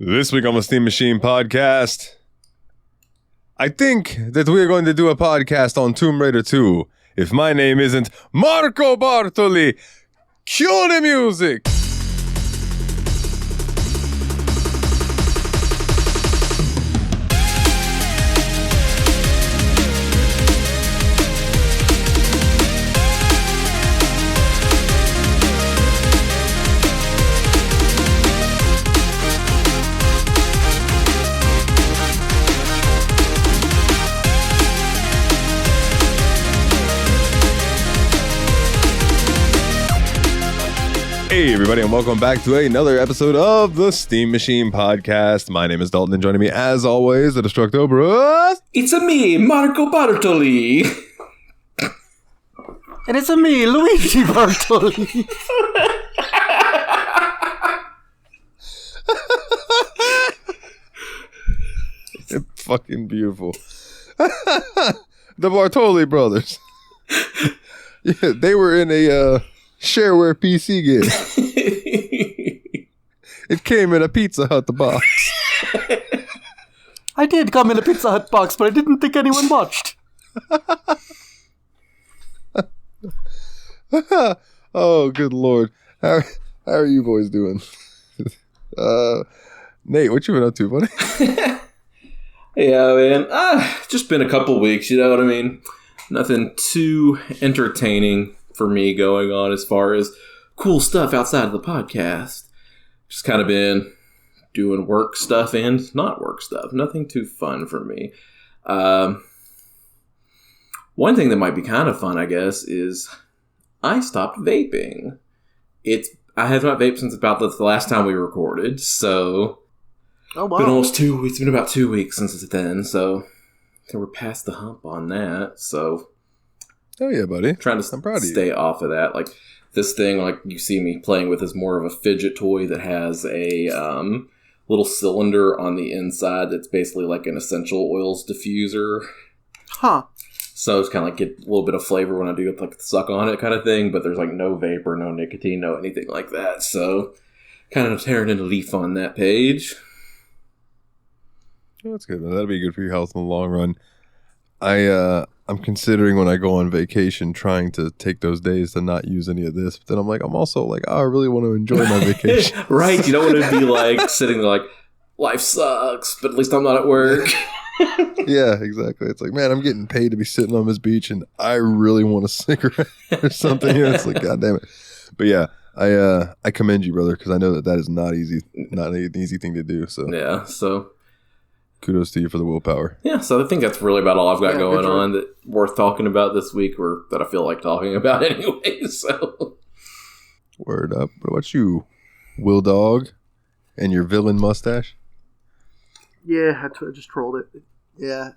This week on the Steam Machine podcast, I think that we're going to do a podcast on Tomb Raider 2. If my name isn't Marco Bartoli, cue the music! Hey everybody, and welcome back to another episode of the Steam Machine podcast. My name is Dalton, and joining me as always, the Destructoberus. It's a me, Marco Bartoli. And it's a me, Luigi Bartoli. It's fucking beautiful. The Bartoli brothers. Yeah, they were in a shareware PC game. It came in a Pizza Hut box. I did come in a Pizza Hut box, but I didn't think anyone watched. Oh, good lord. How are you boys doing? Nate, what you been up to, buddy? Yeah, man. Just been a couple weeks, you know what I mean? Nothing too entertaining for me going on as far as cool stuff outside of the podcast. Just kind of been doing work stuff and not work stuff. Nothing too fun for me. One thing that might be kind of fun, I guess, is I stopped vaping. I have not vaped since about the last time we recorded, so Oh wow! been almost 2 weeks. It's been about 2 weeks since then, so we're past the hump on that. So, Oh yeah, buddy. trying to I'm proud of you. stay off of that. Like this thing, like you see me playing with, is more of a fidget toy that has a little cylinder on the inside that's basically like an essential oils diffuser. Huh. So it's kind of like get a little bit of flavor when I do like suck on it kind of thing, but there's like no vapor, no nicotine, no anything like that. So kind of tearing in a leaf on that page. Oh, that's good, man. That'll be good for your health in the long run. I'm considering when I go on vacation trying to take those days to not use any of this, but then I'm also like, oh, I really want to enjoy my vacation. Right, you don't want to be like sitting there like, life sucks, but at least I'm not at work. Yeah, exactly. It's like, man, I'm getting paid to be sitting on this beach and I really want a cigarette or something. You know, it's like, God damn it. But yeah, I commend you, brother, because I know that is not an easy thing to do. So Yeah, so kudos to you for the willpower. yeah, so I think that's really about all I've got Yeah, going good job. on that worth talking about this week, or that I feel like talking about anyway. So Word up. What about you, Will Dog, and your villain mustache? Yeah, I just trolled it. Yeah.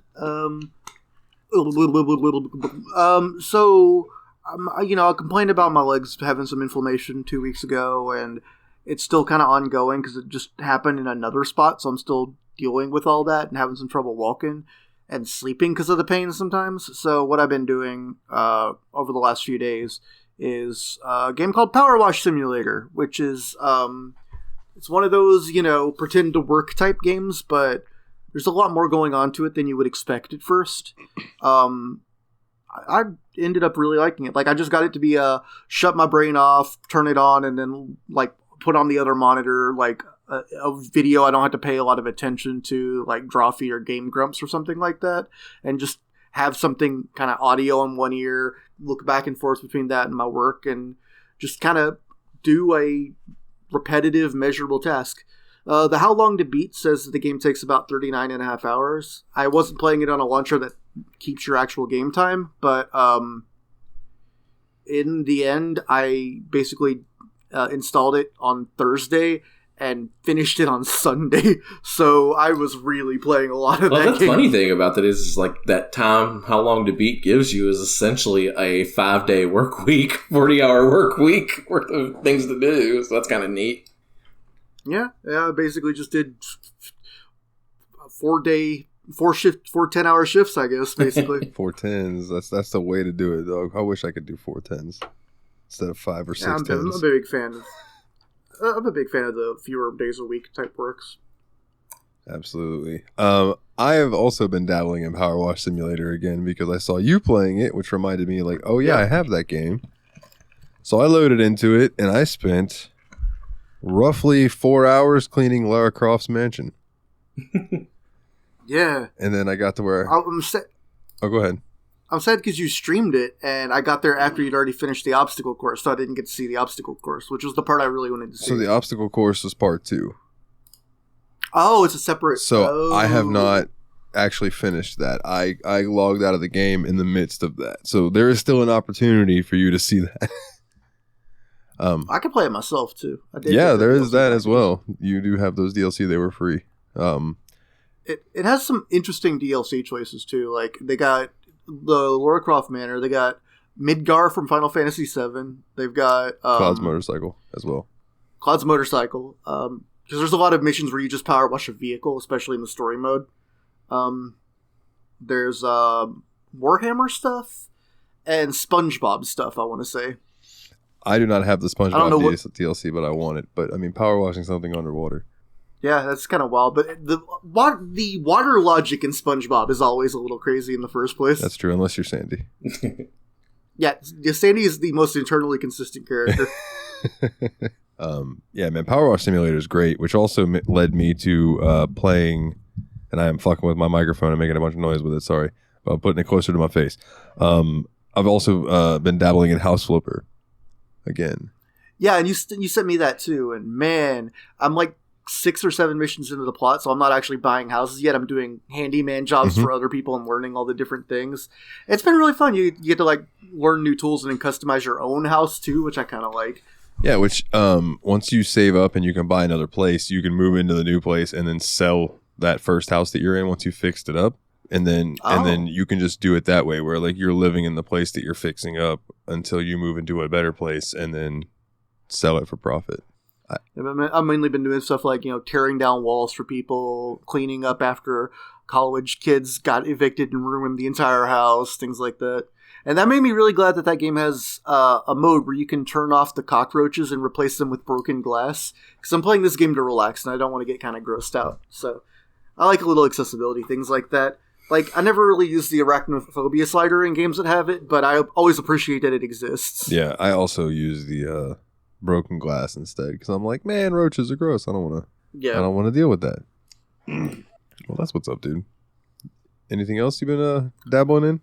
So, I complained about my legs having some inflammation 2 weeks ago, and it's still kind of ongoing because it just happened in another spot, so I'm still dealing with all that and having some trouble walking and sleeping because of the pain sometimes. So what I've been doing over the last few days is a game called Powerwash Simulator, which is it's one of those, pretend to work type games, but there's a lot more going on to it than you would expect at first. I ended up really liking it. Like, I just got it to be shut my brain off, turn it on, and then like put on the other monitor like a video I don't have to pay a lot of attention to, like Drawfee or Game Grumps or something like that, and just have something kind of audio in one ear, look back and forth between that and my work, and just kind of do a repetitive, measurable task. The How Long to Beat says that the game takes about 39 and a half hours. I wasn't playing it on a launcher that keeps your actual game time, but in the end, I basically installed it on Thursday and finished it on Sunday, so I was really playing a lot of that that's game. the funny thing about that is like that time How Long to Beat gives you is essentially a 5-day work week, 40-hour work week worth of things to do, so that's kind of neat. Yeah, I basically just did 4 10-hour shifts, I guess, basically. 4 tens. That's the way to do it, dog. I wish I could do 4 tens instead of 5 or 6 I'm tens. a big fan of the fewer days a week type works. Absolutely. I have also been dabbling in Powerwash Simulator again because I saw you playing it, which reminded me like, oh yeah, I have that game. So I loaded into it and I spent roughly 4 hours cleaning Lara Croft's mansion. Yeah. And then I got to where... I'm sad. Oh, go ahead. I'm sad because you streamed it, and I got there after you'd already finished the obstacle course, so I didn't get to see the obstacle course, which was the part I really wanted to see. So the obstacle course was part 2. Oh, it's a separate... So I have not actually finished that. I logged out of the game in the midst of that. So there is still an opportunity for you to see that. I can play it myself, too. Yeah, there is that as well. You do have those DLC. They were free. It has some interesting DLC choices, too. Like, they got the Lara Croft Manor. They got Midgar from Final Fantasy VII. They've got... Cloud's motorcycle as well. Cloud's motorcycle. Because there's a lot of missions where you just power wash a vehicle, especially in the story mode. There's Warhammer stuff and SpongeBob stuff, I want to say. I do not have the SpongeBob DLC, but I want it. But, I mean, power washing something underwater. Yeah, that's kind of wild. But the water logic in SpongeBob is always a little crazy in the first place. That's true, unless you're Sandy. Yeah, Sandy is the most internally consistent character. Yeah, man, Powerwash Simulator is great, which also led me to playing, and I am fucking with my microphone and making a bunch of noise with it, sorry. I'm putting it closer to my face. I've also been dabbling in House Flipper again. Yeah, and you sent me that too, and man, I'm like 6 or 7 missions into the plot, so I'm not actually buying houses yet. I'm doing handyman jobs for other people and learning all the different things. It's been really fun. You get to like learn new tools and then customize your own house too, which I kind of like. Yeah, which once you save up and you can buy another place, you can move into the new place and then sell that first house that you're in once you fixed it up. And then you can just do it that way where like you're living in the place that you're fixing up until you move into a better place and then sell it for profit. I've mainly been doing stuff like, tearing down walls for people, cleaning up after college kids got evicted and ruined the entire house, things like that. And that made me really glad that game has a mode where you can turn off the cockroaches and replace them with broken glass. Because I'm playing this game to relax and I don't want to get kind of grossed out. So I like a little accessibility, things like that. Like, I never really use the arachnophobia slider in games that have it, but I always appreciate that it exists. Yeah, I also use the broken glass instead because I'm like, man, roaches are gross. I don't want to deal with that. Well, that's what's up, dude. Anything else you've been dabbling in?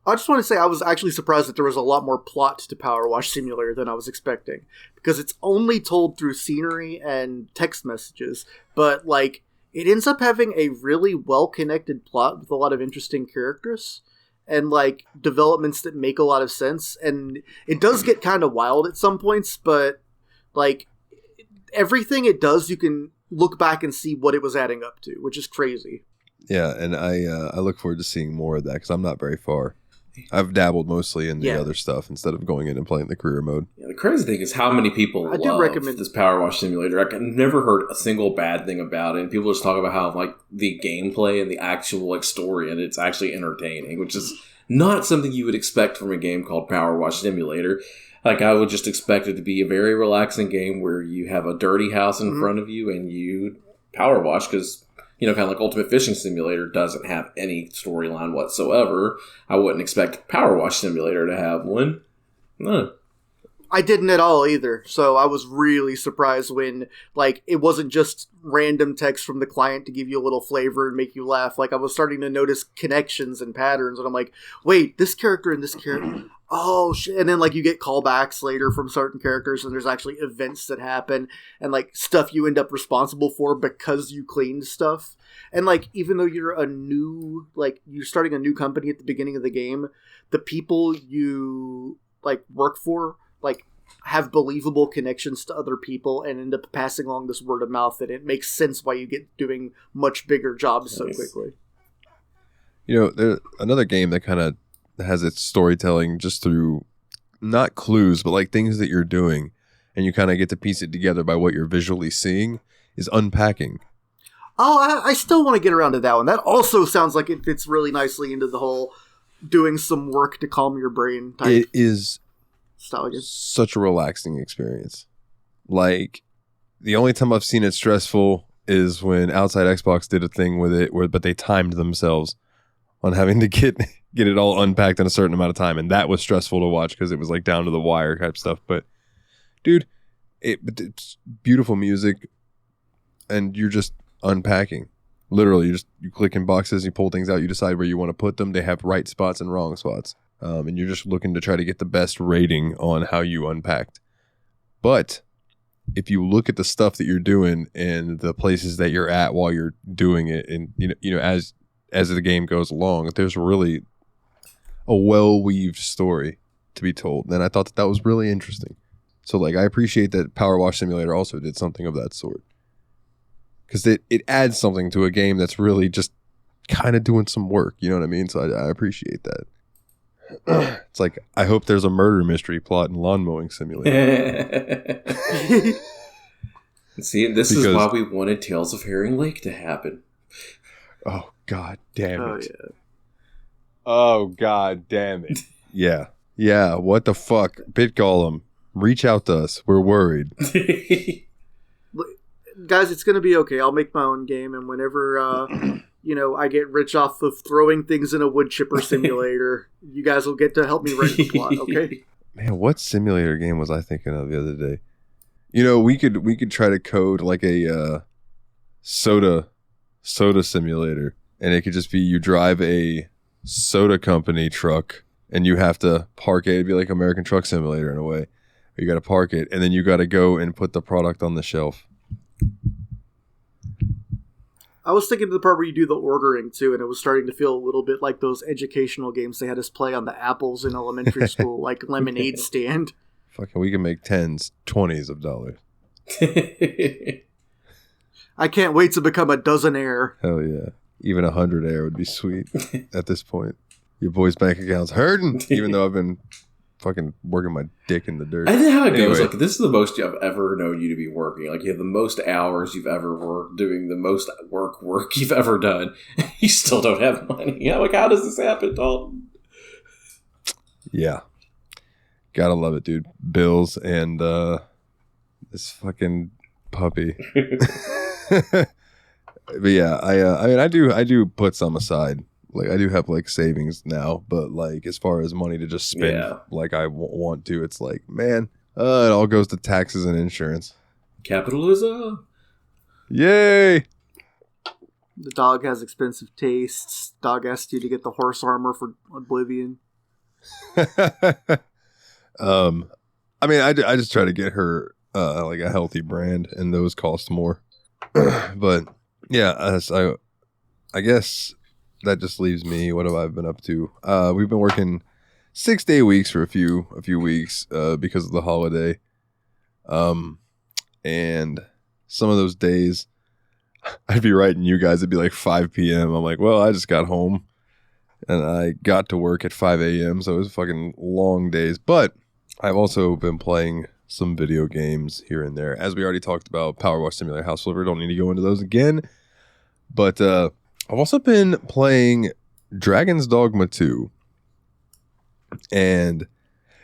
I just want to say I was actually surprised that there was a lot more plot to Powerwash Simulator than I was expecting. Because it's only told through scenery and text messages. But, like, it ends up having a really well-connected plot with a lot of interesting characters. And, like, developments that make a lot of sense. And it does get kind of wild at some points. But, like, everything it does, you can look back and see what it was adding up to. Which is crazy. Yeah, and I look forward to seeing more of that because I'm not very far. I've dabbled mostly in the other stuff instead of going in and playing the career mode. Yeah, the crazy thing is how many people love this Powerwash Simulator. I've never heard a single bad thing about it. And people just talk about how like the gameplay and the actual like story and it's actually entertaining, which is not something you would expect from a game called Powerwash Simulator. Like I would just expect it to be a very relaxing game where you have a dirty house in front of you and you power wash because kind of like Ultimate Fishing Simulator doesn't have any storyline whatsoever. I wouldn't expect Powerwash Simulator to have one. No. I didn't at all either, so I was really surprised when, like, it wasn't just random text from the client to give you a little flavor and make you laugh. Like, I was starting to notice connections and patterns, and I'm like, wait, this character and this character... Oh, shit. And then, like, you get callbacks later from certain characters, and there's actually events that happen, and, like, stuff you end up responsible for because you cleaned stuff. And, like, even though you're you're starting a new company at the beginning of the game, the people you, like, work for, like, have believable connections to other people and end up passing along this word of mouth, and it makes sense why you get doing much bigger jobs so quickly. There's another game that kind of has its storytelling just through not clues but like things that you're doing and you kind of get to piece it together by what you're visually seeing is Unpacking. I still want to get around to that one. That also sounds like it fits really nicely into the whole doing some work to calm your brain type. It is style again. Such a relaxing experience. Like the only time I've seen it stressful is when Outside Xbox did a thing with it, but they timed themselves on having to get it all unpacked in a certain amount of time, and that was stressful to watch because it was like down to the wire type stuff. But dude, it's beautiful music, and you're just unpacking. Literally, you click in boxes, you pull things out, you decide where you want to put them. They have right spots and wrong spots, and you're just looking to try to get the best rating on how you unpacked. But if you look at the stuff that you're doing and the places that you're at while you're doing it, and you know as the game goes along, there's really a well-weaved story to be told. And I thought that was really interesting. So like, I appreciate that Powerwash Simulator also did something of that sort, because it adds something to a game that's really just kind of doing some work. You know what I mean? So I appreciate that. It's like, I hope there's a murder mystery plot in Lawn Mowing Simulator. See, this is why we wanted Tales of Herring Lake to happen. Oh, God damn it. Oh, yeah. Oh, God damn it. Yeah. Yeah, what the fuck? Bit Golem, reach out to us. We're worried. Guys, it's going to be okay. I'll make my own game, and whenever, I get rich off of throwing things in a wood chipper simulator, you guys will get to help me write the plot, okay? Man, what simulator game was I thinking of the other day? You know, we could try to code like a soda simulator, and it could just be you drive a soda company truck and you have to park it. It'd be like American Truck Simulator in a way. You got to park it, and then you got to go and put the product on the shelf. I was thinking of the part where you do the ordering too, and it was starting to feel a little bit like those educational games they had us play on the apples in elementary school, like Lemonade Stand. Fucking, we can make 10s, 20s of dollars. I can't wait to become a dozenaire. Hell yeah. Even 100 air would be sweet at this point. Your boy's bank account's hurting, even though I've been fucking working my dick in the dirt. I think how it goes, like, this is the most I've ever known you to be working. Like, you have the most hours you've ever worked, doing the most work you've ever done. You still don't have money. You know, like, how does this happen, Dalton? Yeah. Gotta love it, dude. Bills and this fucking puppy. But yeah, I mean, I do put some aside. Like, I do have like savings now, but like, as far as money to just spend like I want to, it's like, man, it all goes to taxes and insurance. Capitalism. Yay. The dog has expensive tastes. Dog asked you to get the horse armor for Oblivion. I mean, I just try to get her like a healthy brand, and those cost more. But yeah, I guess that just leaves me. What have I been up to? We've been working 6-day weeks for a few weeks because of the holiday. And some of those days I'd be writing you guys, it'd be like 5 p.m. I'm like, well, I just got home and I got to work at 5 a.m. So it was fucking long days. But I've also been playing some video games here and there. As we already talked about, Powerwash Simulator, House Flipper. Don't need to go into those again. But I've also been playing Dragon's Dogma 2. And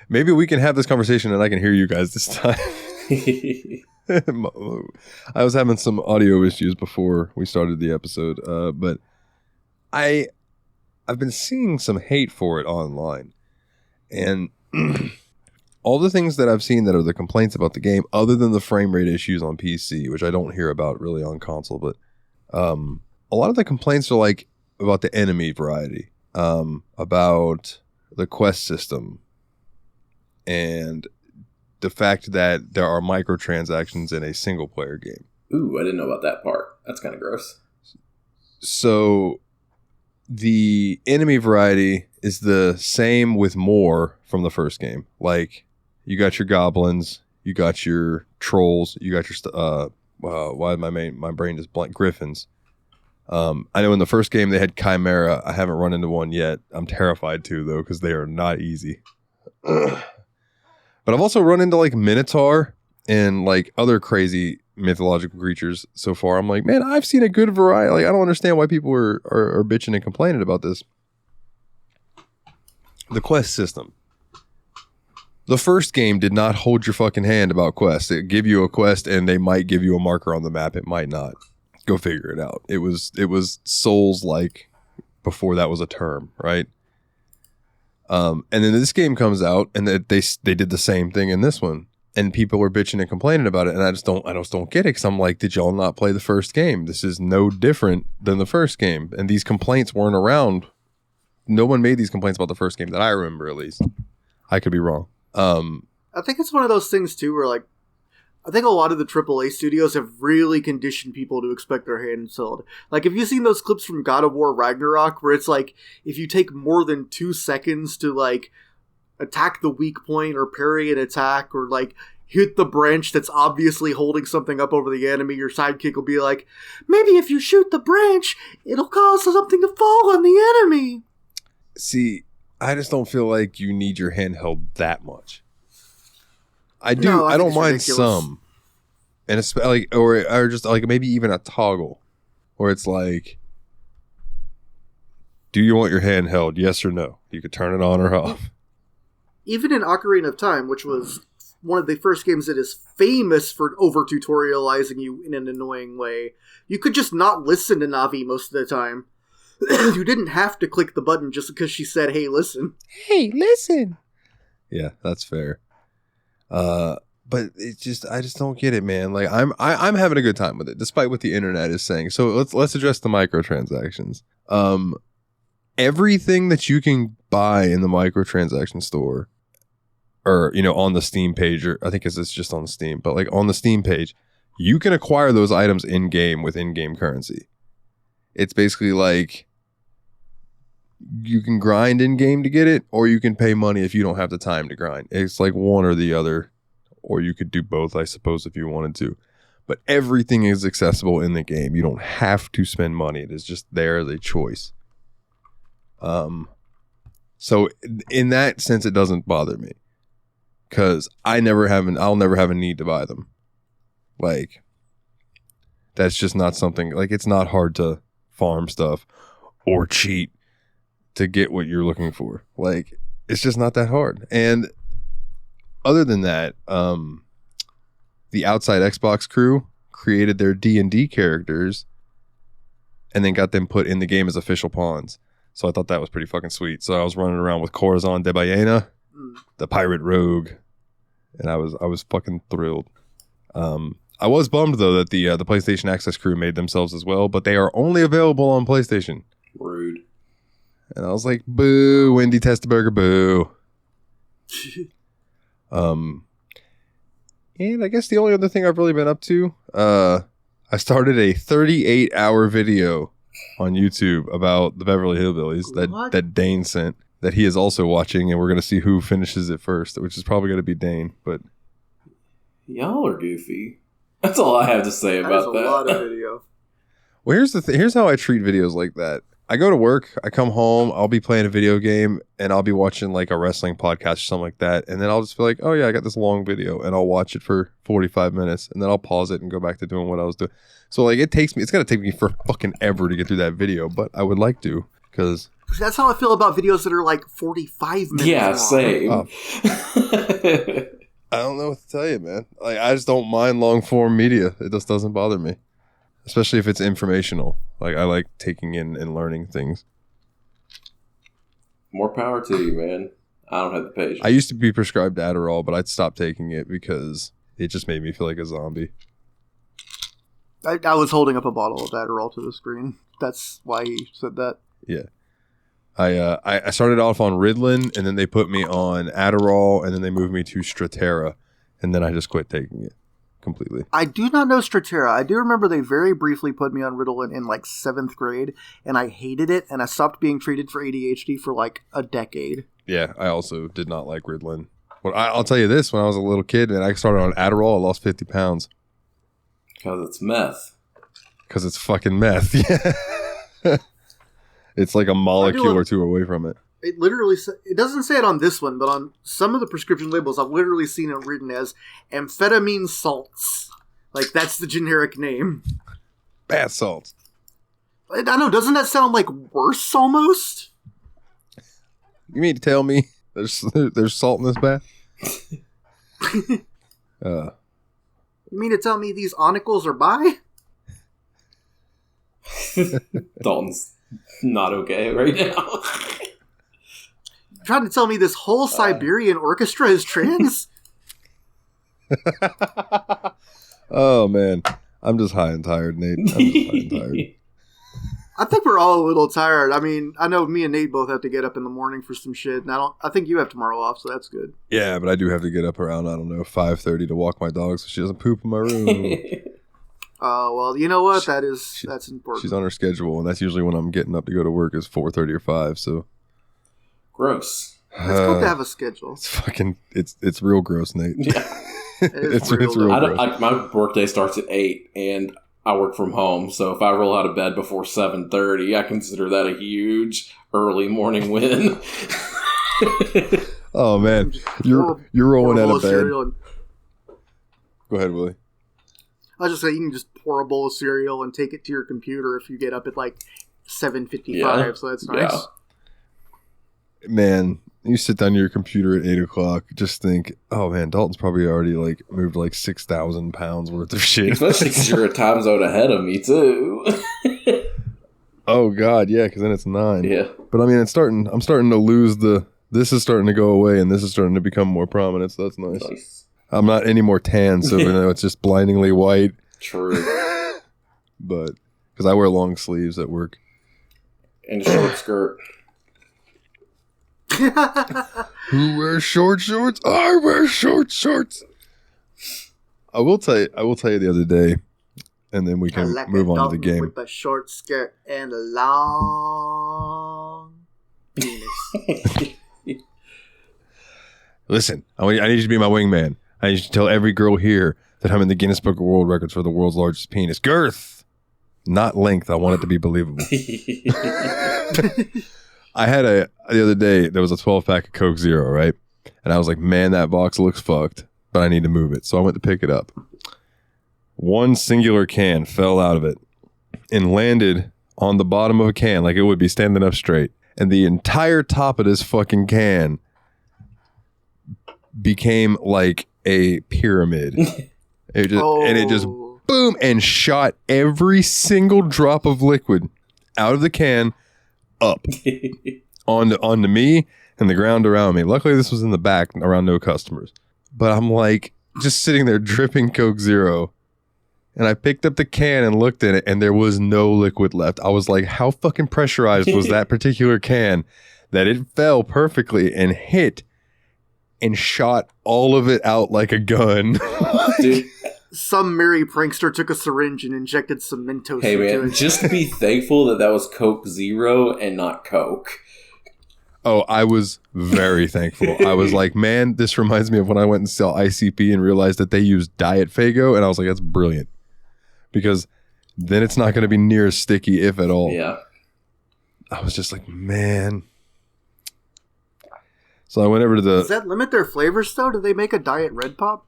maybe we can have this conversation and I can hear you guys this time. I was having some audio issues before we started the episode. But I've been seeing some hate for it online. And all the things that I've seen that are the complaints about the game, other than the frame rate issues on PC, which I don't hear about really on console, but a lot of the complaints are like about the enemy variety, about the quest system, and the fact that there are microtransactions in a single player game. Ooh, I didn't know about that part. That's kind of gross. So the enemy variety is the same with more from the first game. Like, you got your goblins, you got your trolls, you got your why my brain just blank, griffins. I know in the first game they had chimera. I haven't run into one yet. I'm terrified to, though, because they are not easy. But I've also run into like minotaur and like other crazy mythological creatures so far. I'm like, man, I've seen a good variety. Like, I don't understand why people are bitching and complaining about this. The quest system. The first game did not hold your fucking hand about quests. It give you a quest and they might give you a marker on the map. It might not. go figure it out. It was Souls-like before that was a term, right? And then this game comes out, and they did the same thing in this one, and people were bitching and complaining about it, and I just don't get it, because I'm like, did y'all not play the first game? This is no different than the first game, and these complaints weren't around. No one made these complaints about the first game that I remember, at least. I could be wrong. I think it's one of those things too, where like, I think a lot of the AAA studios have really conditioned people to expect their hands held. Like, have you seen those clips from God of War Ragnarok, where it's like, if you take more than 2 seconds to like attack the weak point or parry an attack or like hit the branch that's obviously holding something up over the enemy, your sidekick will be like, maybe if you shoot the branch, it'll cause something to fall on the enemy. See, I just don't feel like you need your handheld that much. I do. No, I don't mind ridiculous. some, and it's like, or just like maybe even a toggle, where it's like, do you want your handheld? Yes or no? You could turn it on or off. Even in Ocarina of Time, which was one of the first games that is famous for over-tutorializing you in an annoying way, you could just not listen to Navi most of the time. You didn't have to click the button just because she said, hey, listen. Hey, listen. Yeah, that's fair. But it's just, I just don't get it, man. Like, I'm having a good time with it, despite what the internet is saying. So let's address the microtransactions. Everything that you can buy in the microtransaction store, or, you know, on the Steam page, or I think it's just on Steam, but like on the Steam page, you can acquire those items in-game with in-game currency. It's basically like, you can grind in-game to get it, or you can pay money if you don't have the time to grind. It's like one or the other, or you could do both, I suppose, if you wanted to. But everything is accessible in the game. You don't have to spend money. It is just there as a choice. So in that sense, it doesn't bother me, because I'll never have a need to buy them. Like, that's just not something, like, it's not hard to farm stuff or cheat to get what you're looking for. Like, it's just not that hard. And other than that, the Outside Xbox crew created their D&D characters and then got them put in the game as official pawns. So I thought that was pretty fucking sweet. So I was running around with Corazon de Ballena, the pirate rogue, and I was fucking thrilled. I was bummed though that the PlayStation Access crew made themselves as well, but they are only available on PlayStation. Rude. And I was like, boo, Wendy Testaberger, boo. And I guess the only other thing I've really been up to, I started a 38-hour video on YouTube about the Beverly Hillbillies that Dane sent, that he is also watching, and we're going to see who finishes it first, which is probably going to be Dane. But y'all are goofy. That's all I have to say about that. That's a lot of video. Well, here's how I treat videos like that. I go to work, I come home, I'll be playing a video game, and I'll be watching like a wrestling podcast or something like that, and then I'll just be like, oh yeah, I got this long video, and I'll watch it for 45 minutes, and then I'll pause it and go back to doing what I was doing. So like, it's gonna take me for fucking ever to get through that video, but I would like to, because that's how I feel about videos that are like 45 minutes yeah, long. same. I don't know what to tell you, man. Like, I just don't mind long form media. It just doesn't bother me, especially if it's informational. Like, I like taking in and learning things. More power to you, man. I don't have the patience. I used to be prescribed Adderall, but I'd stopped taking it because it just made me feel like a zombie. I was holding up a bottle of Adderall to the screen. That's why he said that. Yeah. I started off on Ritalin, and then they put me on Adderall, and then they moved me to Strattera, and then I just quit taking it completely. I do not know Strattera. I do remember they very briefly put me on Ritalin in like 7th grade, and I hated it, and I stopped being treated for ADHD for like a decade. Yeah, I also did not like Ritalin. Well, I'll tell you this, when I was a little kid and I started on Adderall, I lost 50 pounds. Because it's meth. Because it's fucking meth, yeah. It's like a molecule or two away from it. It literally, it doesn't say it on this one, but on some of the prescription labels, I've literally seen it written as amphetamine salts. Like, that's the generic name. Bath salts. I don't know, doesn't that sound like worse almost? You mean to tell me there's salt in this bath? You mean to tell me these onicles are bi? Dalton's not okay right now. Trying to tell me this whole Siberian orchestra is trans? Oh man, I'm just high and tired, Nate. I'm just high and tired. I think we're all a little tired. I mean, I know me and Nate both have to get up in the morning for some shit, and I think you have tomorrow off, so that's good. Yeah, but I do have to get up around 5:30 to walk my dog so she doesn't poop in my room. Oh, well, you know what? That's important. She's on her schedule, and that's usually when I'm getting up to go to work is 4:30 or 5. So gross. It's good to have a schedule. It's real gross, Nate. Yeah. It's real gross. My workday starts at 8, and I work from home, so if I roll out of bed before 7:30, I consider that a huge early morning win. Oh man, you're rolling out of bed. Go ahead, Willie. I was just saying, you can just pour a bowl of cereal and take it to your computer if you get up at like 7:55. So that's nice. Yeah. Man, you sit down to your computer at 8 o'clock. Just think, oh man, Dalton's probably already like moved like 6,000 pounds worth of shit. Especially because you're a time zone ahead of me too. Oh god, yeah, because then it's 9. Yeah, but I mean, I'm starting to lose this is starting to go away, and this is starting to become more prominent. So that's nice. I'm not any more tan, so it's just blindingly white. True. But because I wear long sleeves at work and a short skirt. Who wears short shorts? I wear short shorts. I will tell you the other day, and then we can move on to the game. With a short skirt and a long penis. Listen, I need you to be my wingman. I need you to tell every girl here that I'm in the Guinness Book of World Records for the world's largest penis. Girth, not length. I want it to be believable. I had the other day, there was a 12-pack of Coke Zero, right? And I was like, man, that box looks fucked, but I need to move it. So I went to pick it up. One singular can fell out of it and landed on the bottom of a can like it would be standing up straight. And the entire top of this fucking can became like a pyramid. It just boom and shot every single drop of liquid out of the can up onto me and the ground around me. Luckily this was in the back around no customers, but I'm like just sitting there dripping Coke Zero, and I picked up the can and looked in it and there was no liquid left. I was like, how fucking pressurized was that particular can that it fell perfectly and hit and shot all of it out like a gun. Dude, some merry prankster took a syringe and injected some Mentos into it. Just be thankful that was Coke Zero and not Coke. Oh, I was very thankful. I was like, man, this reminds me of when I went and saw ICP and realized that they use Diet Faygo, and I was like, that's brilliant. Because then it's not going to be near as sticky, if at all. Yeah. I was just like, man. So I went over to the... Does that limit their flavors, though? Do they make a Diet Red Pop?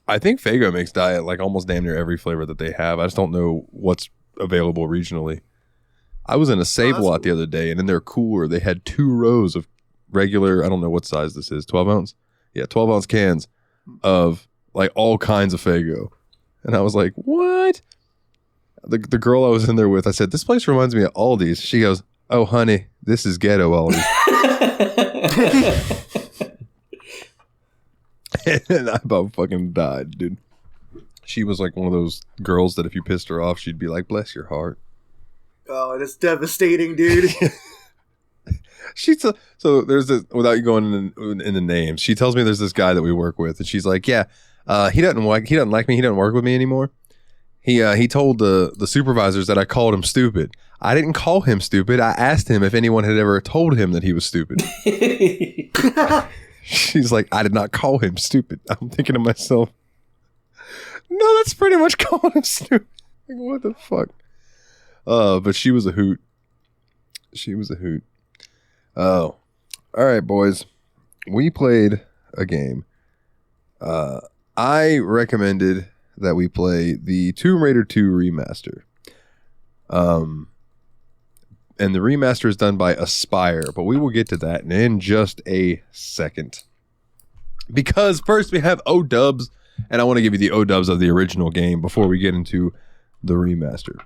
I think Faygo makes Diet like almost damn near every flavor that they have. I just don't know what's available regionally. I was in a Save-A-Lot the other day, and in their cooler, they had 2 rows of regular, I don't know what size this is, 12 ounce? Yeah, 12 ounce cans of like all kinds of Faygo. And I was like, what? The girl I was in there with, I said, this place reminds me of Aldi's. She goes, oh, honey, this is ghetto Aldi's. And I about fucking died, dude. She was like one of those girls that if you pissed her off, she'd be like, bless your heart. Oh, that's devastating, dude. So there's this, without you going in the names, she tells me there's this guy that we work with, and she's like, yeah, he doesn't like me, he doesn't work with me anymore. He told the supervisors that I called him stupid. I didn't call him stupid. I asked him if anyone had ever told him that he was stupid. She's like, I did not call him stupid. I'm thinking to myself, no, that's pretty much calling him stupid. Like, what the fuck? But she was a hoot. Oh, all right, boys. We played a game. I recommended that we play the Tomb Raider 2 remaster. And the remaster is done by Aspire, but we will get to that in just a second. Because first we have O-dubs, and I want to give you the O-dubs of the original game before we get into the remaster.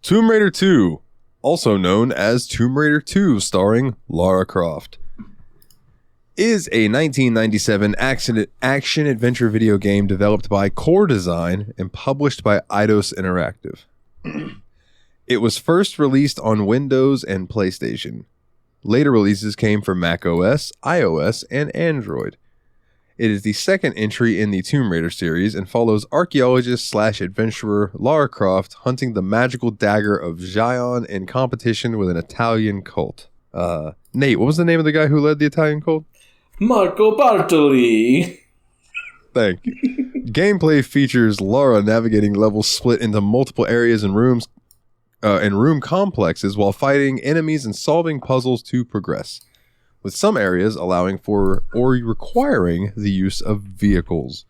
Tomb Raider 2, also known as Tomb Raider 2, starring Lara Croft, is a 1997 action-adventure video game developed by Core Design and published by Eidos Interactive. It was first released on Windows and PlayStation. Later releases came for Mac OS, iOS, and Android. It is the second entry in the Tomb Raider series and follows archaeologist/adventurer Lara Croft hunting the magical dagger of Zion in competition with an Italian cult. Nate, what was the name of the guy who led the Italian cult? Marco Bartoli. Thank you. Gameplay features Lara navigating levels split into multiple areas and rooms and room complexes while fighting enemies and solving puzzles to progress, with some areas allowing for or requiring the use of vehicles.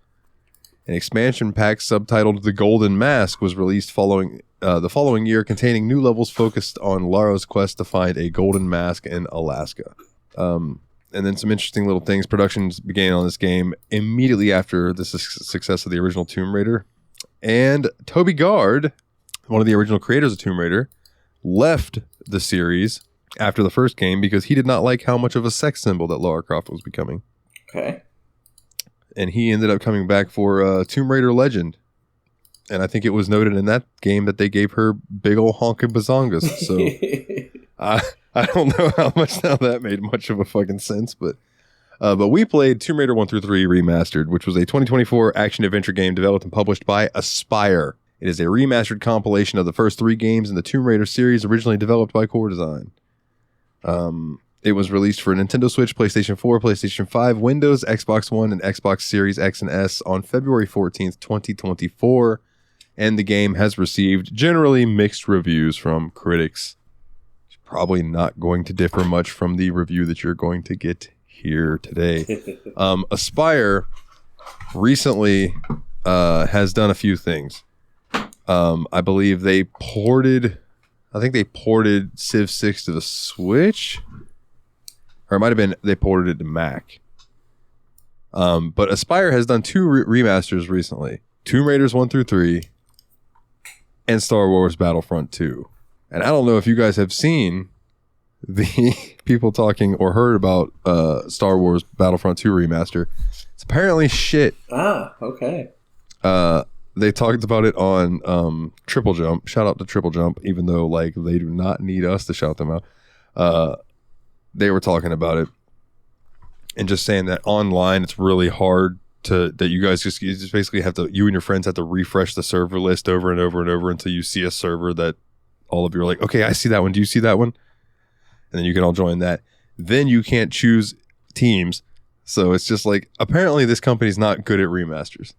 An expansion pack subtitled The Golden Mask was released the following year, containing new levels focused on Lara's quest to find a golden mask in Alaska. And then some interesting little things. Productions began on this game immediately after the success of the original Tomb Raider. And Toby Gard, one of the original creators of Tomb Raider, left the series after the first game because he did not like how much of a sex symbol that Lara Croft was becoming. Okay. And he ended up coming back for Tomb Raider Legend. And I think it was noted in that game that they gave her big ol' honkin' bazongas. So I don't know how much now that made much of a fucking sense, but we played Tomb Raider 1 through 3 Remastered, which was a 2024 action-adventure game developed and published by Aspyr. It is a remastered compilation of the first 3 games in the Tomb Raider series, originally developed by Core Design. It was released for Nintendo Switch, PlayStation 4, PlayStation 5, Windows, Xbox One, and Xbox Series X and S on February 14th, 2024, and the game has received generally mixed reviews from critics. It's probably not going to differ much from the review that you're going to get here today. Aspyr recently has done a few things. I believe they ported Civ 6 to the Switch, or it might have been they ported it to Mac. But Aspyr has done 2 remasters recently: Tomb Raiders 1 through 3 and Star Wars Battlefront 2. And I don't know if you guys have seen the people talking or heard about Star Wars Battlefront 2 remaster. It's apparently shit. Okay. They talked about it on Triple Jump. Shout out to Triple Jump, even though like they do not need us to shout them out. They were talking about it and just saying that online it's really hard that you guys you just basically have to, you and your friends have to refresh the server list over and over and over until you see a server that all of you are like, okay, I see that one. Do you see that one? And then you can all join that. Then you can't choose teams. So it's just like, apparently this company's not good at remasters.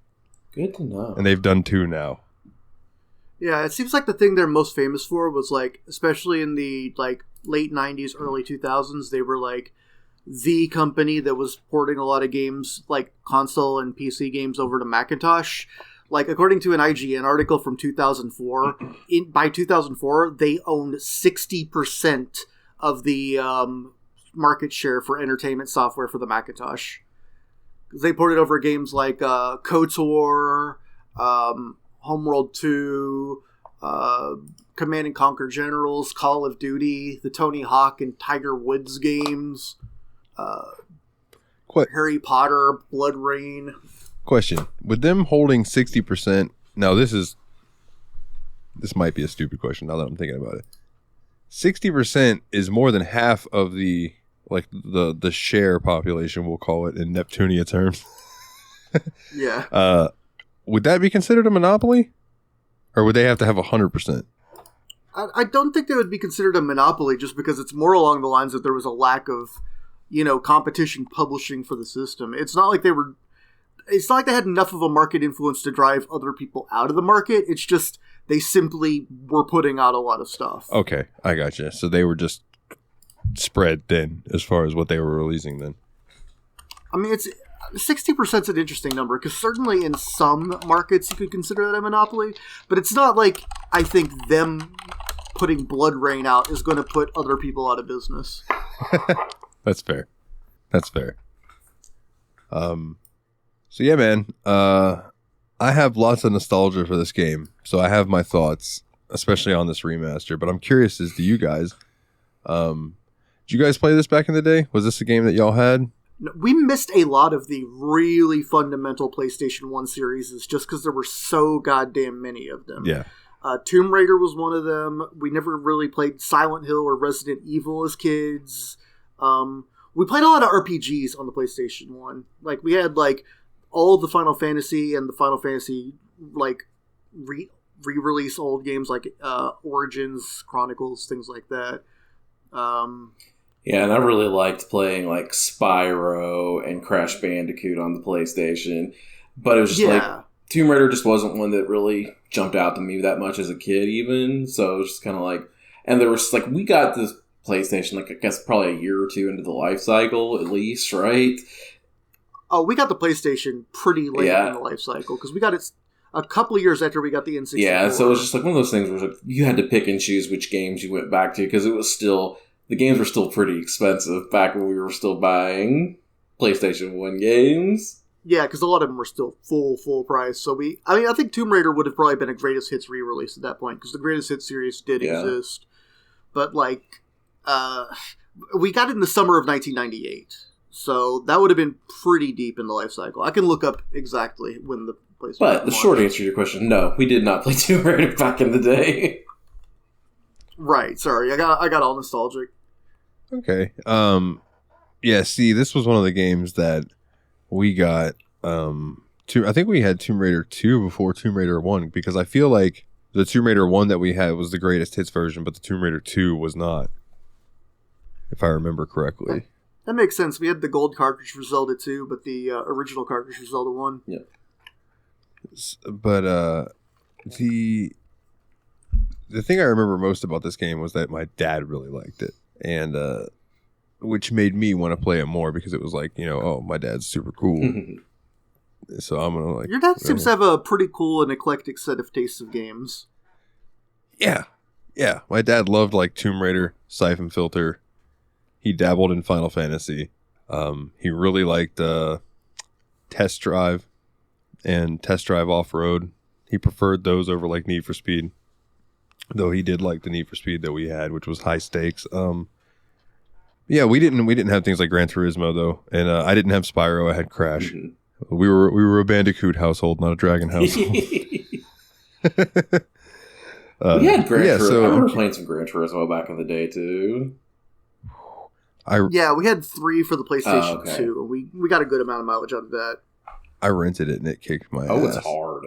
Good to know. And they've done 2 now. Yeah, it seems like the thing they're most famous for was like, especially in the like late 90s, early 2000s, they were like the company that was porting a lot of games, like console and PC games, over to Macintosh. Like, according to an IGN article from 2004, by 2004, they owned 60% of the market share for entertainment software for the Macintosh. They ported over games like KOTOR, Homeworld 2, Command & Conquer Generals, Call of Duty, the Tony Hawk and Tiger Woods games, Harry Potter, Blood Rain. Question. With them holding 60%, now this might be a stupid question now that I'm thinking about it. 60% is more than half of the share population, we'll call it in Neptunia terms. Yeah. Would that be considered a monopoly? Or would they have to have 100%? I don't think they would be considered a monopoly, just because it's more along the lines that there was a lack of, competition publishing for the system. It's not like they had enough of a market influence to drive other people out of the market. It's just they simply were putting out a lot of stuff. Okay, I gotcha. So they were just spread thin as far as what they were releasing then. I mean, 60% is an interesting number, because certainly in some markets you could consider that a monopoly, but it's not like I think them putting Blood Rain out is going to put other people out of business. That's fair. So yeah, man, I have lots of nostalgia for this game, so I have my thoughts. especially on this remaster. But I'm curious as to you guys. Did you guys play this back in the day? Was this a game that y'all had? We missed a lot of the really fundamental PlayStation 1 series just because there were so goddamn many of them. Yeah. Tomb Raider was one of them. We never really played Silent Hill or Resident Evil as kids. We played a lot of RPGs on the PlayStation 1. Like, we had, like, all the Final Fantasy and the Final Fantasy, like, re-release old games like Origins, Chronicles, things like that. Yeah, and I really liked playing like Spyro and Crash Bandicoot on the PlayStation, but it was just like Tomb Raider just wasn't one that really jumped out to me that much as a kid even, so it was just kind of like, and there was like, we got this PlayStation like I guess probably a year or two into the life cycle at least, right? Oh, we got the PlayStation pretty late in the life cycle because we got it a couple of years after we got the N64. Yeah, so it was just like one of those things where you had to pick and choose which games you went back to because it was still, the games were still pretty expensive back when we were still buying PlayStation 1 games. Yeah, because a lot of them were still full price. So I think Tomb Raider would have probably been a Greatest Hits re-release at that point because the Greatest Hits series did exist. But like, we got it in the summer of 1998. So that would have been pretty deep in the life cycle. I can look up exactly when the PlayStation. But the short answer to your question, no, we did not play Tomb Raider back in the day. Right, sorry, I got all nostalgic. Okay. Yeah, see, this was one of the games that we got. I think we had Tomb Raider 2 before Tomb Raider 1 because I feel like the Tomb Raider 1 that we had was the Greatest Hits version, but the Tomb Raider 2 was not, if I remember correctly. That makes sense. We had the gold cartridge for Zelda 2, but the original cartridge for Zelda 1. Yeah. But the thing I remember most about this game was that my dad really liked it, and which made me want to play it more because it was like, oh, my dad's super cool. So I'm gonna like. Your dad seems to have a pretty cool and eclectic set of tastes of games. Yeah. My dad loved like Tomb Raider, Siphon Filter. He dabbled in Final Fantasy. He really liked Test Drive and Test Drive Off-Road. He preferred those over like Need for Speed. Though he did like the Need for Speed that we had, which was high stakes. Yeah, we didn't have things like Gran Turismo though, and I didn't have Spyro. I had Crash. Mm-hmm. We were a Bandicoot household, not a Dragon household. We had Gran Turismo. I remember playing some Gran Turismo back in the day too. We had 3 for the PlayStation 2. We got a good amount of mileage out of that. I rented it and it kicked my ass. Oh, it's hard.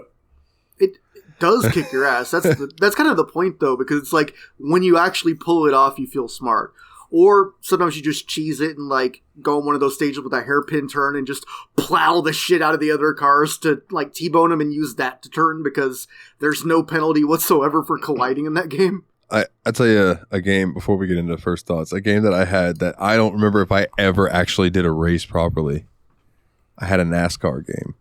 It does kick your ass. That's kind of the point though, because it's like when you actually pull it off, you feel smart. Or sometimes you just cheese it and like go on one of those stages with a hairpin turn and just plow the shit out of the other cars to like T-bone them and use that to turn because there's no penalty whatsoever for colliding in that game. I tell you a game before we get into first thoughts. A game that I had that I don't remember if I ever actually did a race properly. I had a NASCAR game.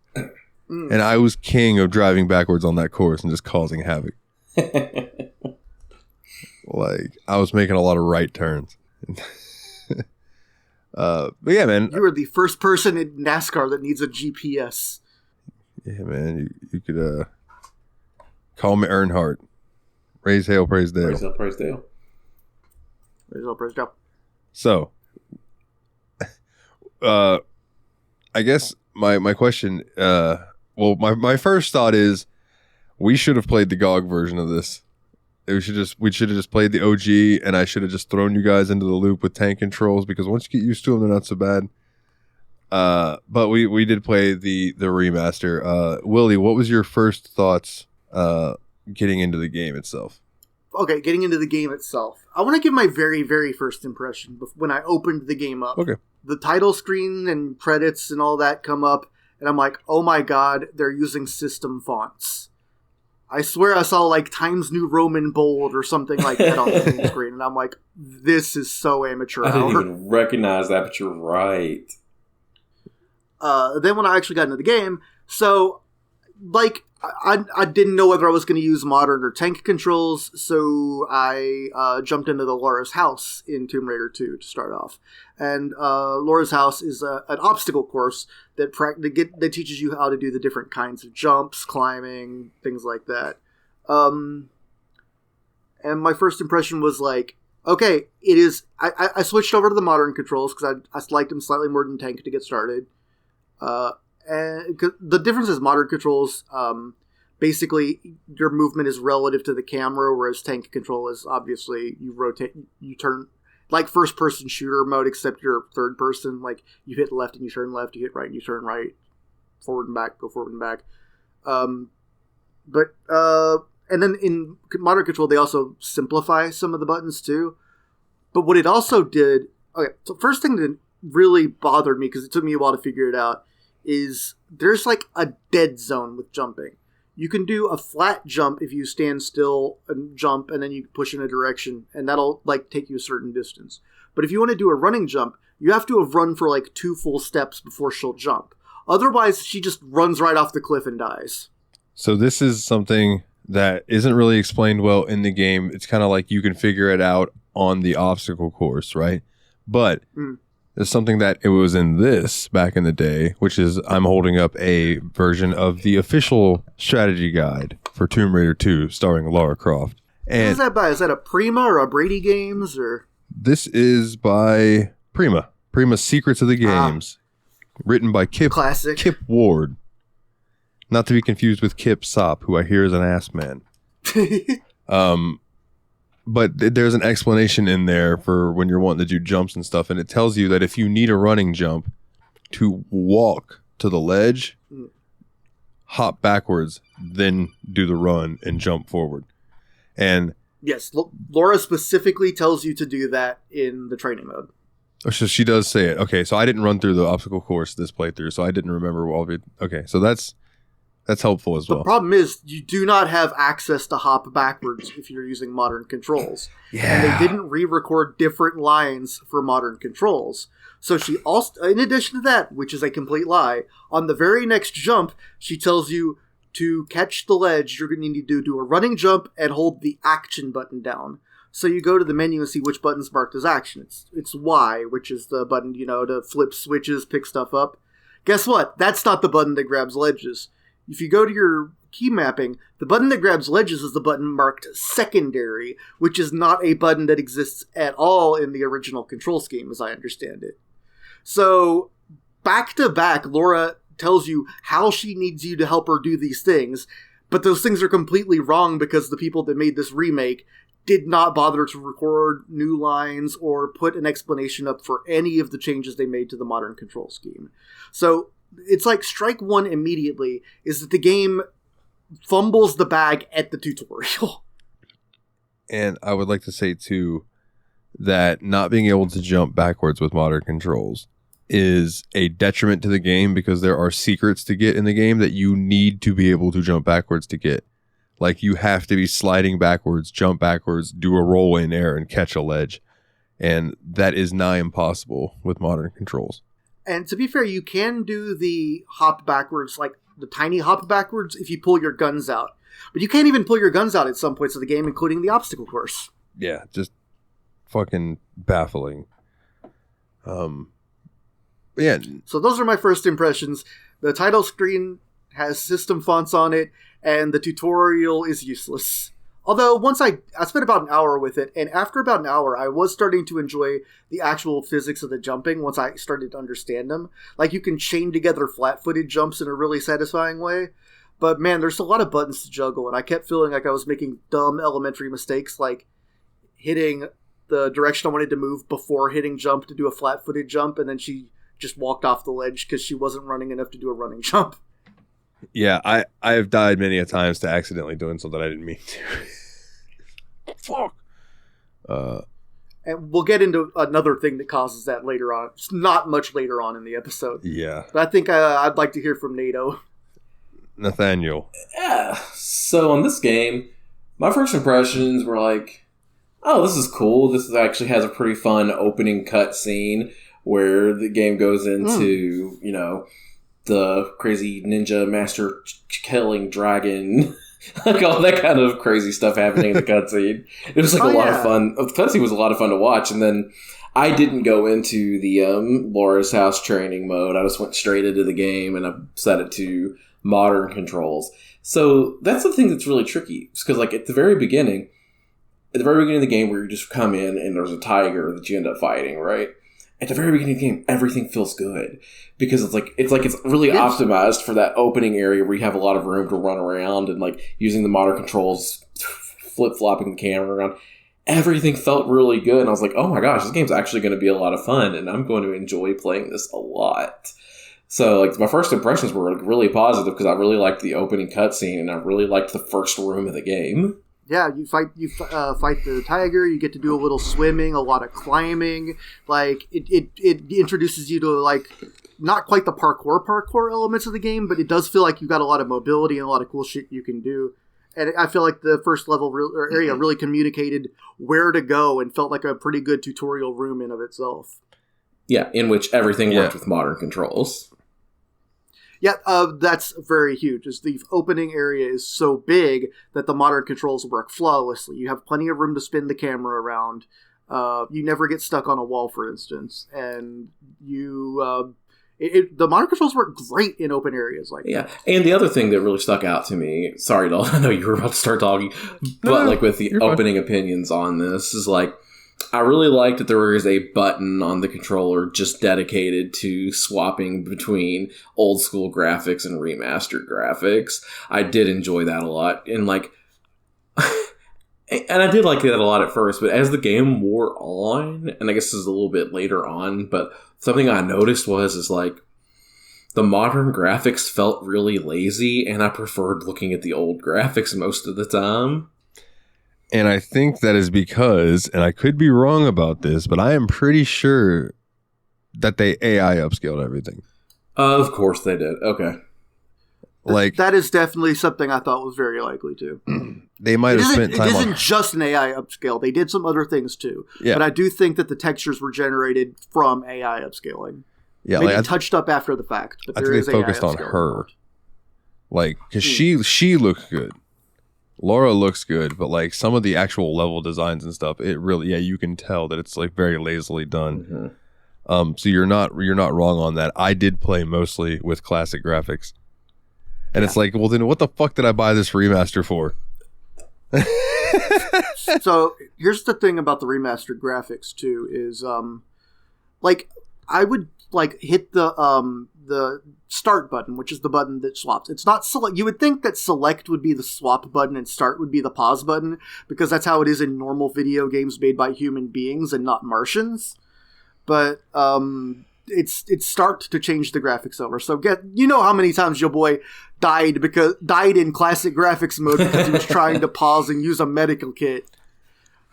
And I was king of driving backwards on that course and just causing havoc. Like, I was making a lot of right turns. But yeah, man. You were the first person in NASCAR that needs a GPS. Yeah, man. You could call me Earnhardt. Raise hail, praise Dale. Raise hail, praise Dale. Raise hail, praise Dale. So, I guess my question, my first thought is we should have played the GOG version of this. We should have just played the OG, and I should have just thrown you guys into the loop with tank controls because once you get used to them, they're not so bad. But we did play the remaster. Willie, what was your first thoughts getting into the game itself? Okay, getting into the game itself. I want to give my very, very first impression when I opened the game up. Okay. The title screen and credits and all that come up, and I'm like, oh my god, they're using system fonts. I swear I saw like Times New Roman bold or something like that on the main screen, and I'm like, this is so amateur I didn't hour. even recognize that, but you're right. Then when I actually got into the game, so like I didn't know whether I was going to use modern or tank controls, so I jumped into the Laura's house in Tomb Raider 2 to start off. And Laura's house is an obstacle course that teaches you how to do the different kinds of jumps, climbing, things like that. and my first impression was like, okay, it is. I switched over to the modern controls because I liked them slightly more than tank to get started. And the difference is modern controls. Basically, your movement is relative to the camera, whereas tank control is obviously you rotate, you turn, like first-person shooter mode, except you're third person. Like you hit left and you turn left, you hit right and you turn right, forward and back, go forward and back. And then in modern control, they also simplify some of the buttons too. But what it also did, okay, so first thing that really bothered me, because it took me a while to figure it out, is there's like a dead zone with jumping. You can do a flat jump if you stand still and jump, and then you push in a direction, and that'll like take you a certain distance. But if you want to do a running jump, you have to have run for like 2 full steps before she'll jump. Otherwise, she just runs right off the cliff and dies. So this is something that isn't really explained well in the game. It's kind of like you can figure it out on the obstacle course, right? But there's something that it was in this back in the day, which is I'm holding up a version of the official strategy guide for Tomb Raider 2 starring Lara Croft. And who's that by? Is that a Prima or a Brady Games? Or this is by Prima. Prima's Secrets of the Games. Written by Kip Ward. Not to be confused with Kip Sop, who I hear is an ass man. But there's an explanation in there for when you're wanting to do jumps and stuff, and it tells you that if you need a running jump, to walk to the ledge, hop backwards, then do the run and jump forward. And yes, Laura specifically tells you to do that in the training mode. So she does say it. Okay, so I didn't run through the obstacle course this playthrough, so I didn't remember all of it. Okay, so that's helpful as well. The problem is you do not have access to hop backwards if you're using modern controls. Yeah. And they didn't re-record different lines for modern controls. So she also, in addition to that, which is a complete lie, on the very next jump, she tells you to catch the ledge, you're going to need to do a running jump and hold the action button down. So you go to the menu and see which button's marked as action. It's Y, which is the button, to flip switches, pick stuff up. Guess what? That's not the button that grabs ledges. If you go to your key mapping, the button that grabs ledges is the button marked secondary, which is not a button that exists at all in the original control scheme, as I understand it. So, back to back, Laura tells you how she needs you to help her do these things, but those things are completely wrong because the people that made this remake did not bother to record new lines or put an explanation up for any of the changes they made to the modern control scheme. So, it's like strike one immediately is that the game fumbles the bag at the tutorial. And I would like to say too that not being able to jump backwards with modern controls is a detriment to the game because there are secrets to get in the game that you need to be able to jump backwards to get. Like you have to be sliding backwards, jump backwards, do a roll in air and catch a ledge. And that is nigh impossible with modern controls. And to be fair, you can do the hop backwards, like the tiny hop backwards, if you pull your guns out. But you can't even pull your guns out at some points of the game, including the obstacle course. Yeah, just fucking baffling. Yeah. So those are my first impressions. The title screen has system fonts on it, and the tutorial is useless. Although, once I spent about an hour with it, and after about an hour, I was starting to enjoy the actual physics of the jumping once I started to understand them. Like, you can chain together flat-footed jumps in a really satisfying way. But, man, there's a lot of buttons to juggle, and I kept feeling like I was making dumb elementary mistakes, like hitting the direction I wanted to move before hitting jump to do a flat-footed jump, and then she just walked off the ledge because she wasn't running enough to do a running jump. Yeah, I have died many a times to accidentally doing something I didn't mean to. Fuck. And we'll get into another thing that causes that later on. It's not much later on in the episode. Yeah. But I think I'd like to hear from NATO. Nathaniel. Yeah. So on this game, my first impressions were like, oh, this is cool. This actually has a pretty fun opening cutscene where the game goes into, the crazy ninja master killing dragon, like all that kind of crazy stuff happening in the cutscene. It was like a lot of fun. The cutscene was a lot of fun to watch, and then I didn't go into the Laura's house training mode. I just went straight into the game, and I set it to modern controls. So that's the thing that's really tricky, because like at the very beginning, at the very beginning of the game where you just come in and there's a tiger that you end up fighting, right? At the very beginning of the game, everything feels good because it's really optimized for that opening area where you have a lot of room to run around and like using the modern controls, flip-flopping the camera around. Everything felt really good, and I was like, oh my gosh, this game's actually going to be a lot of fun, and I'm going to enjoy playing this a lot. So, like, my first impressions were like, really positive because I really liked the opening cutscene, and I really liked the first room of the game. Yeah, you fight the tiger. You get to do a little swimming, a lot of climbing. Like it introduces you to like not quite the parkour elements of the game, but it does feel like you've got a lot of mobility and a lot of cool shit you can do. And I feel like the first level area really communicated where to go and felt like a pretty good tutorial room in of itself. Yeah, in which everything worked with modern controls. Yeah, that's very huge. Is the opening area is so big that the modern controls work flawlessly. You have plenty of room to spin the camera around. You never get stuck on a wall, for instance, and you the modern controls work great in open areas like that. And the other thing that really stuck out to me, sorry, Dalton, I know you were about to start talking, but like with the opening opinions on this is like, I really liked that there was a button on the controller just dedicated to swapping between old school graphics and remastered graphics. I did enjoy that a lot. And like, and I did like that a lot at first, but as the game wore on, and I guess this is a little bit later on, but something I noticed is like, the modern graphics felt really lazy, and I preferred looking at the old graphics most of the time. And I think that is because, and I could be wrong about this, but I am pretty sure that they AI upscaled everything. Of course they did. Okay. Like that is definitely something I thought was very likely too. They might have spent time on... It isn't just an AI upscale. They did some other things too. Yeah. But I do think that the textures were generated from AI upscaling. Yeah, maybe like touched up after the fact. But I think they focused on her. Like, because she looks good. Laura looks good, but like some of the actual level designs and stuff, it really, you can tell that it's like very lazily done. Mm-hmm. So you're not wrong on that. I did play mostly with classic graphics, and it's like, well, then what the fuck did I buy this remaster for? So here's the thing about the remastered graphics too is, like I would like hit the start button, which is the button that swaps. It's not select. You would think that select would be the swap button and start would be the pause button, because that's how it is in normal video games made by human beings and not Martians. But it's start to change the graphics over. So you know how many times your boy died in classic graphics mode because he was trying to pause and use a medical kit.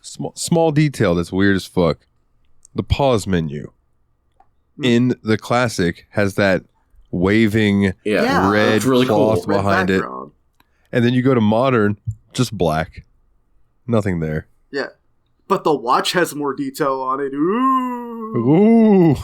Small detail that's weird as fuck. The pause menu in the classic has that waving red really cloth cool. behind it, and then you go to modern, just black, nothing there. Yeah, but the watch has more detail on it. Ooh.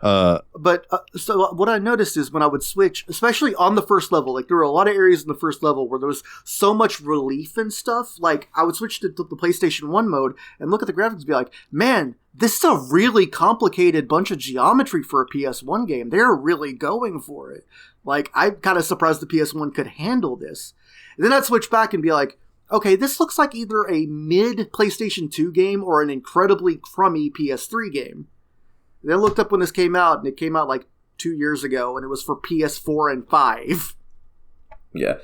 But so what I noticed is when I would switch, especially on the first level, like there were a lot of areas in the first level where there was so much relief and stuff. Like I would switch to the PlayStation 1 mode and look at the graphics and be like, man, this is a really complicated bunch of geometry for a PS1 game. They're really going for it. Like, I'm kind of surprised the PS1 could handle this. And then I'd switch back and be like, okay, this looks like either a mid PlayStation 2 game or an incredibly crummy PS3 game. And then I looked up when this came out, and it came out like 2 years ago, and it was for PS4 and 5. Yeah.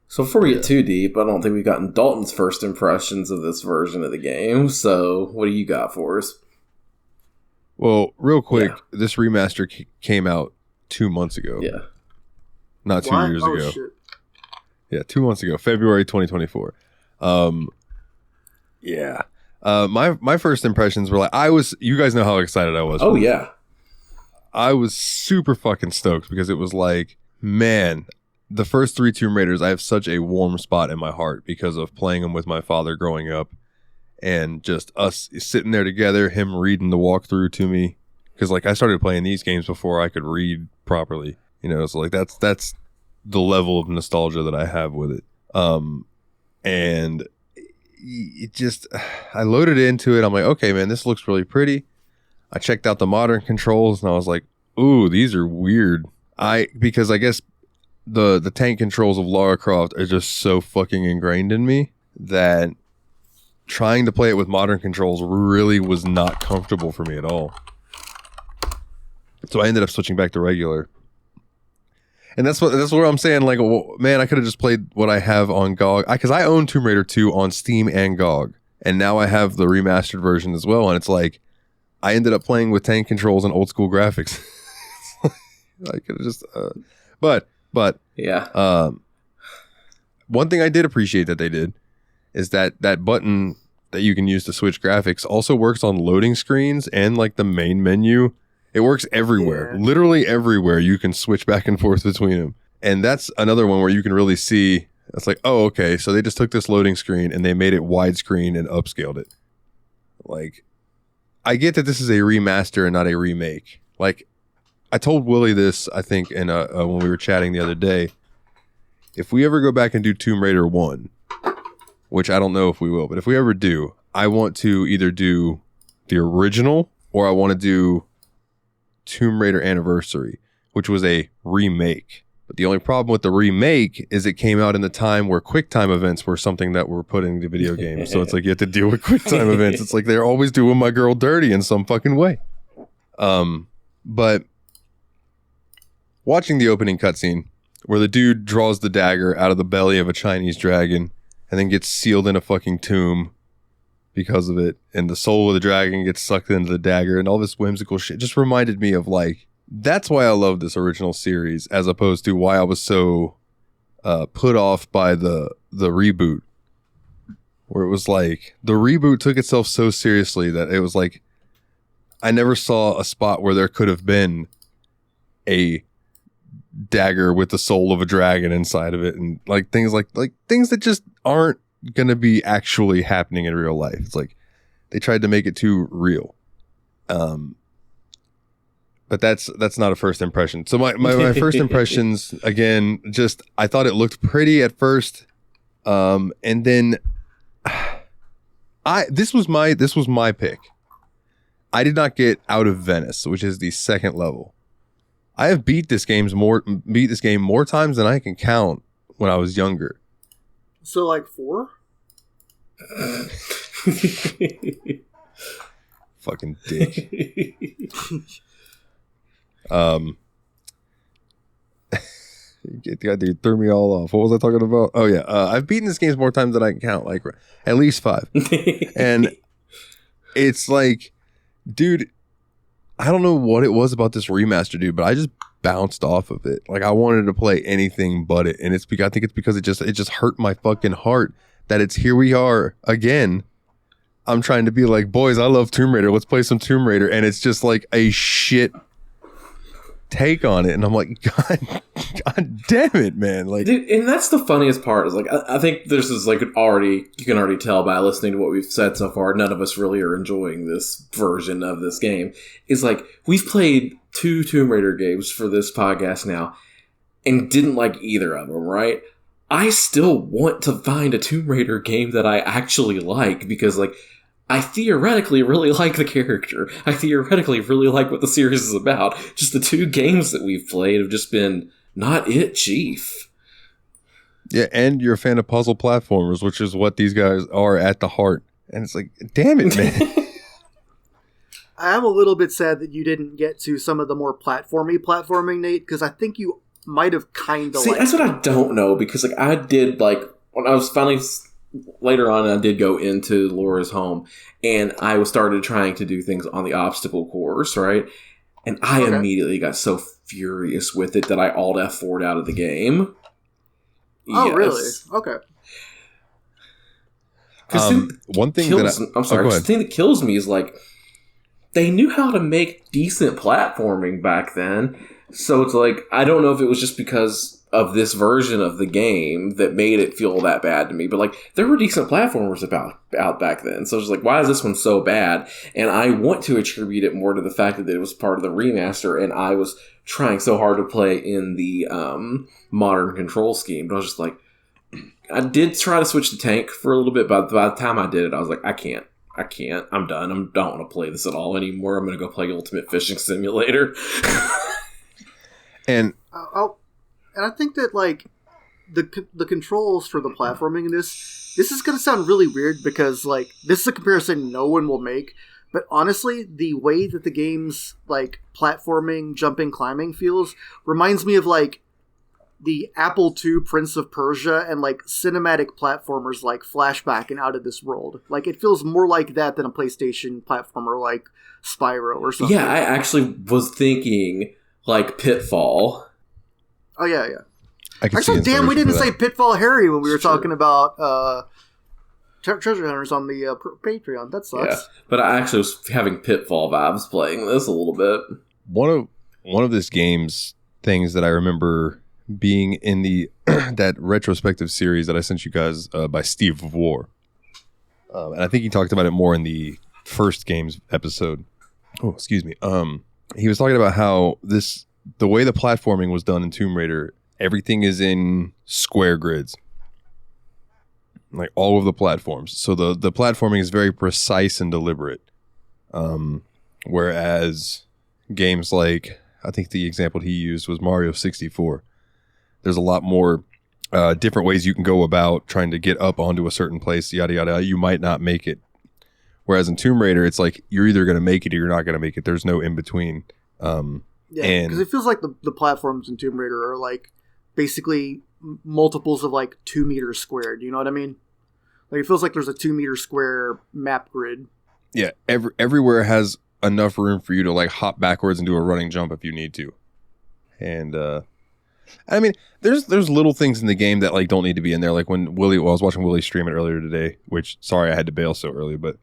So before we get too deep, I don't think we've gotten Dalton's first impressions of this version of the game. So what do you got for us? Well, real quick, this remaster came out 2 months ago. Yeah. Not 2 years ago. Shit. Yeah, 2 months ago, February 2024. Yeah. My first impressions were like, you guys know how excited I was. Oh, yeah. I was super fucking stoked because it was like, man, the first 3 Tomb Raiders, I have such a warm spot in my heart because of playing them with my father growing up. And just us sitting there together, him reading the walkthrough to me. Because like I started playing these games before I could read properly. You know, so like that's the level of nostalgia that I have with it. And it just, I loaded into it. I'm like, okay, man, this looks really pretty. I checked out the modern controls and I was like, ooh, these are weird. Because I guess the tank controls of Lara Croft are just so fucking ingrained in me that trying to play it with modern controls really was not comfortable for me at all. So I ended up switching back to regular. And that's where I'm saying, like, well, man, I could have just played what I have on GOG. Because I own Tomb Raider 2 on Steam and GOG. And now I have the remastered version as well. And it's like, I ended up playing with tank controls and old school graphics. I could have just... But yeah. One thing I did appreciate that they did is that button that you can use to switch graphics also works on loading screens and, like, the main menu. It works everywhere. Yeah. Literally everywhere you can switch back and forth between them. And that's another one where you can really see, it's like, oh, okay, so they just took this loading screen and they made it widescreen and upscaled it. Like, I get that this is a remaster and not a remake. Like, I told Willie this, I think, in when we were chatting the other day. If we ever go back and do Tomb Raider 1, which I don't know if we will, but if we ever do, I want to either do the original or I want to do Tomb Raider Anniversary, which was a remake. But the only problem with the remake is it came out in the time where QuickTime events were something that were put in the video game. So it's like you have to deal with QuickTime events. It's like they're always doing my girl dirty in some fucking way. But watching the opening cutscene where the dude draws the dagger out of the belly of a Chinese dragon and then gets sealed in a fucking tomb because of it, and the soul of the dragon gets sucked into the dagger and all this whimsical shit just reminded me of, like, that's why I love this original series as opposed to why I was so put off by the reboot, where it was like the reboot took itself so seriously that it was like I never saw a spot where there could have been a dagger with the soul of a dragon inside of it, and like things that just aren't gonna be actually happening in real life. It's like they tried to make it too real. But that's not a first impression. So my first impressions, again, just I thought it looked pretty at first, and then this was my pick. I did not get Out of Venice, which is the second level. I have beat this game more times than I can count when I was younger. So like 4? Fucking dick. Dude threw me all off. What was I talking about? Oh yeah, I've beaten this game more times than I can count, like at least 5. And it's like, dude, I don't know what it was about this remaster, dude, but I just bounced off of it. Like I wanted to play anything but it, and I think it's because it just hurt my fucking heart that it's here we are again. I'm trying to be like, boys, I love Tomb Raider. Let's play some Tomb Raider, and it's just like a shit take on it, and I'm like, God damn it, man! Like, dude, and that's the funniest part. Is like, I think this is like you can already tell by listening to what we've said so far. None of us really are enjoying this version of this game. Is like we've played 2 Tomb Raider games for this podcast now, and didn't like either of them. Right? I still want to find a Tomb Raider game that I actually like because, like, I theoretically really like the character. I theoretically really like what the series is about. Just the 2 games that we've played have just been not it, chief. Yeah, and you're a fan of puzzle platformers, which is what these guys are at the heart. And it's like, damn it, man. I am a little bit sad that you didn't get to some of the more platforming, Nate, because I think you might have kind of. See, that's what I don't know, because like I did, like when I was finally later on, I did go into Laura's home, and I started trying to do things on the obstacle course, right? And I immediately got so furious with it that I alt F4'd out of the game. Oh, yes. Really? Okay. One thing the thing that kills me is like they knew how to make decent platforming back then. So it's like, I don't know if it was just because of this version of the game that made it feel that bad to me. But like, there were decent platformers out back then. So it's like, why is this one so bad? And I want to attribute it more to the fact that it was part of the remaster, and I was trying so hard to play in the modern control scheme. But I was just like, I did try to switch to tank for a little bit, but by the time I did it, I was like, I can't. I'm done. I don't want to play this at all anymore. I'm going to go play Ultimate Fishing Simulator. And I think that, like, the controls for the platforming in this is going to sound really weird because, like, this is a comparison no one will make. But honestly, the way that the game's, like, platforming, jumping, climbing feels reminds me of, like, the Apple II Prince of Persia and, like, cinematic platformers like Flashback and Out of This World. Like, it feels more like that than a PlayStation platformer like Spyro or something. Yeah, I actually was thinking, like, Pitfall. Oh, yeah. Actually, damn, we didn't say Pitfall Harry when we were talking about Treasure Hunters on the Patreon. That sucks. Yeah, but I actually was having Pitfall vibes playing this a little bit. One of this game's things that I remember being in the that retrospective series that I sent you guys by Steve of War, and I think he talked about it more in the first games episode. Oh, excuse me. He was talking about how the way the platforming was done in Tomb Raider, everything is in square grids. Like all of the platforms. So the platforming is very precise and deliberate. Whereas games like, I think the example he used was Mario 64. There's a lot more different ways you can go about trying to get up onto a certain place, yada, yada. You might not make it. Whereas in Tomb Raider, it's like you're either going to make it or you're not going to make it. There's no in between. Yeah, because it feels like the platforms in Tomb Raider are like basically multiples of like 2 meters squared. You know what I mean? Like it feels like there's a 2 meter square map grid. Yeah, everywhere has enough room for you to like hop backwards and do a running jump if you need to. And I mean, there's little things in the game that like don't need to be in there. Like when I was watching Willie stream it earlier today, which sorry I had to bail so early, but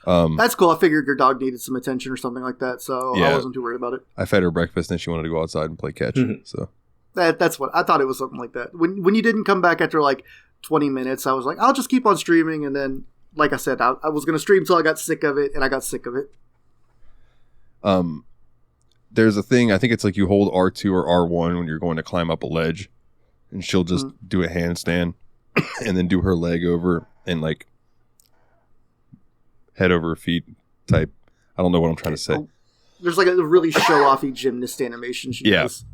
that's cool. I figured your dog needed some attention or something like that, so yeah, I wasn't too worried about it. I fed her breakfast and she wanted to go outside and play catch. So that's what I thought. It was something like that. When you didn't come back after like 20 minutes, I was like, I'll just keep on streaming. And then, like I said, I was going to stream until I got sick of it, and I got sick of it. There's a thing, I think it's like you hold R2 or R1 when you're going to climb up a ledge, and she'll just do a handstand and then do her leg over and like head over her feet type. I don't know what I'm trying to say. There's like a really show-offy gymnast animation she does.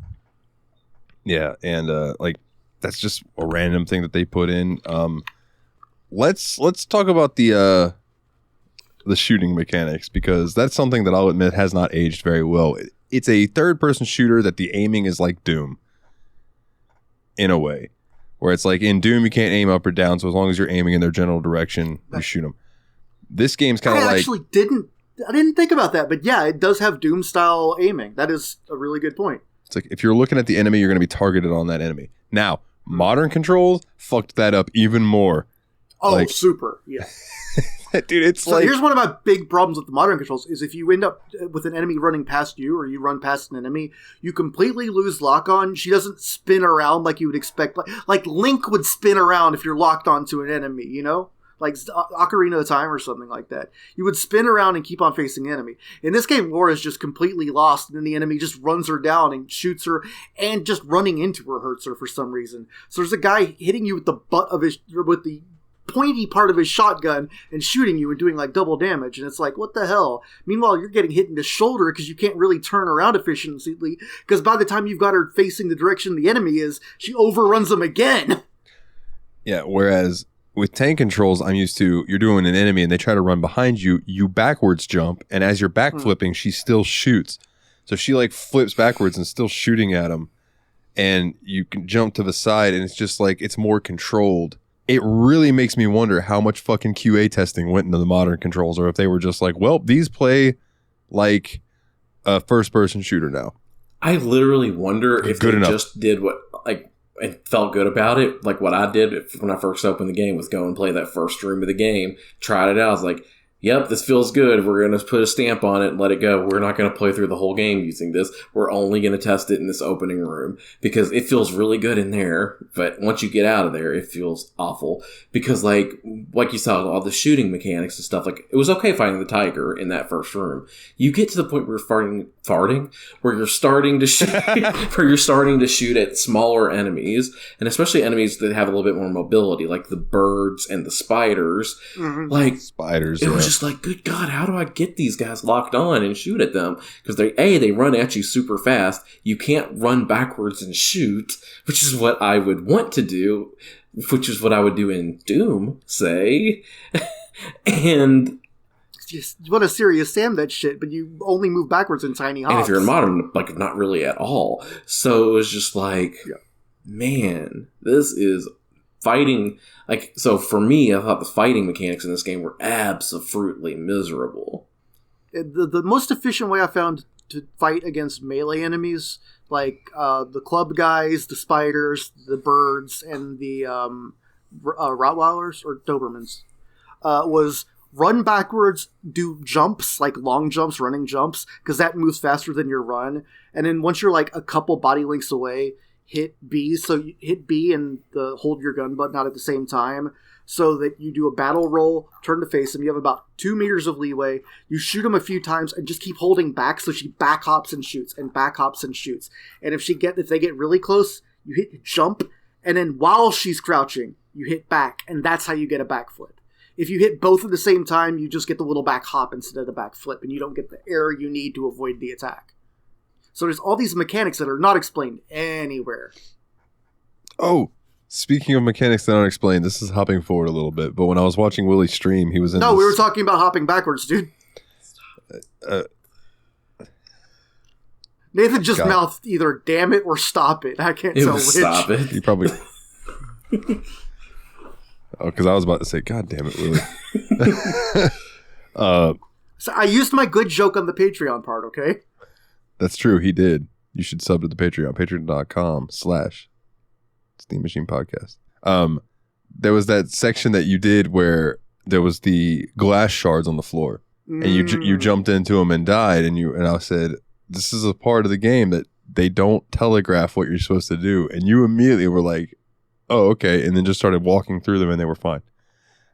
Yeah, and like that's just a random thing that they put in. Let's talk about the shooting mechanics, because that's something that I'll admit has not aged very well. It's a third-person shooter that the aiming is like Doom, in a way, where it's like in Doom you can't aim up or down, so as long as you're aiming in their general direction, you shoot them. This game's kind of like... I didn't think about that, but yeah, it does have Doom-style aiming. That is a really good point. It's like if you're looking at the enemy, you're going to be targeted on that enemy. Now, modern controls fucked that up even more. Oh, like, super, yeah. Dude, it's so here's one of my big problems with the modern controls is if you end up with an enemy running past you or you run past an enemy, you completely lose lock on. She doesn't spin around like you would expect. Like Link would spin around if you're locked onto an enemy, you know? Like Ocarina of Time or something like that. You would spin around and keep on facing the enemy. In this game, Laura is just completely lost, and then the enemy just runs her down and shoots her, and just running into her hurts her for some reason. So there's a guy hitting you with the pointy part of his shotgun and shooting you and doing like double damage, and it's like, what the hell? Meanwhile, you're getting hit in the shoulder because you can't really turn around efficiently, because by the time you've got her facing the direction the enemy is, she overruns them again. Yeah, whereas with tank controls, I'm used to, you're doing an enemy and they try to run behind you, you backwards jump, and as you're backflipping, she still shoots. So she like flips backwards and still shooting at him, and you can jump to the side, and it's just like, it's more controlled. It really makes me wonder how much fucking QA testing went into the modern controls, or if they were just like, well, these play like a first-person shooter now. I literally wonder if they just did what, like, and felt good about it, like what I did when I first opened the game was go and play that first room of the game, tried it out, I was like, yep, this feels good. We're going to put a stamp on it and let it go. We're not going to play through the whole game using this. We're only going to test it in this opening room because it feels really good in there. But once you get out of there, it feels awful because like you saw all the shooting mechanics and stuff, like it was okay fighting the tiger in that first room. You get to the point where you're farting, where you're starting to shoot, where you're starting to shoot at smaller enemies, and especially enemies that have a little bit more mobility, like the birds and the spiders. Like spiders, it was just like, good God, how do I get these guys locked on and shoot at them? Because they run at you super fast. You can't run backwards and shoot, which is what I would want to do, which is what I would do in Doom, say. And you want to serious Sam that shit, but you only move backwards in tiny hops. And if you're in modern, like, not really at all. So it was just like, man, this is fighting. Like, so for me, I thought the fighting mechanics in this game were absolutely miserable. The most efficient way I found to fight against melee enemies, like the club guys, the spiders, the birds, and the Rottweilers or Dobermans, was run backwards, do jumps, like long jumps, running jumps, because that moves faster than your run. And then once you're like a couple body lengths away, hit B. So you hit B and hold your gun button out at the same time, so that you do a battle roll, turn to face him. You have about 2 meters of leeway. You shoot him a few times and just keep holding back, so she back hops and shoots and back hops and shoots. And if they get really close, you hit jump, and then while she's crouching, you hit back, and that's how you get a backflip. If you hit both at the same time, you just get the little back hop instead of the back flip, and you don't get the error you need to avoid the attack. So there's all these mechanics that are not explained anywhere. Oh, speaking of mechanics that aren't explained, this is hopping forward a little bit, but when I was watching Willie stream, he was in we were talking about hopping backwards, dude. Nathan just mouthed either damn it or stop it. I can't tell which. Stop it. You probably... Oh, because I was about to say, God damn it, Willie. So I used my good joke on the Patreon part, okay? That's true. He did. You should sub to the Patreon. Patreon.com/Steam Machine Podcast. There was that section that you did where there was the glass shards on the floor, and you jumped into them and died, and I said, this is a part of the game that they don't telegraph what you're supposed to do, and you immediately were like, oh, okay, and then just started walking through them, and they were fine.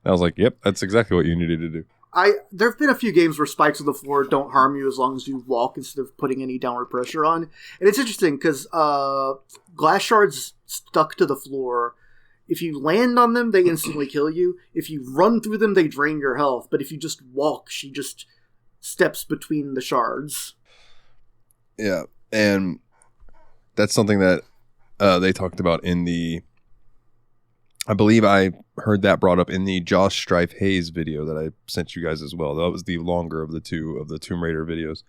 And I was like, yep, that's exactly what you needed to do. There have been a few games where spikes on the floor don't harm you as long as you walk instead of putting any downward pressure on. And it's interesting because glass shards stuck to the floor, if you land on them, they instantly kill you. If you run through them, they drain your health. But if you just walk, she just steps between the shards. Yeah, and that's something that they talked about in the... I believe I heard that brought up in the Josh Strife Hayes video that I sent you guys as well. That was the longer of the two of the Tomb Raider videos.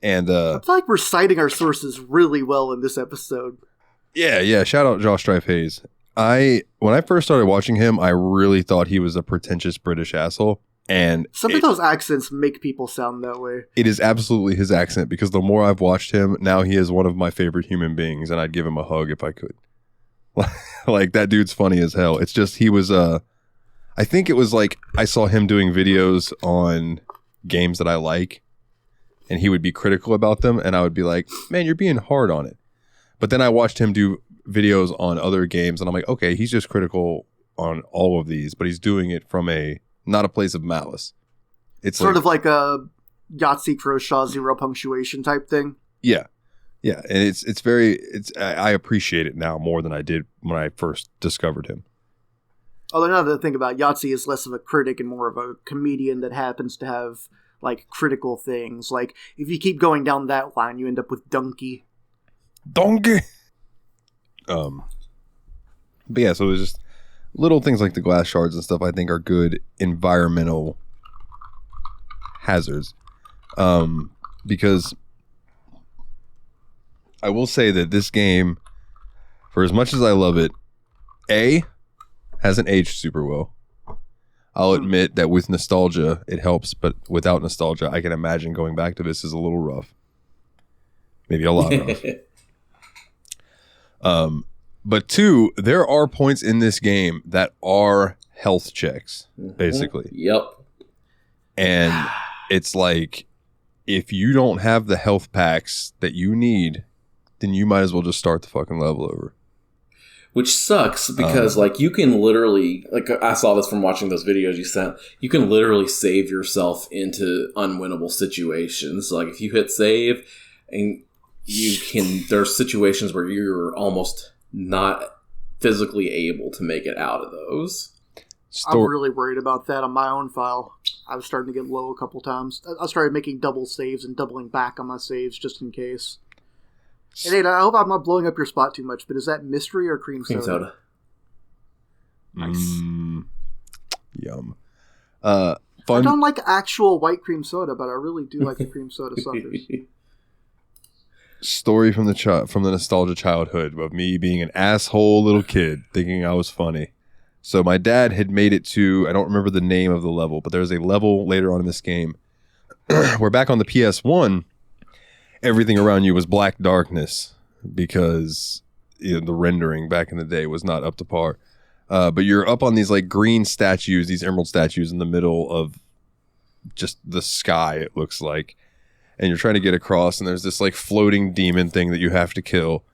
And I feel like we're citing our sources really well in this episode. Yeah. Shout out Josh Strife Hayes. When I first started watching him, I really thought he was a pretentious British asshole. And some of those accents make people sound that way. It is absolutely his accent, because the more I've watched him, now he is one of my favorite human beings, and I'd give him a hug if I could. Like, that dude's funny as hell. It's just he was I think it was like I saw him doing videos on games that I like, and he would be critical about them, and I would be like, man, you're being hard on it. But then I watched him do videos on other games, and I'm like, okay, he's just critical on all of these, but he's doing it from not a place of malice. It's sort of like a Yahtzee Croshaw zero punctuation type thing. Yeah. Yeah, and I appreciate it now more than I did when I first discovered him. Although another thing about Yahtzee is less of a critic and more of a comedian that happens to have, like, critical things. Like, if you keep going down that line, you end up with Donkey. But yeah, so it was just little things like the glass shards and stuff I think are good environmental hazards. Because I will say that this game, for as much as I love it, hasn't aged super well. I'll admit that with nostalgia, it helps, but without nostalgia, I can imagine going back to this is a little rough. Maybe a lot rough. But 2, there are points in this game that are health checks, basically. Yep. And it's like, if you don't have the health packs that you need, then you might as well just start the fucking level over. Which sucks, because like, you can literally, like, I saw this from watching those videos you sent, you can literally save yourself into unwinnable situations. Like, if you hit save, and there's situations where you're almost not physically able to make it out of those. I'm really worried about that on my own file. I was starting to get low a couple times. I started making double saves and doubling back on my saves just in case. And Nate, I hope I'm not blowing up your spot too much, but is that mystery or cream soda? Cream soda. Nice. Yum. I don't like actual white cream soda, but I really do like the cream soda suckers. Story from the nostalgia childhood of me being an asshole little kid thinking I was funny. So my dad had made it to, I don't remember the name of the level, but there's a level later on in this game where back on the PS1, everything around you was black darkness because the rendering back in the day was not up to par. But you're up on these like green statues, these emerald statues in the middle of just the sky, it looks like. And you're trying to get across, and there's this like floating demon thing that you have to kill.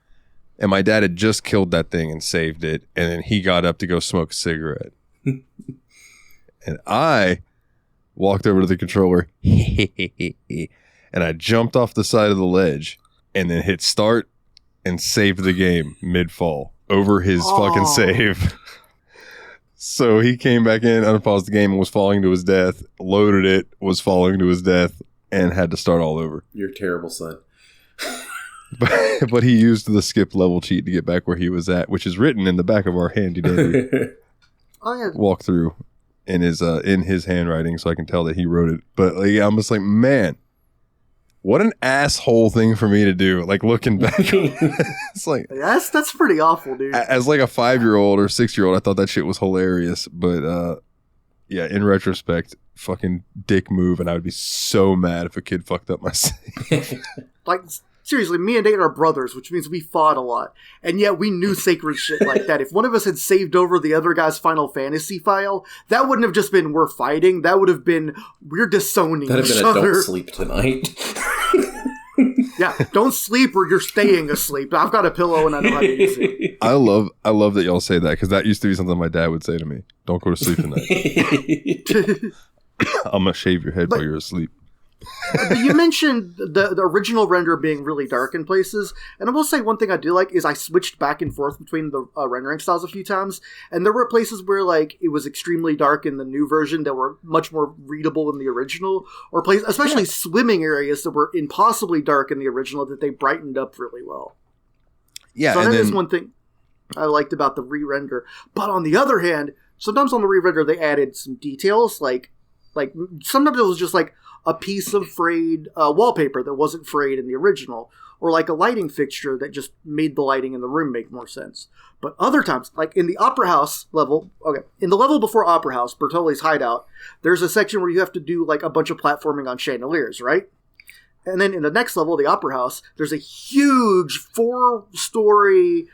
And my dad had just killed that thing and saved it, and then he got up to go smoke a cigarette. And I walked over to the controller, and I jumped off the side of the ledge, and then hit start and saved the game mid-fall over his fucking save. So he came back in, unpaused the game, and was falling to his death, loaded it, was falling to his death, and had to start all over. You're a terrible son. But he used the skip level cheat to get back where he was at, which is written in the back of our handy dandy walkthrough in his handwriting, so I can tell that he wrote it. But like, I'm just like, man, what an asshole thing for me to do. Like looking back, it's like that's pretty awful, dude. As like a 5-year-old or 6-year-old, I thought that shit was hilarious. But yeah, in retrospect, fucking dick move, and I would be so mad if a kid fucked up my save. Like, seriously, me and Dane are brothers, which means we fought a lot. And yet we knew sacred shit like that. If one of us had saved over the other guy's Final Fantasy file, that wouldn't have just been we're fighting. That would have been we're disowning each other. That would have been don't sleep tonight. Yeah, don't sleep or you're staying asleep. I've got a pillow and I know how to use it. I love that y'all say that, because that used to be something my dad would say to me. Don't go to sleep tonight. I'm going to shave your head while you're asleep. But you mentioned the original render being really dark in places, and I will say one thing I do like is I switched back and forth between the rendering styles a few times, and there were places where like it was extremely dark in the new version that were much more readable in the original, or places, especially swimming areas that were impossibly dark in the original that they brightened up really well. Yeah, so that is one thing I liked about the re-render. But on the other hand, sometimes on the re-render they added some details, like sometimes it was just like a piece of frayed wallpaper that wasn't frayed in the original, or like a lighting fixture that just made the lighting in the room make more sense. But other times, like in the Opera House level, in the level before Opera House, Bertoli's hideout, there's a section where you have to do like a bunch of platforming on chandeliers, right? And then in the next level, the Opera House, there's a huge 4-story,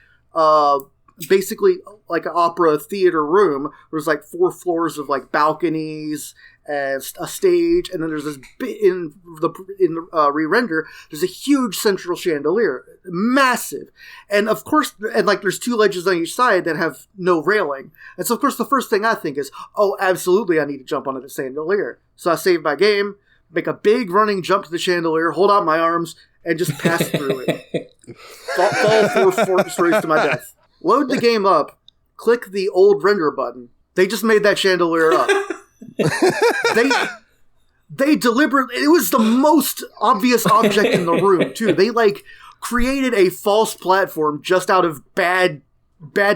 basically like an opera theater room. There's like 4 floors of like balconies and a stage, and then there's this bit in the re-render, there's a huge central chandelier, massive, and of course, and like there's 2 ledges on each side that have no railing, and so of course the first thing I think is, oh, absolutely, I need to jump onto the chandelier. So I save my game, make a big running jump to the chandelier, hold out my arms, and just pass through it. Fall 4 stories to my death. Load the game up, click the old render button. They just made that chandelier up. They deliberately, it was the most obvious object in the room too. They like created a false platform just out of bad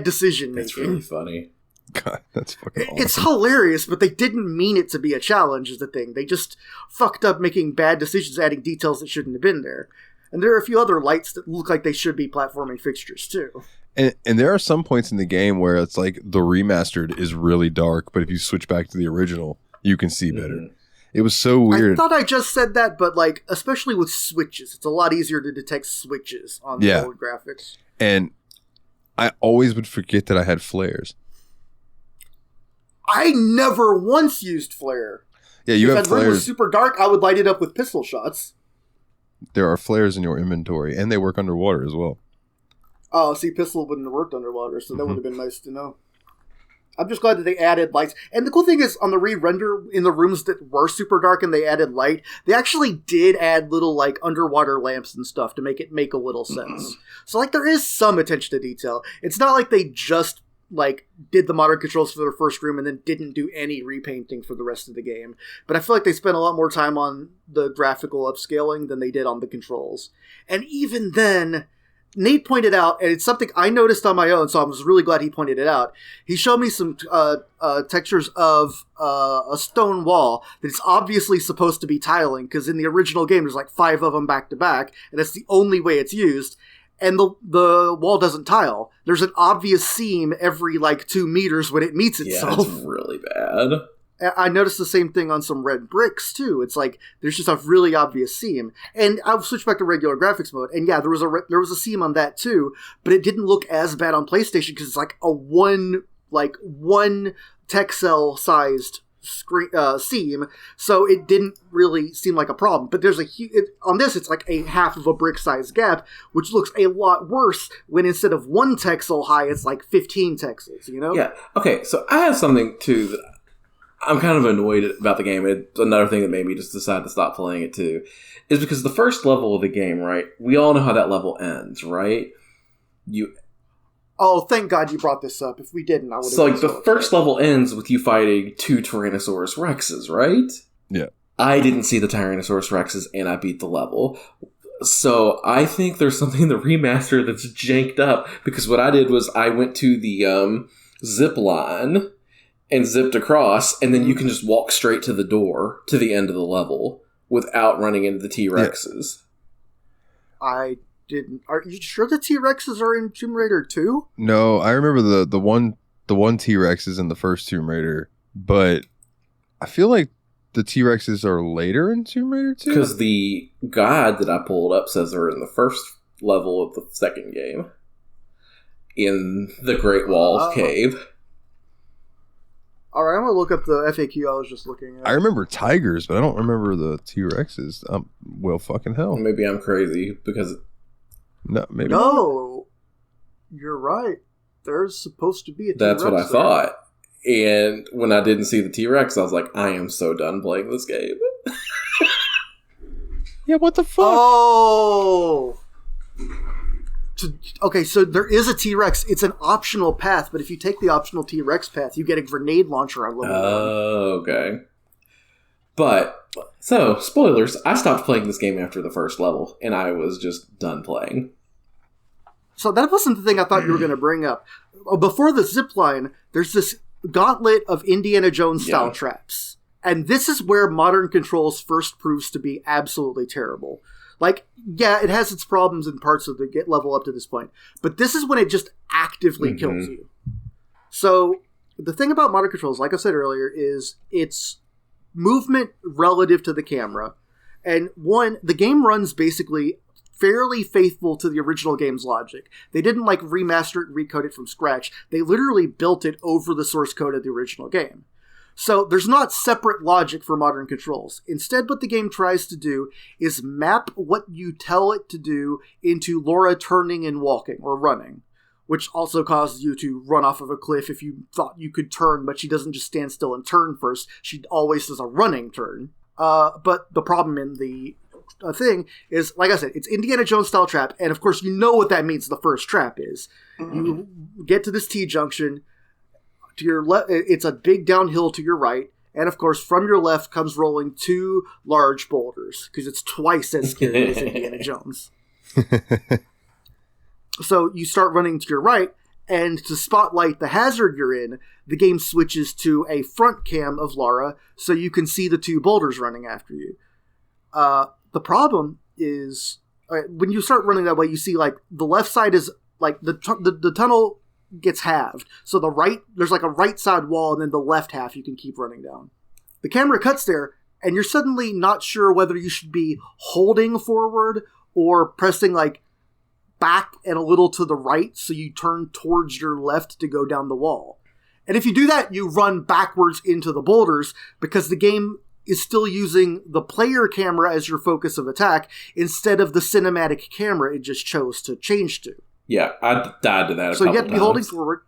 decision making. That's really funny. God, that's fucking awesome. It's hilarious, but they didn't mean it to be a challenge is the thing. They just fucked up making bad decisions, adding details that shouldn't have been there. And there are a few other lights that look like they should be platforming fixtures too. And there are some points in the game where it's like the remastered is really dark, but if you switch back to the original, you can see better. Mm-hmm. It was so weird. I thought I just said that, but like, especially with switches, it's a lot easier to detect switches on the old graphics. And I always would forget that I had flares. I never once used flare. Yeah, you have flares. If the room was super dark, I would light it up with pistol shots. There are flares in your inventory, and they work underwater as well. Oh, see, pistol wouldn't have worked underwater, so that would have been nice to know. I'm just glad that they added lights. And the cool thing is, on the re-render, in the rooms that were super dark and they added light, they actually did add little, like, underwater lamps and stuff to make it make a little sense. So, like, there is some attention to detail. It's not like they just like did the modern controls for their first room and then didn't do any repainting for the rest of the game. But I feel like they spent a lot more time on the graphical upscaling than they did on the controls. And even then, Nate pointed out, and it's something I noticed on my own, so I was really glad he pointed it out. He showed me some textures of a stone wall that is obviously supposed to be tiling, because in the original game there's like 5 of them back to back, and that's the only way it's used. And the wall doesn't tile. There's an obvious seam every like 2 meters when it meets itself. Yeah, it's really bad. I noticed the same thing on some red bricks, too. It's like, there's just a really obvious seam. And I'll switch back to regular graphics mode, and yeah, there was a seam on that, too, but it didn't look as bad on PlayStation, because it's like a one tech cell-sized seam, so it didn't really seem like a problem. But there's on this, it's like a half of a brick-sized gap, which looks a lot worse when instead of 1 tech cell high, it's like 15 texels, you know? Yeah, okay, so I have something, too, that I'm kind of annoyed about the game. It's another thing that made me just decide to stop playing it too, is because the first level of the game, right? We all know how that level ends, right? Oh, thank God you brought this up. If we didn't, I would have... So, like, the first level ends with you fighting 2 Tyrannosaurus Rexes, right? Yeah. I didn't see the Tyrannosaurus Rexes, and I beat the level. So, I think there's something in the remaster that's janked up, because what I did was I went to the zip line and zipped across, and then you can just walk straight to the door to the end of the level without running into the T-Rexes. Yeah. I didn't. Are you sure the T-Rexes are in Tomb Raider 2? No, I remember the one T-Rex is in the first Tomb Raider, but I feel like the T-Rexes are later in Tomb Raider 2? Because the guide that I pulled up says they're in the first level of the second game. In the Great Wall Cave. Alright, I'm going to look up the FAQ I was just looking at. I remember tigers, but I don't remember the T-Rexes. Well, fucking hell. Maybe I'm crazy, because... No, maybe No! You're right. There's supposed to be a T-Rex. That's what I thought. And when I didn't see the T-Rex, I was like, I am so done playing this game. Yeah, what the fuck? Oh! Okay, so there is a T-Rex. It's an optional path, but if you take the optional T-Rex path, you get a grenade launcher on level 1. Oh, okay. But, so, spoilers, I stopped playing this game after the first level, and I was just done playing. So that wasn't the thing I thought you were going to bring up. Before the zipline, there's this gauntlet of Indiana Jones-style traps. And this is where modern controls first proves to be absolutely terrible. Like, yeah, it has its problems in parts of the level up to this point, but this is when it just actively kills you. So, the thing about modern controls, like I said earlier, is it's movement relative to the camera. And one, the game runs basically fairly faithful to the original game's logic. They didn't, like, remaster it and recode it from scratch. They literally built it over the source code of the original game. So there's not separate logic for modern controls. Instead, what the game tries to do is map what you tell it to do into Laura turning and walking, or running, which also causes you to run off of a cliff if you thought you could turn, but she doesn't just stand still and turn first. She always does a running turn. But the problem in the thing is, like I said, it's Indiana Jones-style trap, and of course you know what that means the first trap is. You get to this T-junction. To your left, it's a big downhill to your right, and of course, from your left comes rolling 2 large boulders, because it's twice as scary as Indiana Jones. So you start running to your right, and to spotlight the hazard you're in, the game switches to a front cam of Lara, so you can see the 2 boulders running after you. The problem is, when you start running that way, you see, like, the left side is, like, the tunnel gets halved. So there's like a right side wall, and then the left half you can keep running down. The camera cuts there, and you're suddenly not sure whether you should be holding forward or pressing like back and a little to the right so you turn towards your left to go down the wall. And if you do that, you run backwards into the boulders, because the game is still using the player camera as your focus of attack instead of the cinematic camera it just chose to change to. Yeah, I died to that. So you have to be holding forward.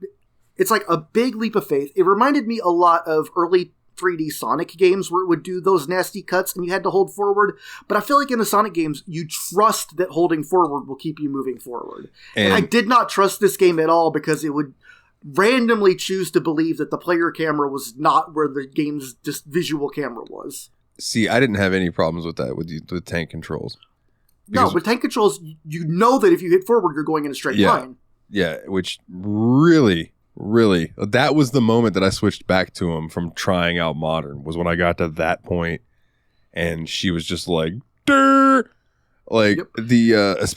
It's like a big leap of faith. It reminded me a lot of early 3D Sonic games where it would do those nasty cuts and you had to hold forward. But I feel like in the Sonic games, you trust that holding forward will keep you moving forward. And I did not trust this game at all, because it would randomly choose to believe that the player camera was not where the game's just visual camera was. See, I didn't have any problems with that with tank controls. No, but tank controls, you know that if you hit forward, you're going in a straight line. Yeah, which really, that was the moment that I switched back to him from trying out modern, was when I got to that point, and she was just like, Durr! Like the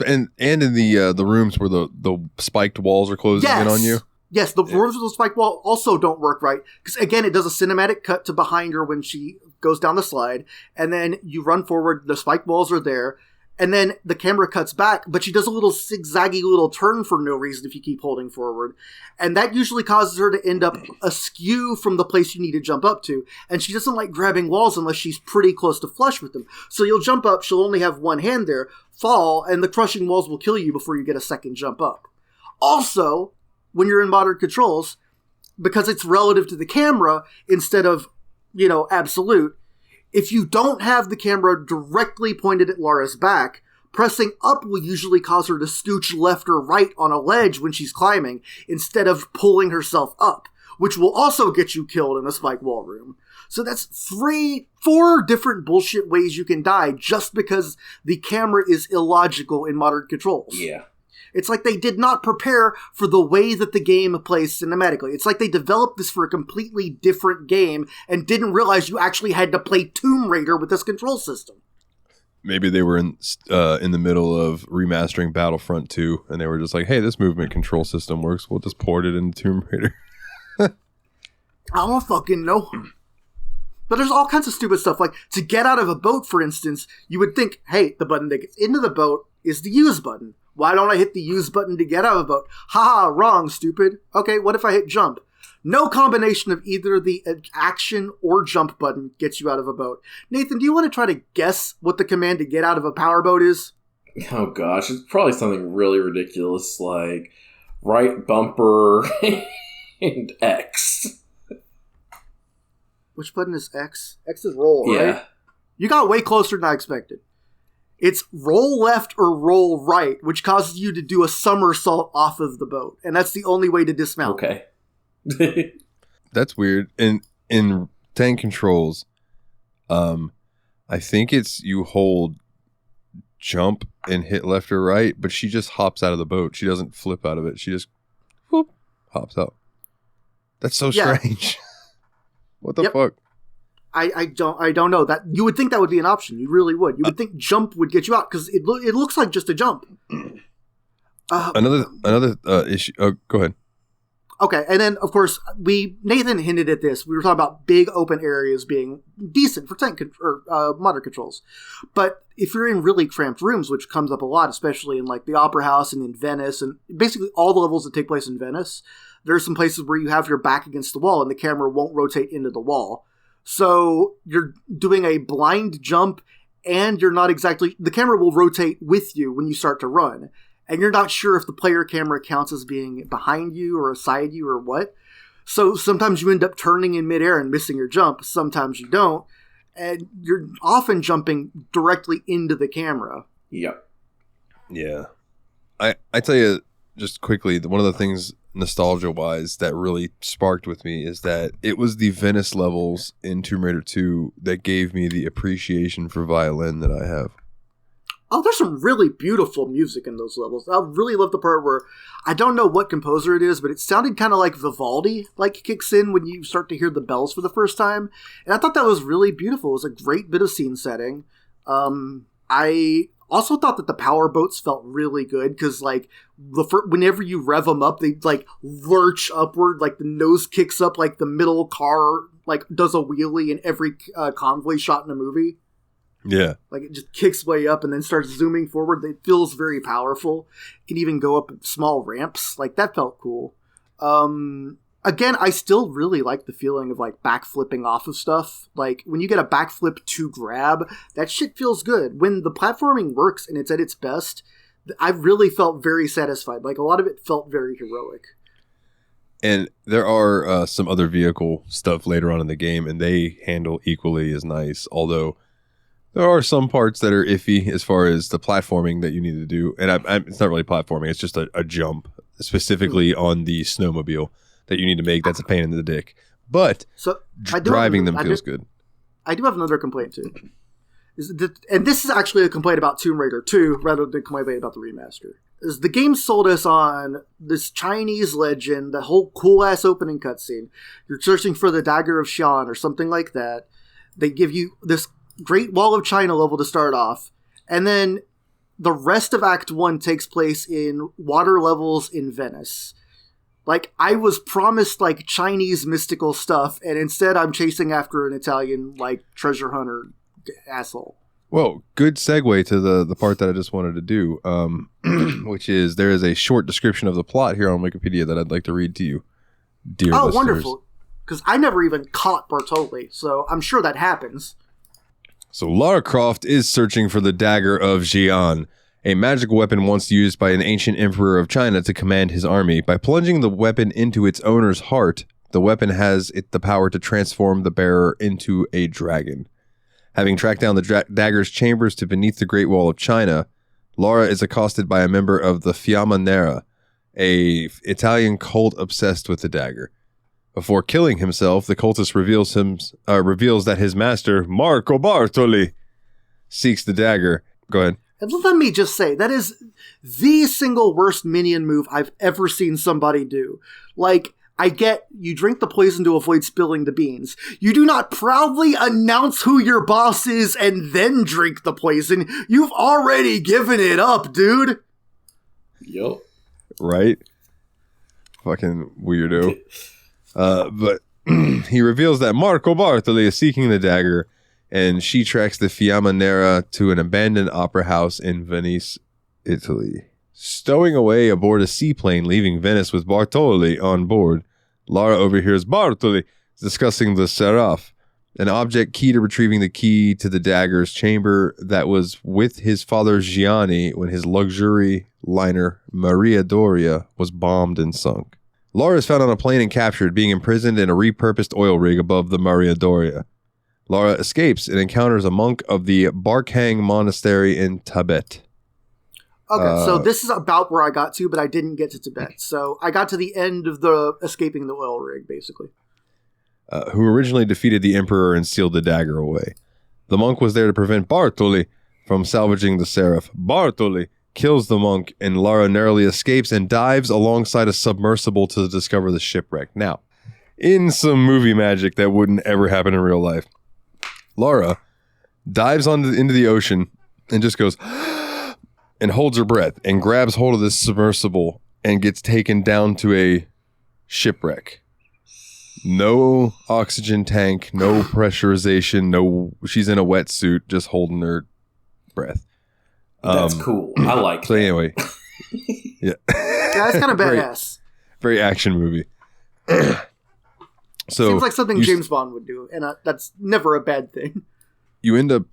and in the rooms where the spiked walls are closing in on you. Yes, the rooms with the spiked wall also don't work right, because again, it does a cinematic cut to behind her when she goes down the slide, and then you run forward, the spiked walls are there. And then the camera cuts back, but she does a little zigzaggy little turn for no reason if you keep holding forward. And that usually causes her to end up askew from the place you need to jump up to. And she doesn't like grabbing walls unless she's pretty close to flush with them. So you'll jump up, she'll only have one hand there, fall, and the crushing walls will kill you before you get a second jump up. Also, when you're in modern controls, because it's relative to the camera instead of, absolute, if you don't have the camera directly pointed at Lara's back, pressing up will usually cause her to scooch left or right on a ledge when she's climbing, instead of pulling herself up, which will also get you killed in a spike wall room. So that's 4 different bullshit ways you can die just because the camera is illogical in modern controls. Yeah. It's like they did not prepare for the way that the game plays cinematically. It's like they developed this for a completely different game and didn't realize you actually had to play Tomb Raider with this control system. Maybe they were in the middle of remastering Battlefront 2, and they were just like, hey, this movement control system works. We'll just port it into Tomb Raider. I don't fucking know. But there's all kinds of stupid stuff. Like, to get out of a boat, for instance, you would think, hey, the button that gets into the boat is the use button. Why don't I hit the use button to get out of a boat? Haha, wrong, stupid. Okay, what if I hit jump? No combination of either the action or jump button gets you out of a boat. Nathan, do you want to try to guess what the command to get out of a powerboat is? Oh gosh, it's probably something really ridiculous like right bumper and X. Which button is X? X is roll, right? You got way closer than I expected. It's roll left or roll right, which causes you to do a somersault off of the boat. And that's the only way to dismount. Okay. That's weird. In tank controls, I think it's you hold jump and hit left or right, but she just hops out of the boat. She doesn't flip out of it. She just whoop, hops out. That's so strange. What the fuck? I don't know. That you would think that would be an option. You really would. You would think jump would get you out because it looks like just a jump. Another issue. Go ahead. Okay, and then of course Nathan hinted at this. We were talking about big open areas being decent for tank or modern controls, but if you're in really cramped rooms, which comes up a lot, especially in like the Opera House and in Venice, and basically all the levels that take place in Venice, there's some places where you have your back against the wall and the camera won't rotate into the wall. So you're doing a blind jump and the camera will rotate with you when you start to run. And you're not sure if the player camera counts as being behind you or aside you or what. So sometimes you end up turning in midair and missing your jump. Sometimes you don't. And you're often jumping directly into the camera. Yep. Yeah. I tell you just quickly, one of the things nostalgia-wise that really sparked with me is that it was the Venice levels in Tomb Raider 2 that gave me the appreciation for violin that I have. Oh, there's some really beautiful music in those levels. I really love the part where, I don't know what composer it is, but it sounded kind of like Vivaldi, like kicks in when you start to hear the bells for the first time. And I thought that was really beautiful. It was a great bit of scene setting. I also thought that the power boats felt really good because, like, whenever you rev them up, they like lurch upward, like the nose kicks up, like the middle car like does a wheelie in every convoy shot in a movie. Yeah. Like it just kicks way up and then starts zooming forward. It feels very powerful. It can even go up small ramps. Like that felt cool. Again, I still really like the feeling of like backflipping off of stuff. Like when you get a backflip to grab, that shit feels good. When the platforming works and it's at its best, I really felt very satisfied. Like a lot of it felt very heroic. And there are some other vehicle stuff later on in the game, and they handle equally as nice. Although there are some parts that are iffy as far as the platforming that you need to do. And it's not really platforming. It's just a jump, specifically on the snowmobile. that you need to make. That's a pain in the dick. But So driving them feels good. I do have another complaint too. And this is actually a complaint about Tomb Raider 2 rather than a complaint about the remaster. Is the game sold us on this Chinese legend, the whole cool ass opening cutscene. You're searching for the Dagger of Xian or something like that. They give you this Great Wall of China level to start off, and then the rest of Act 1 takes place in water levels in Venice. Like, I was promised, like, Chinese mystical stuff, and instead I'm chasing after an Italian, like, treasure hunter asshole. Well, good segue to the part that I just wanted to do, which is there is a short description of the plot here on Wikipedia that I'd like to read to you, dear listeners. Wonderful. Because I never even caught Bartoli, so I'm sure that happens. So Lara Croft is searching for the Dagger of Xian, a magical weapon once used by an ancient emperor of China to command his army. By plunging the weapon into its owner's heart, the weapon has the power to transform the bearer into a dragon. Having tracked down the dagger's chambers to beneath the Great Wall of China, Lara is accosted by a member of the Fiamma Nera, a Italian cult obsessed with the dagger. Before killing himself, the cultist reveals that his master, Marco Bartoli, seeks the dagger. Go ahead. And let me just say, that is the single worst minion move I've ever seen somebody do. Like, I get you drink the poison to avoid spilling the beans. You do not proudly announce who your boss is and then drink the poison. You've already given it up, dude. Yup. Right? Fucking weirdo. But he reveals that Marco Bartoli is seeking the dagger, and she tracks the Fiamma Nera to an abandoned opera house in Venice, Italy. Stowing away aboard a seaplane leaving Venice with Bartoli on board, Lara overhears Bartoli discussing the Seraph, an object key to retrieving the key to the dagger's chamber that was with his father Gianni when his luxury liner Maria Doria was bombed and sunk. Lara is found on a plane and captured, being imprisoned in a repurposed oil rig above the Maria Doria. Lara escapes and encounters a monk of the Barkhang Monastery in Tibet. Okay, so this is about where I got to, but I didn't get to Tibet. So I got to the end of the escaping the oil rig, basically. Who originally defeated the emperor and sealed the dagger away. The monk was there to prevent Bartoli from salvaging the seraph. Bartoli kills the monk, and Lara narrowly escapes and dives alongside a submersible to discover the shipwreck. Now, in some movie magic that wouldn't ever happen in real life, Lara dives into the ocean and just goes and holds her breath and grabs hold of this submersible and gets taken down to a shipwreck. No oxygen tank, no pressurization, she's in a wetsuit just holding her breath. That's cool. I like so that. Anyway. Yeah. That's kind of badass. Very action movie. So seems like something James Bond would do, and that's never a bad thing. You end up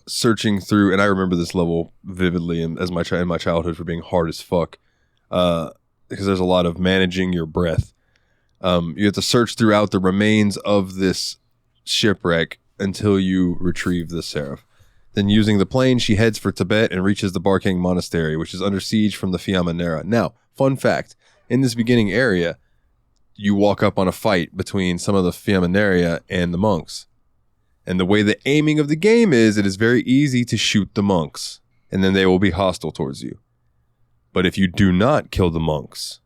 searching through, and I remember this level vividly in my childhood for being hard as fuck, because there's a lot of managing your breath. You have to search throughout the remains of this shipwreck until you retrieve the seraph. Then using the plane, she heads for Tibet and reaches the Barkhang Monastery, which is under siege from the Fiamma Nera. Now, fun fact, in this beginning area, you walk up on a fight between some of the Fiamma Nera and the monks. And the way the aiming of the game is, it is very easy to shoot the monks, and then they will be hostile towards you. But if you do not kill the monks,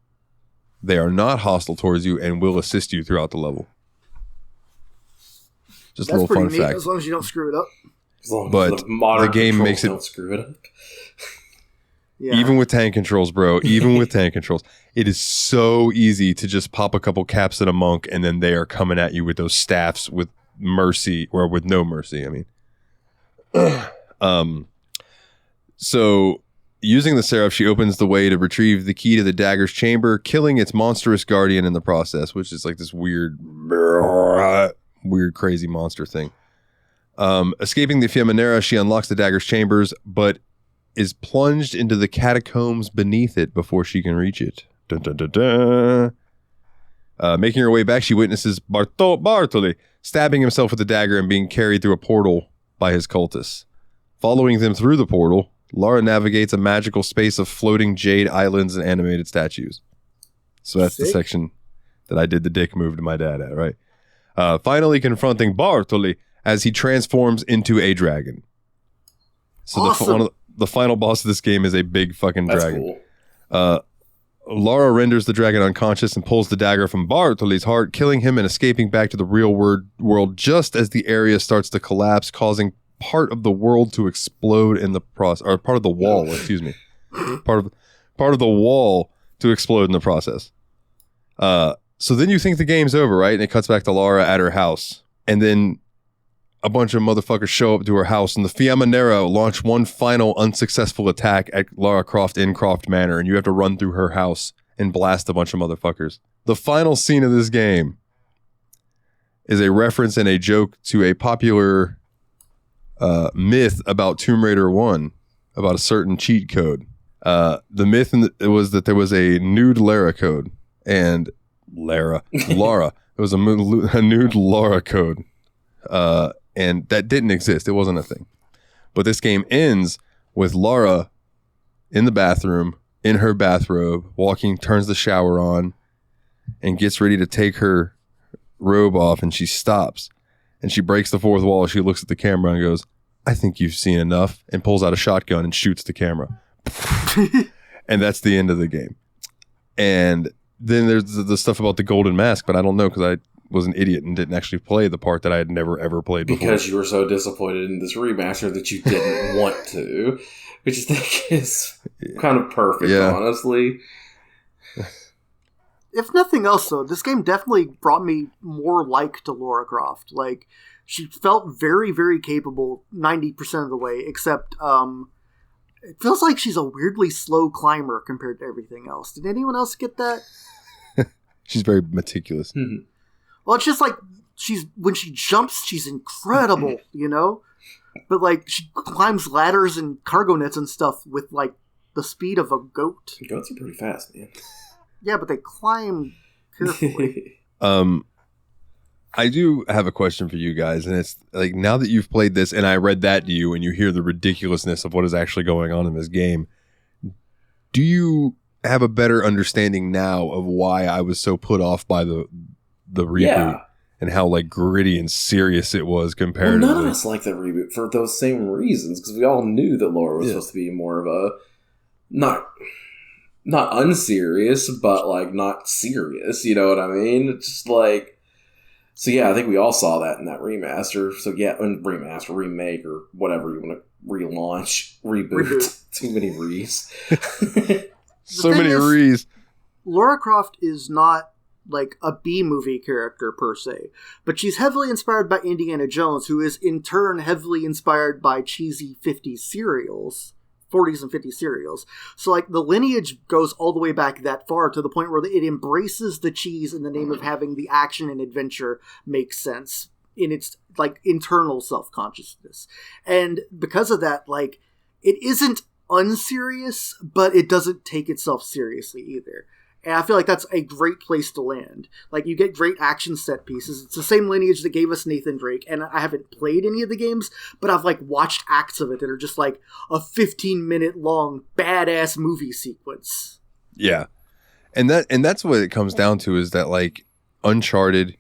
they are not hostile towards you and will assist you throughout the level. Just that's a little fun neat, fact. as long as you don't screw it up. But the game makes it... Don't screw it up. Yeah. Even with tank controls, bro, it is so easy to just pop a couple caps at a monk, and then they are coming at you with those staffs with mercy, or with no mercy, I mean. So using the seraph, she opens the way to retrieve the key to the dagger's chamber, killing its monstrous guardian in the process, which is like this weird crazy monster thing. Escaping the Fiamma Nera, she unlocks the dagger's chambers, but is plunged into the catacombs beneath it before she can reach it. Dun, dun, dun, dun. Making her way back, she witnesses Bartoli stabbing himself with the dagger and being carried through a portal by his cultists. Following them through the portal, Lara navigates a magical space of floating jade islands and animated statues. So that's the section that I did the dick move to my dad at, right? Finally confronting Bartoli as he transforms into a dragon. So Awesome. the final boss of this game is a big fucking dragon. Cool. Lara renders the dragon unconscious and pulls the dagger from Bartoli's heart, killing him and escaping back to the real world just as the area starts to collapse, causing part of the world to explode in the process, or part of the wall, excuse me. Part of the wall to explode in the process. So then you think the game's over, right? And it cuts back to Lara at her house. And then a bunch of motherfuckers show up to her house, and the Fiamma Nero launch one final unsuccessful attack at Lara Croft in Croft Manor, and you have to run through her house and blast a bunch of motherfuckers. The final scene of this game is a reference and a joke to a popular myth about Tomb Raider 1, about a certain cheat code. The myth was that there was a nude Lara code, and Lara. It was a nude Lara code. And that didn't exist. It wasn't a thing. But this game ends with Lara in the bathroom, in her bathrobe, turns the shower on, and gets ready to take her robe off, and she stops. And she breaks the fourth wall. She looks at the camera and goes, "I think you've seen enough," and pulls out a shotgun and shoots the camera. And that's the end of the game. And then there's the stuff about the golden mask, but I don't know because I was an idiot and didn't actually play the part that I had never ever played before. Because you were so disappointed in this remaster that you didn't want to, which I think is kind of perfect, honestly. If nothing else, though, this game definitely brought me more to Lara Croft. Like, she felt very, very capable 90% of the way, except it feels like she's a weirdly slow climber compared to everything else. Did anyone else get that? She's very meticulous. Mm-hmm. Well, it's just like when she jumps, she's incredible, you know? But she climbs ladders and cargo nets and stuff with the speed of a goat. Goats are pretty fast, man. Yeah, but they climb carefully. I do have a question for you guys, and it's now that you've played this and I read that to you and you hear the ridiculousness of what is actually going on in this game, do you have a better understanding now of why I was so put off by the reboot and how gritty and serious it was comparatively? Well, none of us liked the reboot for those same reasons, because we all knew that Lara was supposed to be more of a not unserious, but not serious. You know what I mean? It's just so yeah, I think we all saw that in that remaster. So yeah, remaster, remake, or whatever you want to relaunch, reboot. Too many re's. So many re's. Lara Croft is not a B-movie character per se, but she's heavily inspired by Indiana Jones, who is in turn heavily inspired by cheesy 40s and 50s serials. So the lineage goes all the way back that far, to the point where it embraces the cheese in the name of having the action and adventure make sense in its internal self-consciousness. And because of that, it isn't unserious, but it doesn't take itself seriously either. And I feel like that's a great place to land. You get great action set pieces. It's the same lineage that gave us Nathan Drake, and I haven't played any of the games, but I've watched acts of it that are just a 15-minute long badass movie sequence. Yeah. And that's what it comes down to, is that Uncharted,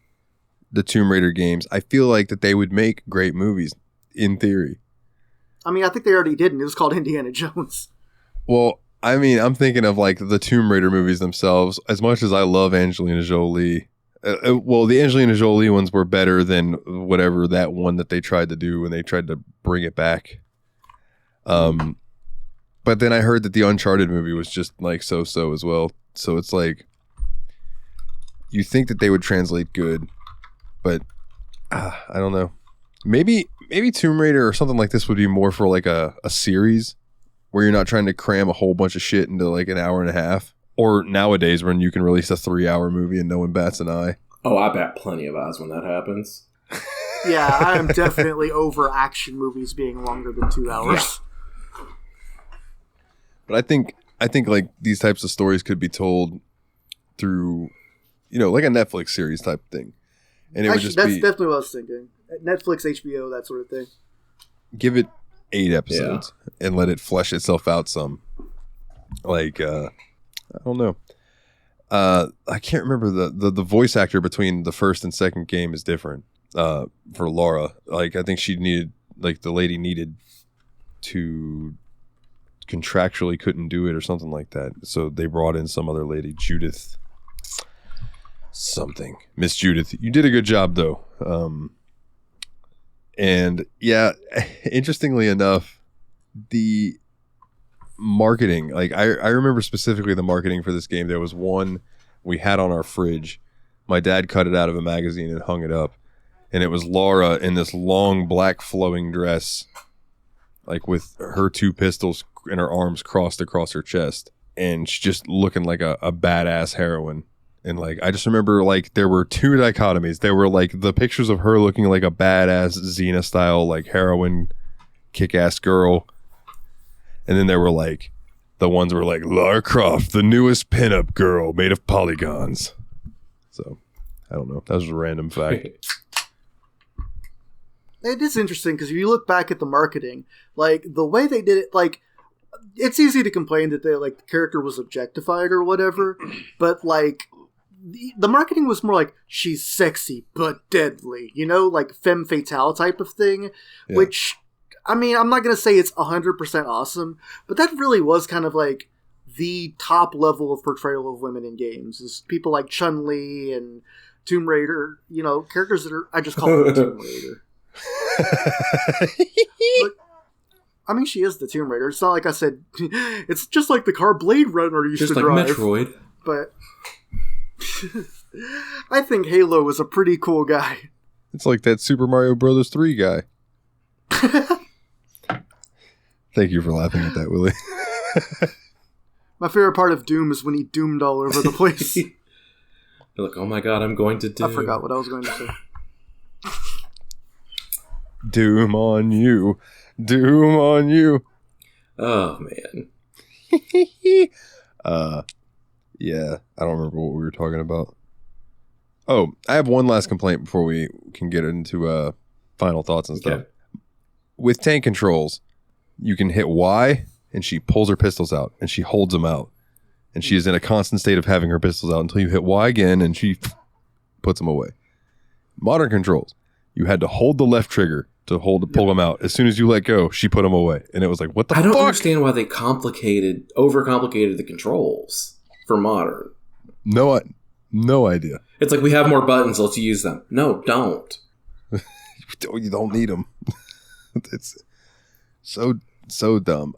the Tomb Raider games, I feel that they would make great movies in theory. I mean, I think they already did, and it was called Indiana Jones. Well, I mean, I'm thinking of the Tomb Raider movies themselves. As much as I love Angelina Jolie, the Angelina Jolie ones were better than whatever that one that they tried to do when they tried to bring it back. But then I heard that the Uncharted movie was just so-so as well. So it's you think that they would translate good, but I don't know. Maybe Tomb Raider or something like this would be more for a series, where you're not trying to cram a whole bunch of shit into an hour and a half. Or nowadays when you can release a 3-hour movie and no one bats an eye. Oh, I bat plenty of eyes when that happens. Yeah, I am definitely over action movies being longer than 2 hours. Yeah. But I think these types of stories could be told through, a Netflix series type thing. And it would just that's definitely what I was thinking. Netflix, HBO, that sort of thing. Give it 8 episodes and let it flesh itself out some. I don't know. I can't remember the voice actor between the first and second game is different. For Laura, like I think she needed, like the lady needed to contractually couldn't do it or something like that, so they brought in some other lady, Judith something, Miss Judith. You did a good job though. And yeah, interestingly enough, the marketing, like I remember specifically the marketing for this game. There was one we had on our fridge. My dad cut it out of a magazine and hung it up, and it was Laura in this long black flowing dress, like with her 2 pistols and her arms crossed across her chest, and she's just looking like a badass heroine. And like I just remember, like there were 2 dichotomies. There were like the pictures of her looking like a badass Xena style like heroine, kick-ass girl, and then there were like the ones were like Lara Croft, the newest pinup girl made of polygons. So I don't know, that was a random fact. It is interesting because if you look back at the marketing, like the way they did it, like it's easy to complain that they like the character was objectified or whatever, but like the marketing was more like she's sexy but deadly, you know, like femme fatale type of thing, yeah. Which I mean, I'm not gonna say it's 100% awesome, but that really was kind of like the top level of portrayal of women in games. Is people like Chun-Li and Tomb Raider, you know, characters that are I just call them Tomb Raider. But, I mean, she is the Tomb Raider. It's not like I said. It's just like the car Blade Runner used just to like drive. Metroid. But I think Halo was a pretty cool guy. It's like that Super Mario Brothers 3 guy. Thank you for laughing at that, Willie. My favorite part of Doom is when he doomed all over the place. You're like, oh my god, I'm going to do. I forgot what I was going to say. Doom on you. Doom on you. Oh, man. Yeah, I don't remember what we were talking about. Oh, I have one last complaint before we can get into final thoughts and stuff. Okay. With tank controls, you can hit Y, and she pulls her pistols out, and she holds them out. And she is in a constant state of having her pistols out until you hit Y again, and she puts them away. Modern controls, you had to hold the left trigger to pull them out. As soon as you let go, she put them away. And it was like, what the fuck? I don't understand why they overcomplicated the controls for modern. No idea. It's like, we have more buttons, let's use them. No, don't. You don't need them. It's so dumb.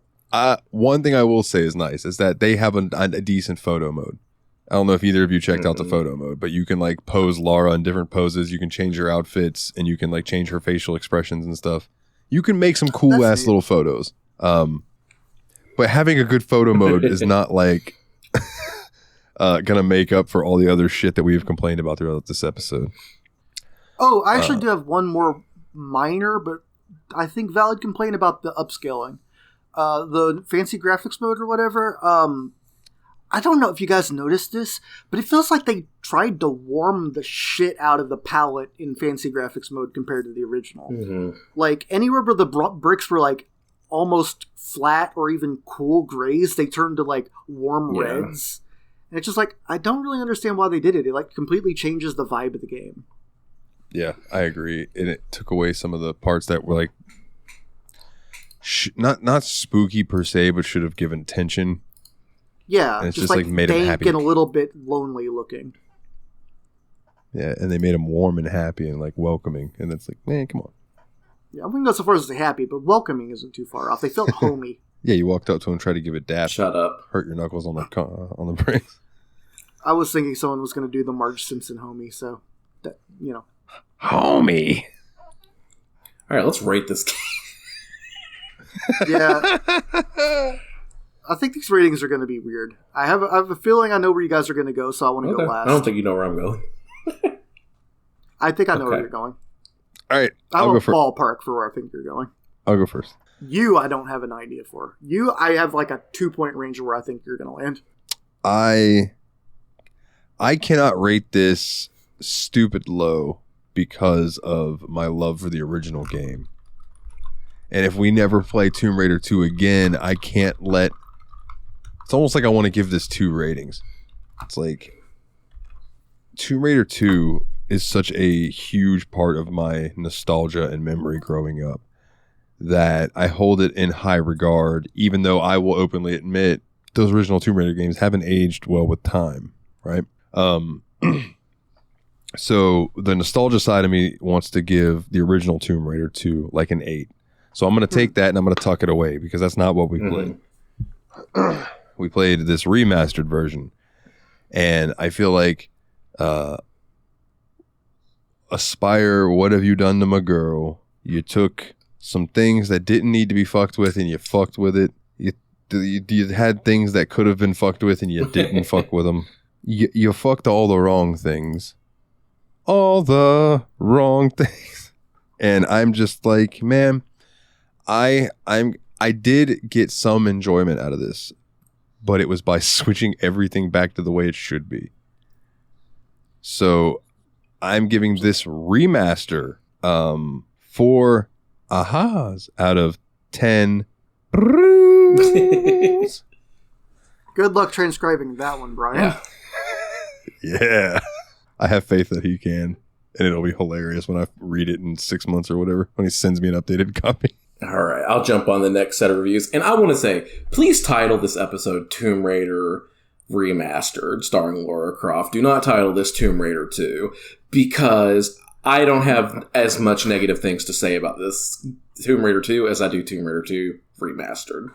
One thing I will say is nice is that they have a decent photo mode. I don't know if either of you checked out the photo mode, but you can like pose Lara in different poses. You can change her outfits, and you can like change her facial expressions and stuff. You can make some cool ass little photos. But having a good photo mode is not like gonna make up for all the other shit that we've complained about throughout this episode. Oh, I actually do have one more minor, but I think valid complaint about the upscaling. The fancy graphics mode or whatever. I don't know if you guys noticed this, but it feels like they tried to warm the shit out of the palette in fancy graphics mode compared to the original. Mm-hmm. Like, anywhere where the bricks were, like, almost flat or even cool grays, they turned to, like, warm reds. And it's just like, I don't really understand why they did it. It, like, completely changes the vibe of the game. Yeah, I agree. And it took away some of the parts that were, like, not spooky per se, but should have given tension. Yeah, and it's just like made him happy and a little bit lonely looking. Yeah, and they made him warm and happy and like welcoming, and it's like, man, come on. Yeah, I wouldn't go so far as to say happy, but welcoming isn't too far off. They felt homey. Yeah, you walked up to him and tried to give a dap. Shut up. Hurt your knuckles on the brakes. I was thinking someone was going to do the Marge Simpson homie, so that, you know. Homie. All right, let's rate this game. Yeah. I think these ratings are going to be weird. I have a feeling I know where you guys are going to go, so I want to go last. I don't think you know where I'm going. I think I know where you're going. All right. I have a ballpark for where I think you're going. I'll go first. You, I don't have an idea for. You, I have like a 2-point range of where I think you're going to land. I cannot rate this stupid low because of my love for the original game. And if we never play Tomb Raider 2 again, I can't let... It's almost like I want to give this 2 ratings. It's like, Tomb Raider 2 is such a huge part of my nostalgia and memory growing up that I hold it in high regard, even though I will openly admit those original Tomb Raider games haven't aged well with time, right? So the nostalgia side of me wants to give the original Tomb Raider 2 like an 8. So I'm going to take that and I'm going to tuck it away because that's not what we played. We played this remastered version. And I feel like Aspire, what have you done to my girl? You took some things that didn't need to be fucked with and you fucked with it. You had things that could have been fucked with and you didn't fuck with them. You fucked all the wrong things. All the wrong things. And I'm just like, man, I did get some enjoyment out of this, but it was by switching everything back to the way it should be. So I'm giving this remaster 4 ahas out of 10 rules. Good luck transcribing that one, Brian. Yeah. I have faith that he can, and it'll be hilarious when I read it in 6 months or whatever, when he sends me an updated copy. All right, I'll jump on the next set of reviews. And I want to say, please title this episode Tomb Raider Remastered, starring Lara Croft. Do not title this Tomb Raider 2, because I don't have as much negative things to say about this Tomb Raider 2 as I do Tomb Raider 2 Remastered.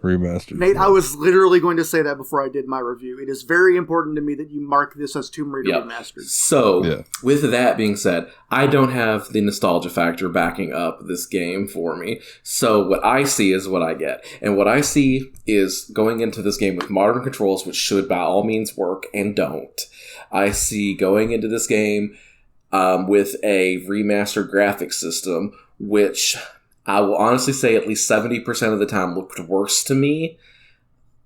Nate, I was literally going to say that before I did my review. It is very important to me that you mark this as Tomb Raider Remastered. So, with that being said, I don't have the nostalgia factor backing up this game for me. So what I see is what I get. And what I see is going into this game with modern controls, which should by all means work, and don't. I see going into this game with a remastered graphics system, which I will honestly say at least 70% of the time looked worse to me.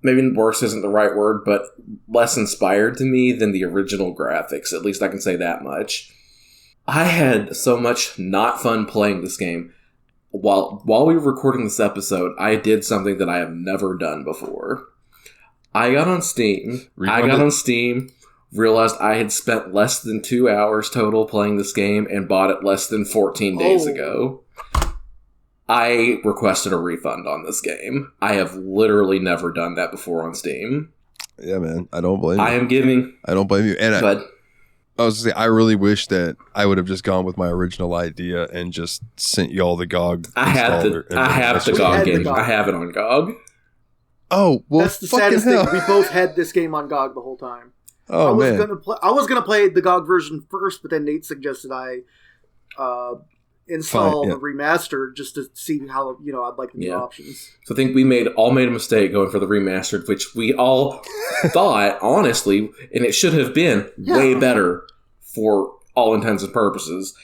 Maybe worse isn't the right word, but less inspired to me than the original graphics. At least I can say that much. I had so much not fun playing this game. While we were recording this episode, I did something that I have never done before. I got on Steam, realized I had spent less than 2 hours total playing this game, and bought it less than 14 days ago. I requested a refund on this game. I have literally never done that before on Steam. Yeah, man. I don't blame you. I don't blame you. And I was going to say, I really wish that I would have just gone with my original idea and just sent you all the GOG. I have the GOG game. I have it on GOG. Oh, well, that's the saddest thing. We both had this game on GOG the whole time. Oh, man. I was gonna play the GOG version first, but then Nate suggested I install the remastered just to see how I'd like the new options. So I think we all made a mistake going for the remastered, which we all thought, honestly, and it should have been way better for all intents and purposes.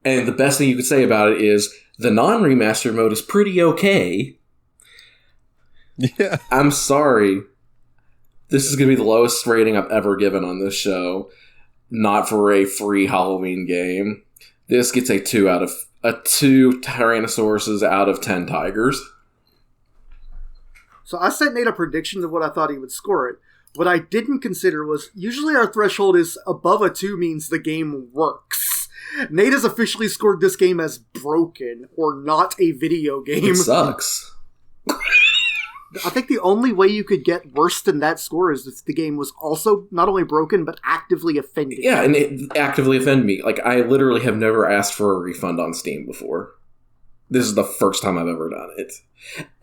And the best thing you could say about it is the non-remastered mode is pretty okay. Yeah. I'm sorry. This is going to be the lowest rating I've ever given on this show. Not for a free Halloween game. This gets a 2 Tyrannosauruses out of 10 tigers. So I sent Nate a prediction of what I thought he would score it. What I didn't consider was, usually our threshold is above a 2 means the game works. Nate has officially scored this game as broken, or not a video game. It sucks. I think the only way you could get worse than that score is if the game was also not only broken, but actively offending. Yeah, and it actively offended me. Like, I literally have never asked for a refund on Steam before. This is the first time I've ever done it.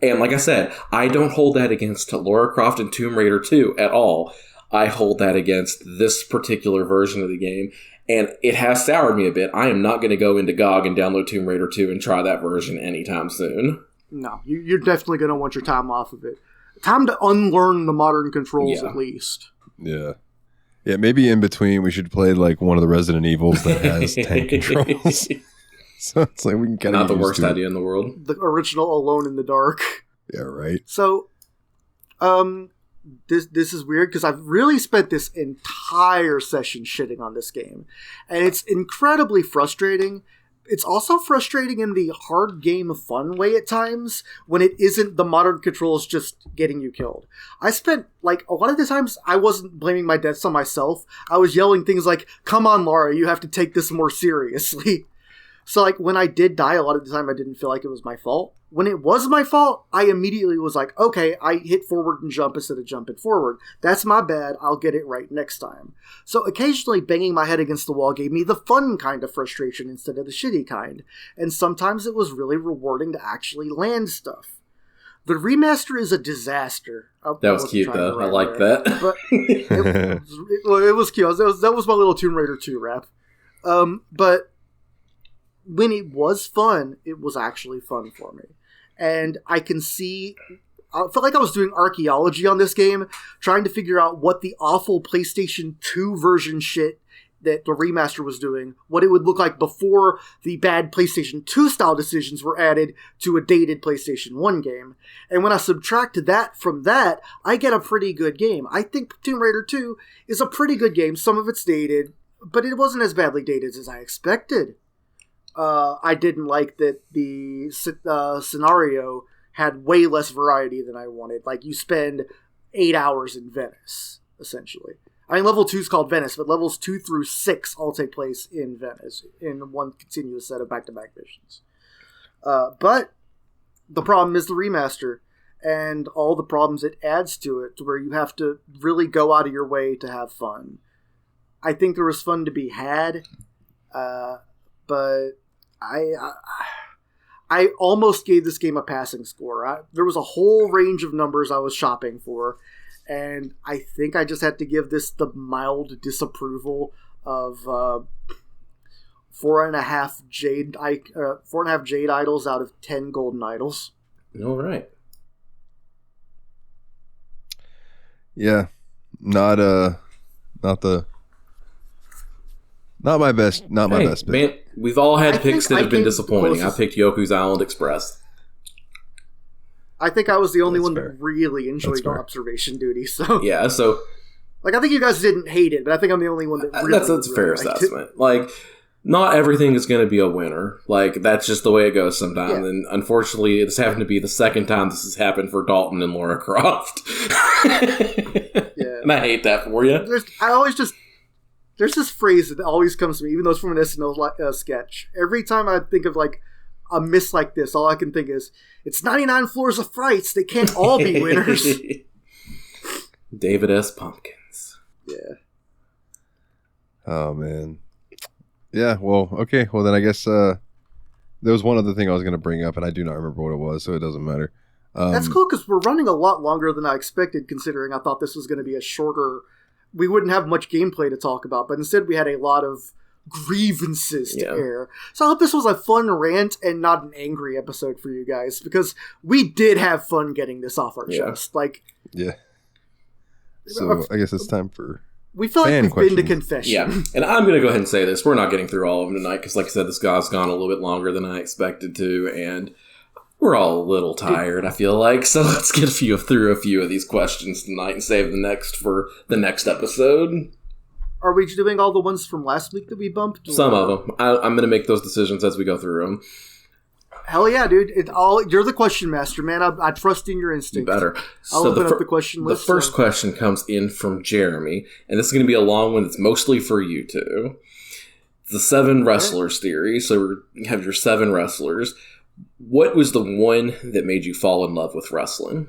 And like I said, I don't hold that against Lara Croft and Tomb Raider 2 at all. I hold that against this particular version of the game, and it has soured me a bit. I am not going to go into GOG and download Tomb Raider 2 and try that version anytime soon. No, you're definitely going to want your time off of it. Time to unlearn the modern controls, at least. Yeah. Yeah, maybe in between we should play like one of the Resident Evils that has tank controls. So it's like we can kind of not the worst idea in the world. The original Alone in the Dark. Yeah, right. So, this is weird because I've really spent this entire session shitting on this game. And it's incredibly frustrating. it's also frustrating in the hard game fun way at times when it isn't the modern controls just getting you killed. I spent, like, a lot of the times I wasn't blaming my deaths on myself. I was yelling things like, come on, Laura, you have to take this more seriously. So, like, when I did die, a lot of the time I didn't feel like it was my fault. When it was my fault, I immediately was like, okay, I hit forward and jump instead of jumping forward. That's my bad. I'll get it right next time. So occasionally banging my head against the wall gave me the fun kind of frustration instead of the shitty kind. And sometimes it was really rewarding to actually land stuff. The remaster is a disaster. That was cute, though. I like that. But it was cute. That was my little Tomb Raider 2 rap. But when it was fun, it was actually fun for me. And I can see... I felt like I was doing archaeology on this game, trying to figure out what the awful PlayStation 2 version shit that the remaster was doing, what it would look like before the bad PlayStation 2 style decisions were added to a dated PlayStation 1 game. And when I subtract that from that, I get a pretty good game. I think Tomb Raider 2 is a pretty good game. Some of it's dated, but it wasn't as badly dated as I expected. I didn't like that the scenario had way less variety than I wanted. Like, you spend 8 hours in Venice, essentially. I mean, level 2 is called Venice, but levels 2 through 6 all take place in Venice, in one continuous set of back-to-back missions. But the problem is the remaster, and all the problems it adds to it, to where you have to really go out of your way to have fun. I think there was fun to be had, but I almost gave this game a passing score. There was a whole range of numbers I was shopping for, and I think I just had to give this the mild disapproval of 4.5 jade idols out of 10 golden idols. All right. Yeah, not my best. Not my best pick. Man, we've all had picks that have been disappointing. I picked Yoku's Island Express. I think I was the only one that really enjoyed Observation Duty. So yeah, so like, I think you guys didn't hate it, but I think I'm the only one that really. That's a fair assessment. Like, not everything is going to be a winner. Like, that's just the way it goes sometimes. Yeah. And unfortunately, this happened to be the second time this has happened for Dalton and Laura Croft. Yeah, and I hate that for you. There's this phrase that always comes to me, even though it's from an SNL sketch. Every time I think of, like, a miss like this, all I can think is, it's 99 floors of frights. They can't all be winners. David S. Pumpkins. Yeah. Oh, man. Yeah, well, okay. Well, then I guess there was one other thing I was going to bring up, and I do not remember what it was, so it doesn't matter. That's cool, because we're running a lot longer than I expected, considering I thought this was going to be a shorter... We wouldn't have much gameplay to talk about, but instead we had a lot of grievances to air. So I hope this was a fun rant and not an angry episode for you guys, because we did have fun getting this off our chest. Like, yeah. So I guess it's time for we feel like we've been to confession. Yeah, and I'm going to go ahead and say this. We're not getting through all of them tonight, because like I said, this guy's gone a little bit longer than I expected to, and we're all a little tired, I feel like. So let's get through a few of these questions tonight and save the next for the next episode. Are we doing all the ones from last week that we bumped? Some of them. I'm going to make those decisions as we go through them. Hell yeah, dude. You're the question master, man. I trust in your instinct. You better. I'll open up the question list. The first question comes in from Jeremy, and this is going to be a long one that's mostly for you two. The 7 wrestlers theory. So you have your 7 wrestlers. What was the one that made you fall in love with wrestling?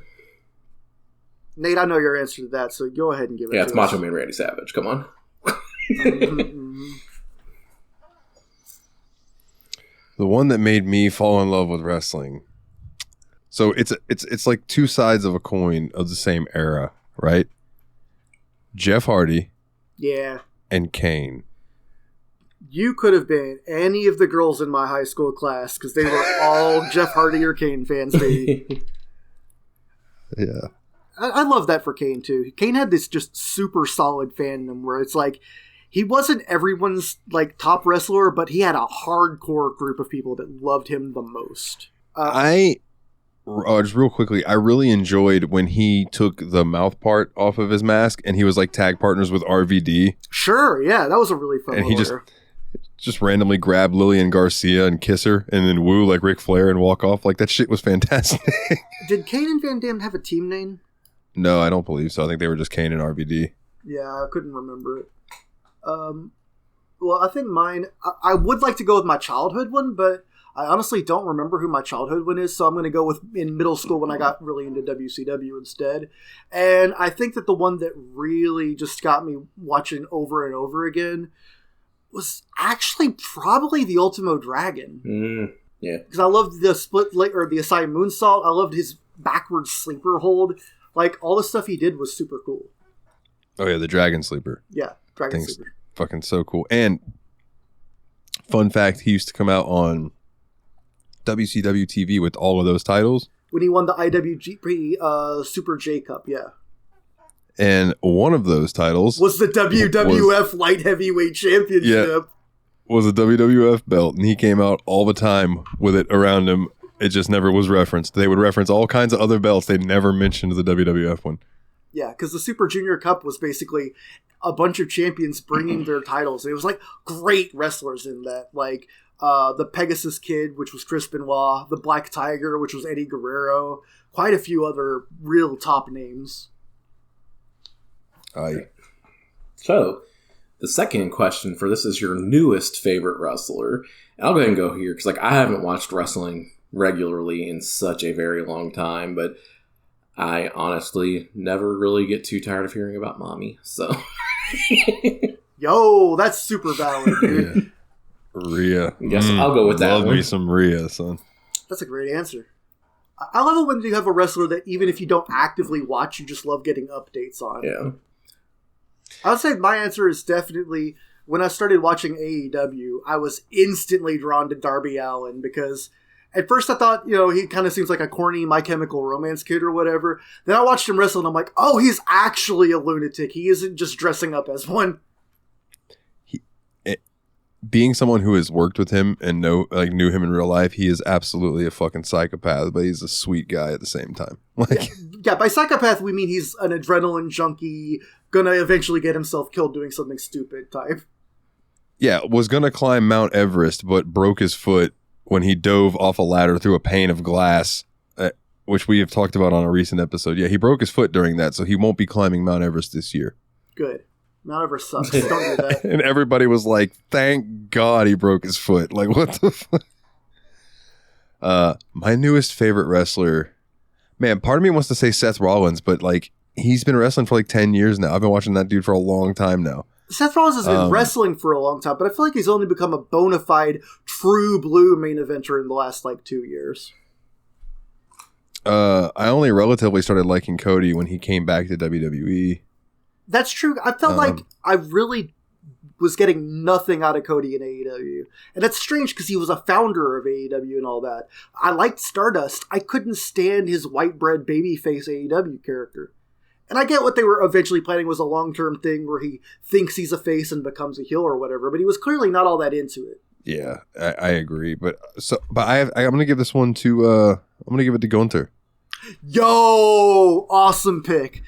Nate, I know your answer to that, so go ahead and give it to us. Yeah, it's Macho Man Randy Savage. Come on. The one that made me fall in love with wrestling. So it's like 2 sides of a coin of the same era, right? Jeff Hardy. Yeah. And Kane. You could have been any of the girls in my high school class, because they were all Jeff Hardy or Kane fans, baby. Yeah. I love that for Kane, too. Kane had this just super solid fandom where it's like, he wasn't everyone's like top wrestler, but he had a hardcore group of people that loved him the most. Just real quickly, I really enjoyed when he took the mouth part off of his mask and he was like tag partners with RVD. Sure, yeah, that was a really fun and he just randomly grab Lillian Garcia and kiss her and then woo like Ric Flair and walk off. Like that shit was fantastic. Did Kane and Van Dam have a team name? No, I don't believe so. I think they were just Kane and RVD. Yeah, I couldn't remember it. Well, I think mine, I would like to go with my childhood one, but I honestly don't remember who my childhood one is, so I'm going to go with in middle school when I got really into WCW instead. And I think that the one that really just got me watching over and over again was actually probably the Ultimo Dragon. Yeah. Because I loved the split, or the Asai Moonsault. I loved his backwards sleeper hold. Like, all the stuff he did was super cool. Oh, yeah, the Dragon Sleeper. Yeah, Dragon Sleeper. Fucking so cool. And fun fact, he used to come out on WCW TV with all of those titles. When he won the IWGP Super J Cup, yeah. And one of those titles was the WWF Light Heavyweight Championship. Yeah, was a WWF belt, and he came out all the time with it around him. It just never was referenced. They would reference all kinds of other belts. They never mentioned the WWF one. Yeah, because the Super Junior Cup was basically a bunch of champions bringing their titles. It was like great wrestlers in that, like the Pegasus Kid, which was Chris Benoit, the Black Tiger, which was Eddie Guerrero, quite a few other real top names. So, the second question for this is your newest favorite wrestler. And I'll go ahead and go here, because like I haven't watched wrestling regularly in such a very long time, but I honestly never really get too tired of hearing about Mommy, so... Yo, that's super valid, dude. Yeah. Rhea. Yes, I'll go with that. Love me some Rhea, son. That's a great answer. I love it when you have a wrestler that even if you don't actively watch, you just love getting updates on. Yeah. I would say my answer is definitely, when I started watching AEW, I was instantly drawn to Darby Allin because at first I thought, he kind of seems like a corny My Chemical Romance kid or whatever. Then I watched him wrestle and I'm like, oh, he's actually a lunatic. He isn't just dressing up as one. Being someone who has worked with him and knew him in real life, he is absolutely a fucking psychopath, but he's a sweet guy at the same time. Yeah, by psychopath we mean he's an adrenaline junkie, gonna eventually get himself killed doing something stupid type. Yeah, was gonna climb Mount Everest, but broke his foot when he dove off a ladder through a pane of glass, which we have talked about on a recent episode. Yeah, he broke his foot during that, so he won't be climbing Mount Everest this year. Good. Mount Everest sucks. Don't do that. And everybody was like, thank God he broke his foot. Like, what the fuck? My newest favorite wrestler, man, part of me wants to say Seth Rollins, but like, he's been wrestling for like 10 years now. I've been watching that dude for a long time now. Seth Rollins has been wrestling for a long time, but I feel like he's only become a bona fide, true blue main eventer in the last like 2 years. I only relatively started liking Cody when he came back to WWE. That's true. I felt like I really was getting nothing out of Cody in AEW. And that's strange because he was a founder of AEW and all that. I liked Stardust. I couldn't stand his white bread babyface AEW character. And I get what they were eventually planning was a long-term thing where he thinks he's a face and becomes a heel or whatever, but he was clearly not all that into it. Yeah, I agree. But I'm going to give this one to, I'm going to give it to Gunther. Yo, awesome pick.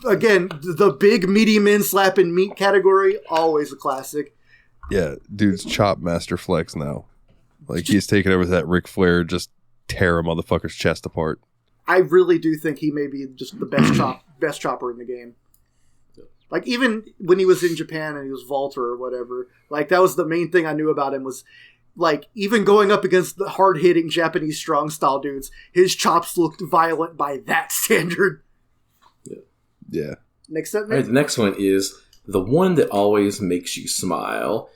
Again, the big meaty men slapping meat category, always a classic. Yeah, dude's chop master flex now. Like, he's taken over that Ric Flair, just tear a motherfucker's chest apart. I really do think he may be just the best chopper in the game. Like, even when he was in Japan and he was Walter or whatever, like, that was the main thing I knew about him was, like, even going up against the hard-hitting Japanese strong-style dudes, his chops looked violent by that standard. Yeah. Next up, all right, the next one is the one that always makes you smile.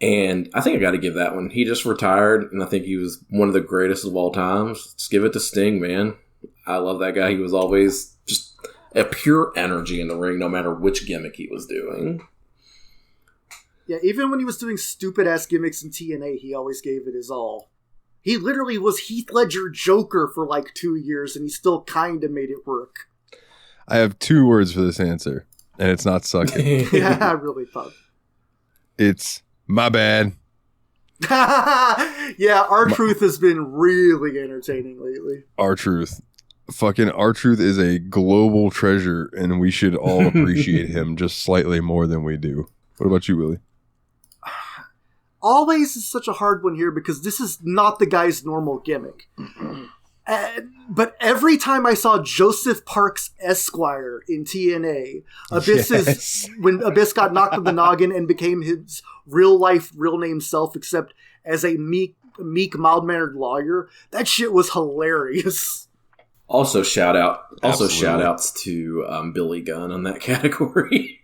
And I think I got to give that one. He just retired, and I think he was one of the greatest of all times. Let's give it to Sting, man. I love that guy. He was always just a pure energy in the ring, no matter which gimmick he was doing. Yeah, even when he was doing stupid-ass gimmicks in TNA, he always gave it his all. He literally was Heath Ledger Joker for like 2 years, and he still kind of made it work. I have 2 words for this answer, and it's not sucking. Yeah, I really thought. It's my bad. Yeah, R-Truth has been really entertaining lately. R-Truth. Fucking R-Truth is a global treasure, and we should all appreciate him just slightly more than we do. What about you, Willie? always is such a hard one here because this is not the guy's normal gimmick. But every time I saw Joseph Parks Esquire in TNA, when Abyss got knocked on the noggin and became his real name self, except as a meek, mild-mannered lawyer, that shit was hilarious. Also, shout-outs to Billy Gunn on that category.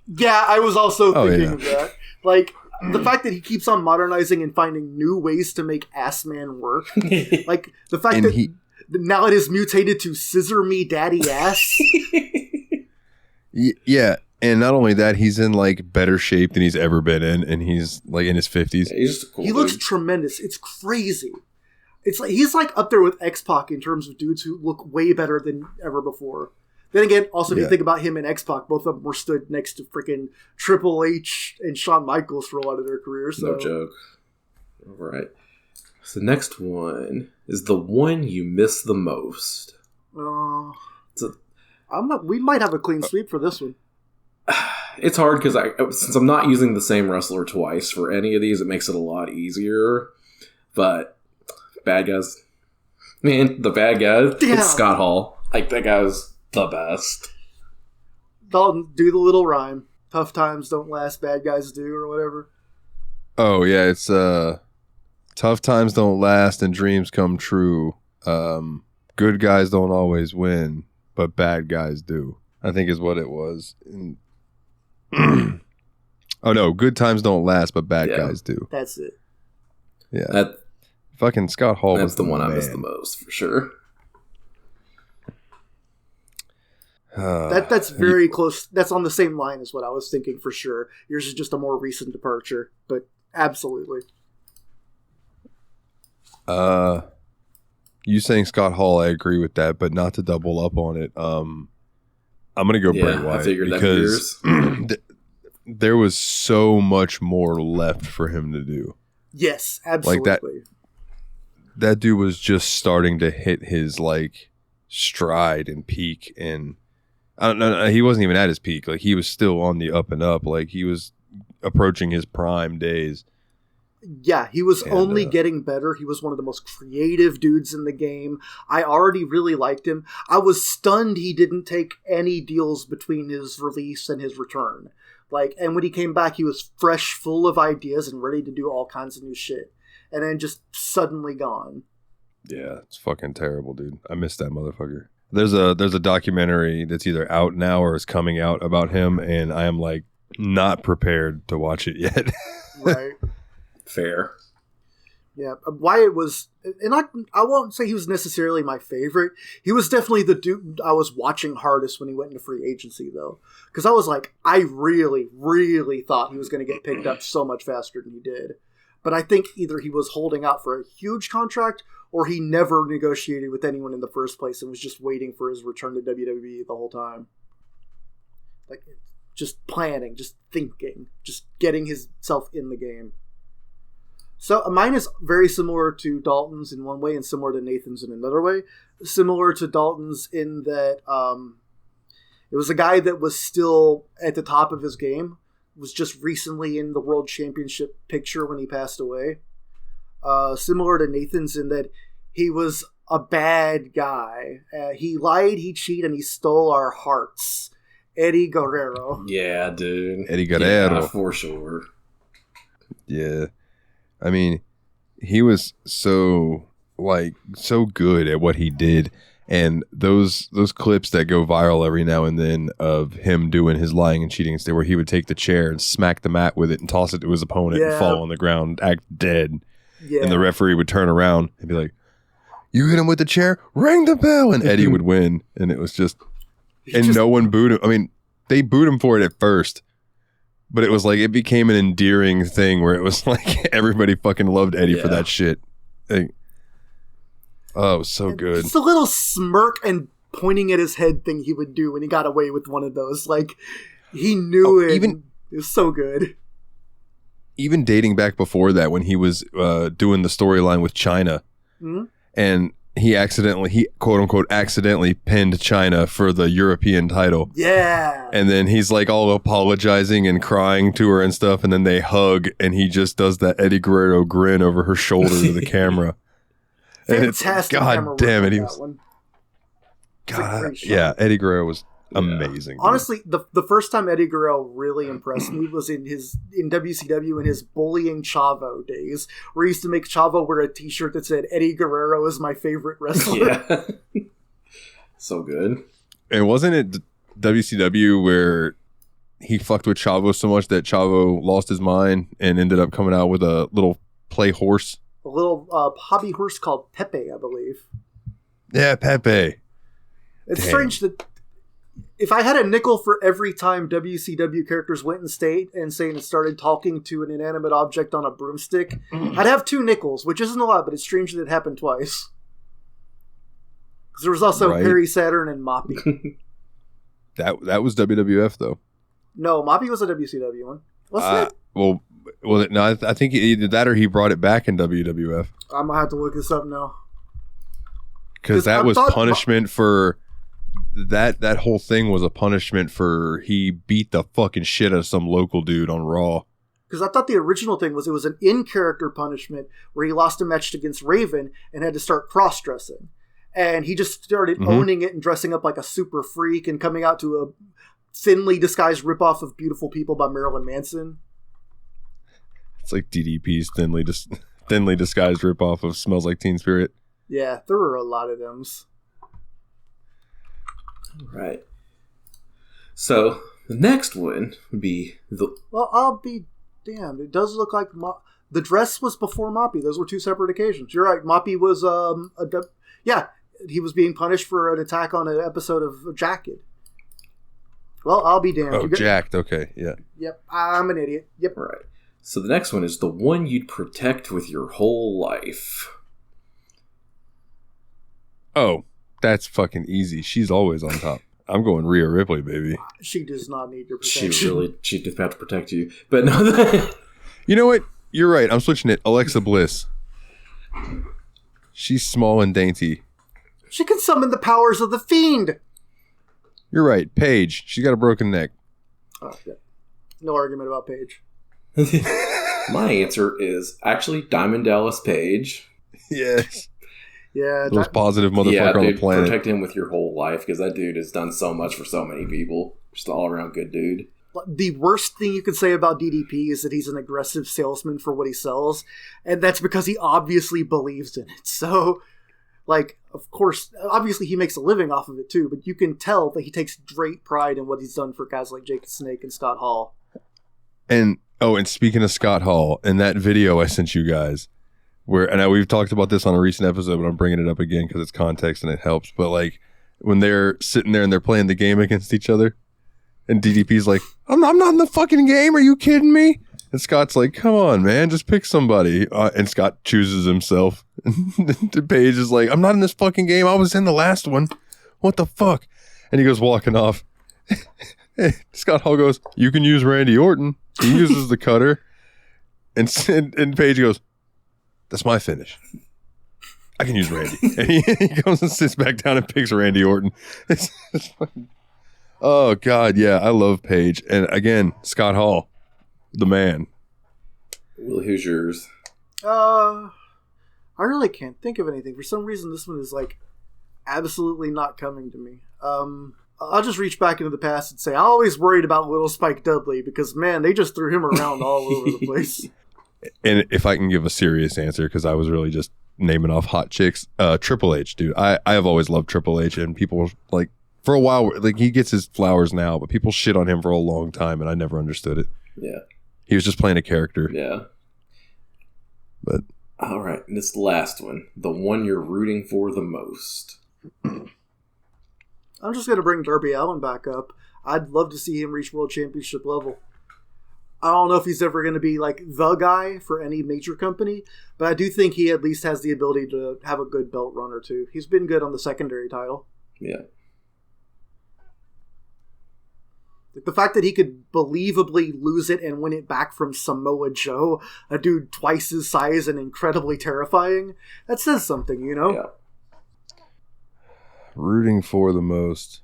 Yeah, I was also thinking of that. Like, the fact that he keeps on modernizing and finding new ways to make Ass Man work. Like, the fact that now it is mutated to Scissor Me Daddy Ass. Yeah, and not only that, he's in, like, better shape than he's ever been in, and he's, like, in his 50s. Yeah, he's cool, he looks tremendous. It's crazy. It's like he's, like, up there with X-Pac in terms of dudes who look way better than ever before. Then again, also, if you think about him and X-Pac, both of them were stood next to freaking Triple H and Shawn Michaels for a lot of their careers. So. No joke. All right. So the next one is the one you miss the most. We might have a clean sweep for this one. It's hard because since I'm not using the same wrestler twice for any of these, it makes it a lot easier. But bad guys, man, the bad guy, it's Scott Hall. Like, that guy's the best. Dalton, do the little rhyme. Tough times don't last, bad guys do, or whatever. Oh yeah, it's tough times don't last and dreams come true. Good guys don't always win, but bad guys do, I think is what it was. Oh no, good times don't last, but bad guys do. That's it. Yeah. Fucking Scott Hall was the one I miss the most, for sure. That's very close. That's on the same line as what I was thinking for sure. Yours is just a more recent departure, but absolutely. You saying Scott Hall, I agree with that, but not to double up on it. I'm gonna go Bray Wyatt. I figured because there was so much more left for him to do. Yes, absolutely. Like that dude was just starting to hit his like stride and peak, and I don't know, he wasn't even at his peak. Like, he was still on the up and up. Like, he was approaching his prime days. Yeah, he was only getting better. He was one of the most creative dudes in the game. I already really liked him. I was stunned he didn't take any deals between his release and his return. Like, and when he came back, he was fresh, full of ideas, and ready to do all kinds of new shit. And then just suddenly gone. Yeah, it's fucking terrible, dude. I miss that motherfucker. There's a documentary that's either out now or is coming out about him, and I am like not prepared to watch it yet. Right. Fair. Yeah, Wyatt was, and I won't say he was necessarily my favorite. He was definitely the dude I was watching hardest when he went into free agency, though. Because I was like, I really, really thought he was going to get picked up so much faster than he did. But I think either he was holding out for a huge contract, or he never negotiated with anyone in the first place and was just waiting for his return to WWE the whole time. Like, just planning, just thinking, just getting himself in the game. So mine is very similar to Dalton's in one way and similar to Nathan's in another way. Similar to Dalton's in that it was a guy that was still at the top of his game, was just recently in the World Championship picture when he passed away. Similar to Nathan's in that he was a bad guy. He lied, he cheated, and he stole our hearts. Eddie Guerrero. Yeah, dude. Eddie Guerrero. Yeah, for sure. Yeah. I mean, he was so good at what he did. And those clips that go viral every now and then of him doing his lying and cheating instead, where he would take the chair and smack the mat with it and toss it to his opponent and fall on the ground, act dead. Yeah. And the referee would turn around and be like, "You hit him with the chair? Ring the bell!" And Eddie would win. And it was just... And no one booed him. I mean, they booed him for it at first. But it was like, it became an endearing thing where it was like everybody fucking loved Eddie for that shit. Like, oh, it was so good. Just a little smirk and pointing at his head thing he would do when he got away with one of those. Like, he knew it. It was so good. Even dating back before that, when he was doing the storyline with China, and he quote unquote accidentally pinned China for the European title. Yeah. And then he's like all apologizing and crying to her and stuff, and then they hug, and he just does that Eddie Guerrero grin over her shoulder to the camera. Fantastic. God damn it, he was. One. God, yeah, Eddie Guerrero was amazing. Honestly, the first time Eddie Guerrero really impressed me was in WCW in his bullying Chavo days, where he used to make Chavo wear a T-shirt that said "Eddie Guerrero is my favorite wrestler." Yeah, so good. And wasn't it WCW where he fucked with Chavo so much that Chavo lost his mind and ended up coming out with a little play horse, A little hobby horse called Pepe, I believe. Yeah, Pepe. It's strange that if I had a nickel for every time WCW characters went in state and started talking to an inanimate object on a broomstick, I'd have 2 nickels, which isn't a lot, but it's strange that it happened twice. Because there was also Perry Saturn and Moppy. That was WWF though. No, Moppy was a WCW one. Wasn't it? Well, no, I think either that or he brought it back in WWF. I'm gonna have to look this up now. Because that was punishment for that whole thing was a punishment for he beat the fucking shit out of some local dude on Raw. Because I thought the original thing was it was an in-character punishment where he lost a match against Raven and had to start cross-dressing. And he just started owning it and dressing up like a super freak and coming out to a thinly disguised ripoff of Beautiful People by Marilyn Manson. It's like DDP's thinly disguised ripoff of Smells Like Teen Spirit. Yeah, there were a lot of them. Right. So the next one would be the. Well, I'll be damned. It does look like the dress was before Moppy. Those were 2 separate occasions. You're right. Moppy was he was being punished for an attack on an episode of Jacket. Well, I'll be damned. Oh, Jacked. Okay, yeah. Yep, I'm an idiot. Yep. Right. So the next one is the one you'd protect with your whole life. Oh, that's fucking easy. She's always on top. I'm going Rhea Ripley, baby. She does not need your protection. She does have to protect you. But no. You know what? You're right. I'm switching it. Alexa Bliss. She's small and dainty. She can summon the powers of the Fiend. You're right. Paige. She's got a broken neck. Oh, yeah. No argument about Paige. My answer is actually Diamond Dallas Page. Yes. Yeah, most positive motherfucker on the planet. Protect him with your whole life because that dude has done so much for so many people. Just all around good dude. The worst thing you could say about DDP is that he's an aggressive salesman for what he sells, and that's because he obviously believes in it. So, like, of course, obviously he makes a living off of it too, but you can tell that he takes great pride in what he's done for guys like Jake the Snake and Scott Hall. And speaking of Scott Hall, in that video I sent you guys, and we've talked about this on a recent episode, but I'm bringing it up again because it's context and it helps. But like when they're sitting there and they're playing the game against each other, and DDP's like, I'm not in the fucking game. Are you kidding me? And Scott's like, come on, man, just pick somebody. And Scott chooses himself. And Paige is like, I'm not in this fucking game. I was in the last one. What the fuck? And he goes walking off. Scott Hall goes, you can use Randy Orton. He uses the cutter. And Paige goes, that's my finish. I can use Randy. And he goes and sits back down and picks Randy Orton. It's fucking... Oh, God, yeah. I love Paige. And again, Scott Hall, the man. Willie, who's yours? I really can't think of anything. For some reason, this one is, like, absolutely not coming to me. I'll just reach back into the past and say I always worried about little Spike Dudley because, man, they just threw him around all over the place. And if I can give a serious answer, because I was really just naming off hot chicks, Triple H, dude. I have always loved Triple H, and people, like, for a while, like, he gets his flowers now, but people shit on him for a long time, and I never understood it. Yeah. He was just playing a character. Yeah. But. All right, and this last one, the one you're rooting for the most. I'm just going to bring Darby Allin back up. I'd love to see him reach World Championship level. I don't know if he's ever going to be like the guy for any major company, but I do think he at least has the ability to have a good belt run or two. He's been good on the secondary title. Yeah. The fact that he could believably lose it and win it back from Samoa Joe, a dude twice his size and incredibly terrifying, that says something, you know? Yeah. Rooting for the most.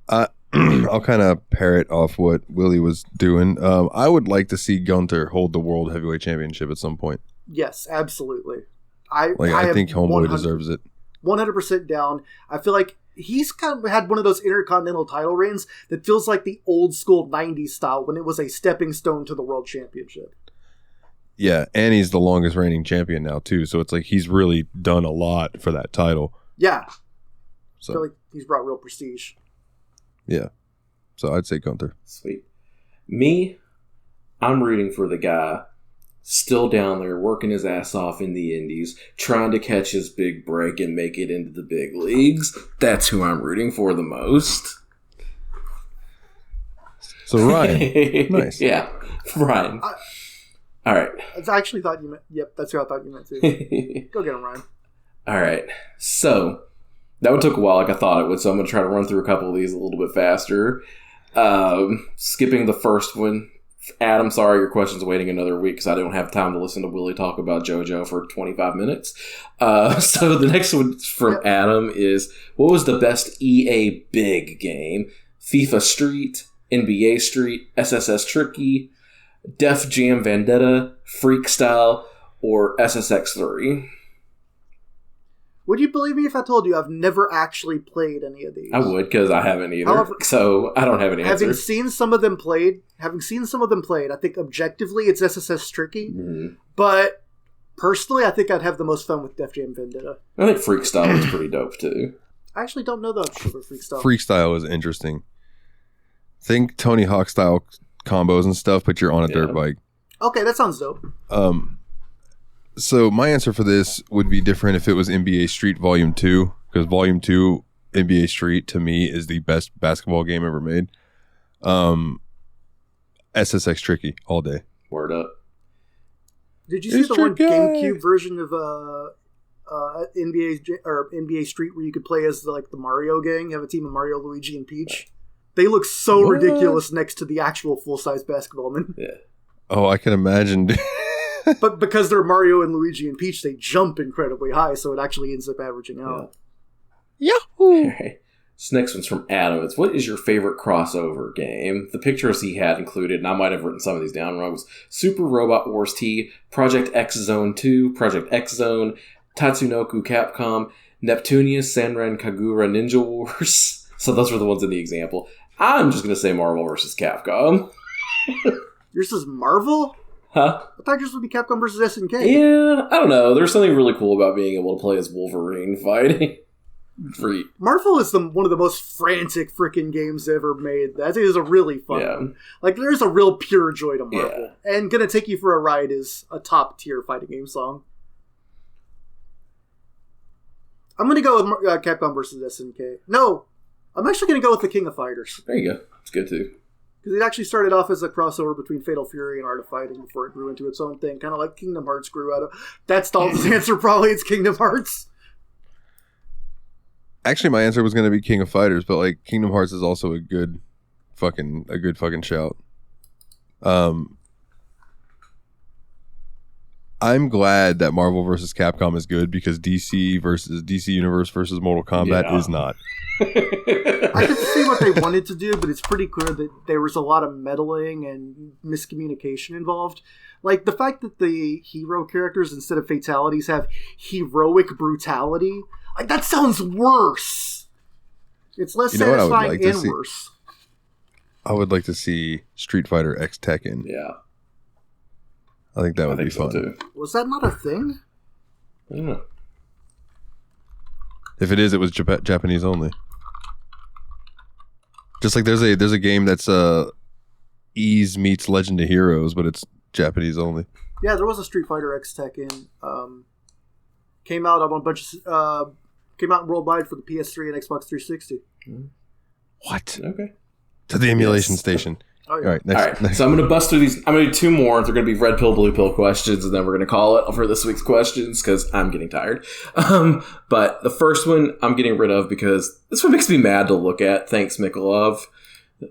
I'll kind of parrot off what Willie was doing. I would like to see Gunther hold the World Heavyweight Championship at some point. Yes, absolutely. I think Homeboy deserves it. 100% down. I feel like he's kind of had one of those Intercontinental title reigns that feels like the old school 90s style when it was a stepping stone to the World Championship. Yeah, and he's the longest reigning champion now, too. So it's like he's really done a lot for that title. Yeah. So. I feel like he's brought real prestige. Yeah. So I'd say Gunther. Sweet. Me, I'm rooting for the guy still down there working his ass off in the indies, trying to catch his big break and make it into the big leagues. That's who I'm rooting for the most. So Ryan. Nice. Yeah, Ryan. All right. I actually thought you meant... Yep, that's who I thought you meant too. Go get him, Ryan. All right. So, that one took a while like I thought it would, so I'm going to try to run through a couple of these a little bit faster. Skipping the first one. Adam, sorry, your question's waiting another week because I don't have time to listen to Willie talk about JoJo for 25 minutes. So the next one from Adam is, what was the best EA big game? FIFA Street, NBA Street, SSS Tricky, Def Jam Vendetta, Freakstyle, or SSX3? Would you believe me if I told you I've never actually played any of these? I would, because I haven't either. However, so I don't have an answer. Having seen some of them played, I think objectively it's SSS Tricky. Mm-hmm. But personally, I think I'd have the most fun with Def Jam Vendetta. I think Freakstyle was pretty dope, too. I actually don't know that about Freakstyle. Freakstyle is interesting. Think Tony Hawk style combos and stuff, but you're on a dirt bike. Okay, that sounds dope. So my answer for this would be different if it was NBA Street Volume 2, because Volume 2 NBA Street to me is the best basketball game ever made. SSX Tricky all day. Word up. Did you see the one GameCube version of NBA Street where you could play as the Mario gang? You have a team of Mario, Luigi, and Peach. They look so ridiculous next to the actual full-size basketballmen. Yeah. Oh, I can imagine. But because they're Mario and Luigi and Peach, they jump incredibly high, so it actually ends up averaging out. Yeah. Yahoo! Right. This next one's from Adam. It's, what is your favorite crossover game? The pictures he had included, and I might have written some of these down wrong, was Super Robot Wars T, Project X Zone 2, Project X Zone, Tatsunoko Capcom, Neptunius, Sanran Kagura Ninja Wars. So those were the ones in the example. I'm just going to say Marvel vs. Capcom. Yours is Marvel? Huh? I thought yours would be Capcom vs. SNK. Yeah, I don't know. There's something really cool about being able to play as Wolverine fighting. Marvel is one of the most frantic freaking games ever made. That is a really fun one. Like, there's a real pure joy to Marvel. Yeah. And Gonna Take You for a Ride is a top tier fighting game song. I'm going to go with Capcom vs. SNK. No, I'm actually going to go with the King of Fighters. There you go. It's good too. Because it actually started off as a crossover between Fatal Fury and Art of Fighting before it grew into its own thing. Kind of like Kingdom Hearts grew out of... That's Dalton's answer, probably. It's Kingdom Hearts. Actually, my answer was going to be King of Fighters, but like Kingdom Hearts is also a good fucking shout. I'm glad that Marvel vs. Capcom is good because DC Universe versus Mortal Kombat is not. I can see what they wanted to do, but it's pretty clear that there was a lot of meddling and miscommunication involved. Like, the fact that the hero characters, instead of fatalities, have heroic brutality. Like, that sounds worse. It's less satisfying and worse. I would like to see Street Fighter X Tekken. Yeah. I think that would be fun. Too. Was that not a thing? I don't know. If it is, it was Japanese only. Just like there's a game that's Ys meets Legend of Heroes, but it's Japanese only. Yeah, there was a Street Fighter X Tekken. Came out on a bunch of came out worldwide for the PS3 and Xbox 360. What? Okay. To the emulation station. Oh, yeah. All right, next. So I'm going to bust through these. I'm going to do two more. They're going to be red pill, blue pill questions, and then we're going to call it for this week's questions because I'm getting tired. But the first one I'm getting rid of because this one makes me mad to look at. Thanks, Mikolov.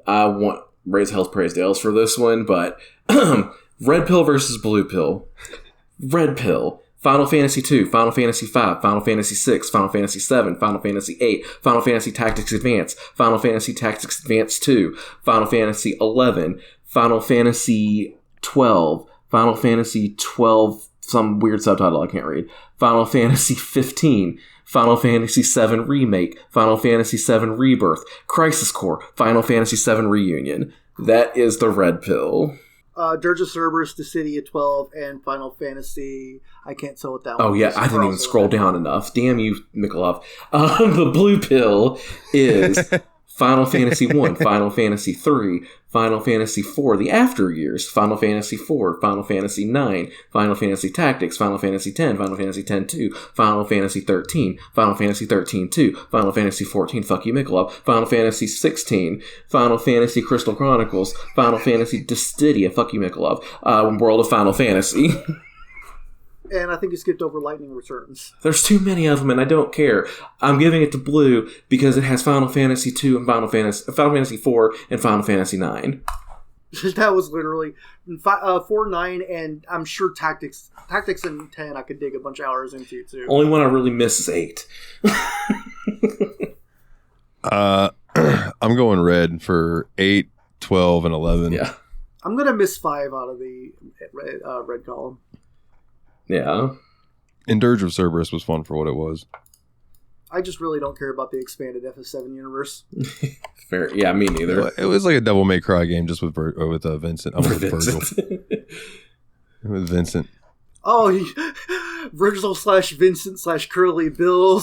I want Raise Hell's Praise Dales for this one, but red pill versus blue pill. Red pill. Final Fantasy 2, Final Fantasy 5, Final Fantasy 6, Final Fantasy 7, Final Fantasy 8, Final Fantasy Tactics Advance, Final Fantasy Tactics Advance 2, Final Fantasy 11, Final Fantasy 12, Final Fantasy 12, some weird subtitle I can't read, Final Fantasy 15, Final Fantasy 7 Remake, Final Fantasy 7 Rebirth, Crisis Core, Final Fantasy 7 Reunion. That is the red pill. Dirge of Cerberus, Dissidia 12, and Final Fantasy. I can't tell what that one Oh, yeah, I didn't even scroll down enough. Damn you, Mikolov. The blue pill is Final Fantasy 1, Final Fantasy 3, Final Fantasy 4, The After Years, Final Fantasy 4, Final Fantasy 9, Final Fantasy Tactics, Final Fantasy 10, Final Fantasy 10-2, Final Fantasy 13, Final Fantasy 13-2, Final Fantasy 14, fuck you, Mikolov, Final Fantasy 16, Final Fantasy Crystal Chronicles, Final Fantasy Dissidia, fuck you, Mikolov, World of Final Fantasy. And I think you skipped over Lightning Returns. There's too many of them, and I don't care. I'm giving it to blue because it has Final Fantasy 2 and Final Fantasy 4 and Final Fantasy 9. That was literally 4, 9, and I'm sure Tactics and 10 I could dig a bunch of hours into, too. Only one I really miss is 8. I'm going red for 8, 12, and 11. Yeah. I'm going to miss 5 out of the red column. Yeah. And Dirge of Cerberus was fun for what it was. I just really don't care about the expanded FF7 universe. Fair. Yeah, me neither. It was like a Devil May Cry game just with Vincent. I'm with Virgil. With Vincent. Oh, Virgil / Vincent / Curly Bill /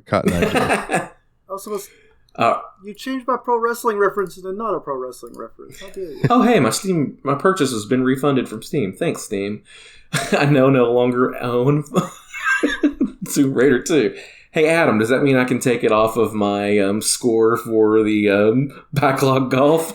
Cotton Eye Joe. You changed my pro wrestling reference into not a pro wrestling reference. How dare you? Oh, hey, my purchase has been refunded from Steam. Thanks, Steam. I no longer own Tomb Raider 2. Hey, Adam, does that mean I can take it off of my score for the backlog golf?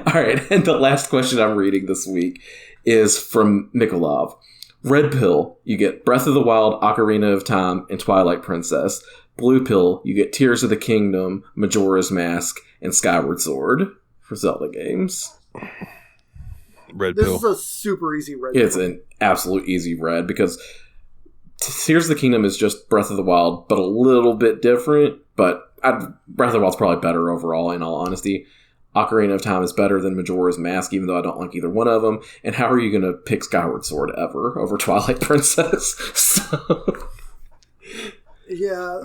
All right, and the last question I'm reading this week is from Mikolov. Red pill, you get Breath of the Wild, Ocarina of Time, and Twilight Princess. Blue pill, you get Tears of the Kingdom, Majora's Mask, and Skyward Sword for Zelda games. Red this pill. This is a super easy red It's pill. an absolute easy red because Tears of the Kingdom is just Breath of the Wild, but a little bit different. But Breath of the Wild's probably better overall, in all honesty. Ocarina of Time is better than Majora's Mask, even though I don't like either one of them. And how are you going to pick Skyward Sword ever over Twilight Princess? So... Yeah,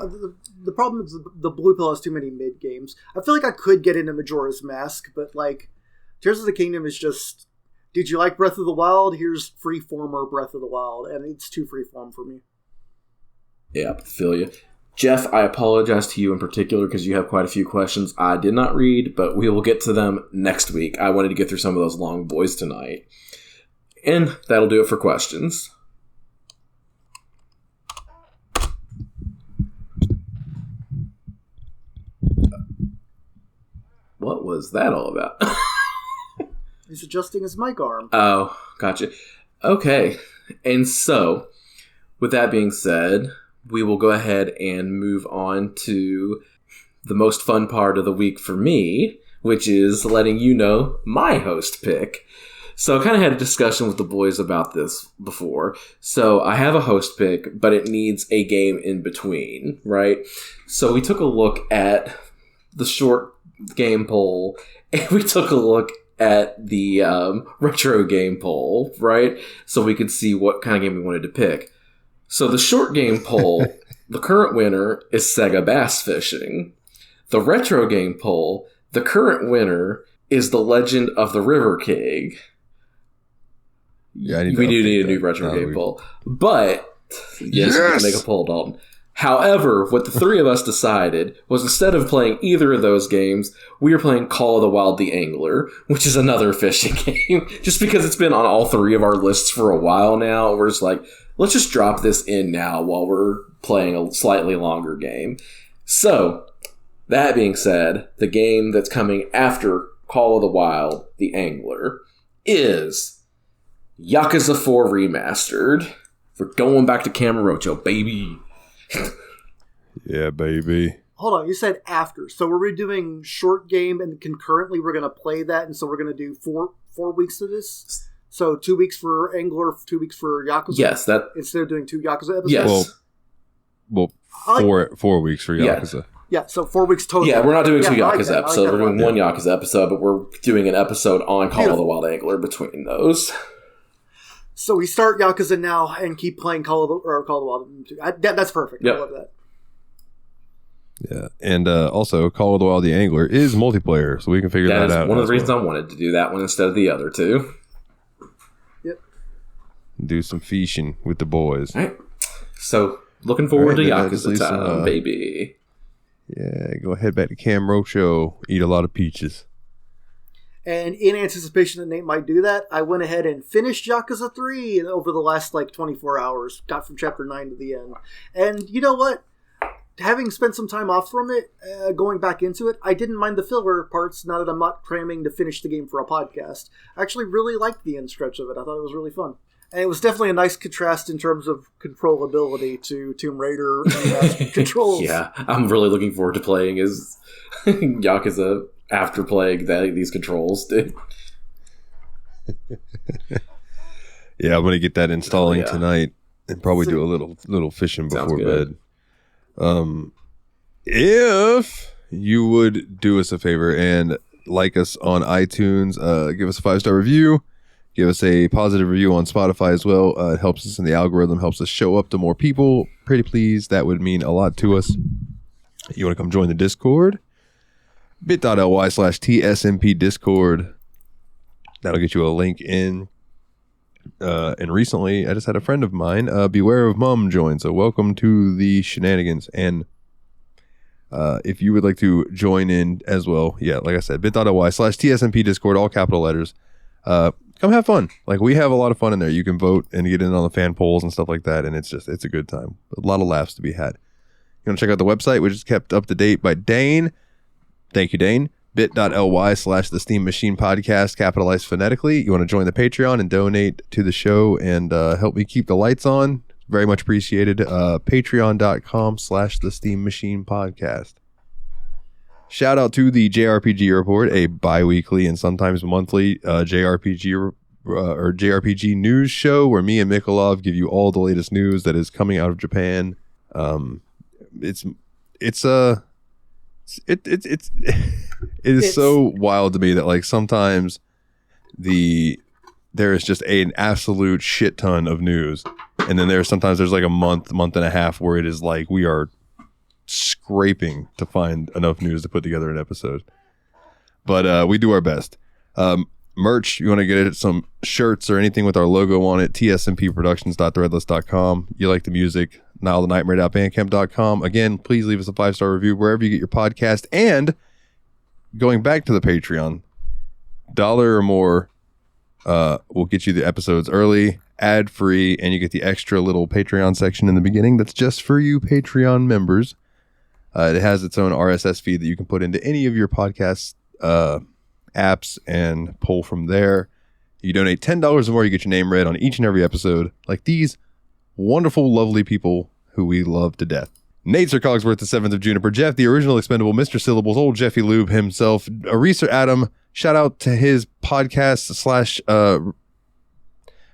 the problem is the blue pill has too many mid games. I feel like I could get into Majora's Mask, but like Tears of the Kingdom is just, did you like Breath of the Wild? Here's freeformer Breath of the Wild, and it's too freeform for me. Yeah, I feel you. Jeff, I apologize to you in particular because you have quite a few questions I did not read, but we will get to them next week. I wanted to get through some of those long boys tonight. And that'll do it for questions. What was that all about? He's adjusting his mic arm. Oh, gotcha. Okay. And so, with that being said, we will go ahead and move on to the most fun part of the week for me, which is letting you know my host pick. So I kind of had a discussion with the boys about this before. So I have a host pick, but it needs a game in between, right? So we took a look at the short game poll, and we took a look at the retro game poll, right? So we could see what kind of game we wanted to pick. So the short game poll, the current winner is Sega Bass Fishing. The retro game poll, the current winner is The Legend of the River King. Yeah, we do need a new retro game poll. But, yes, we can make a poll, Dalton. However, what the three of us decided was instead of playing either of those games, we were playing Call of the Wild the Angler, which is another fishing game. Just because it's been on all three of our lists for a while now, we're just like, let's just drop this in now while we're playing a slightly longer game. So, that being said, the game that's coming after Call of the Wild the Angler is Yakuza 4 Remastered. We're going back to Camarocho, baby. Yeah, baby. Hold on, you said after. So we're doing short game and concurrently we're going to play that, and so we're going to do four weeks of this? So 2 weeks for Angler, 2 weeks for Yakuza? Yes, that... Instead of doing 2 Yakuza episodes? Yes. Well, 4 weeks for Yakuza. Yeah, so 4 weeks total. Yeah, we're not doing 2 I like Yakuza that. episodes. We're doing 1 Yakuza episode, but we're doing an episode on Call of the Wild Angler between those. So we start Yakuza now and keep playing Call of the Wild. That's perfect. Yep. I love that. Yeah, and also Call of the Wild the Angler is multiplayer, so we can figure that out. That is one of the reasons I wanted to do that one instead of the other two. Yep. Do some fishing with the boys. All right. So, looking forward to Yakuza time, baby. Yeah, go head back to Cam Rocho, eat a lot of peaches. And in anticipation that Nate might do that, I went ahead and finished Yakuza 3 over the last 24 hours. Got from chapter 9 to the end. And you know what? Having spent some time off from it, going back into it, I didn't mind the filler parts now that I'm not cramming to finish the game for a podcast. I actually really liked the end stretch of it. I thought it was really fun. And it was definitely a nice contrast in terms of controllability to Tomb Raider controls. Yeah, I'm really looking forward to playing as Yakuza after playing these controls, dude. Yeah, I'm going to get that installing tonight and probably do a little fishing before bed. If you would do us a favor and like us on iTunes, give us a 5-star review, give us a positive review on Spotify as well. It helps us in the algorithm, helps us show up to more people. Pretty please, that would mean a lot to us. You want to come join the Discord? bit.ly/TSMP Discord. That'll get you a link in. And recently, I just had a friend of mine, Beware of Mum, join. So welcome to the shenanigans. And if you would like to join in as well, yeah, like I said, bit.ly/TSMP Discord, all capital letters. Come have fun. We have a lot of fun in there. You can vote and get in on the fan polls and stuff like that. And it's a good time. A lot of laughs to be had. You want to check out the website, which is kept up to date by Dane. Thank you, Dane. bit.ly/the Steam Machine Podcast, capitalized phonetically. You want to join the Patreon and donate to the show and help me keep the lights on. Very much appreciated. Patreon.com/the Steam Machine Podcast. Shout out to the JRPG Report, a bi-weekly and sometimes monthly JRPG news show where me and Mikolov give you all the latest news that is coming out of Japan. It is so wild to me that sometimes there is just an absolute shit ton of news, and then there's a month and a half where it is we are scraping to find enough news to put together an episode. But we do our best. Merch, you want to get some shirts or anything with our logo on it, tsmpproductions.threadless.com. You like the music, NileTheNightmare.bandcamp.com. Again, please leave us a 5-star review wherever you get your podcast. And going back to the Patreon, $1 or more will get you the episodes early, ad-free, and you get the extra little Patreon section in the beginning that's just for you Patreon members. It has its own RSS feed that you can put into any of your podcast apps and pull from there. You donate $10 or more, you get your name read on each and every episode, like these wonderful, lovely people who we love to death. Nate Sir Cogsworth, the 7th of June-iper, Jeff, the original Expendable, Mr. Syllables, old Jeffy Lube himself, Ariesoradam. Shout out to his podcast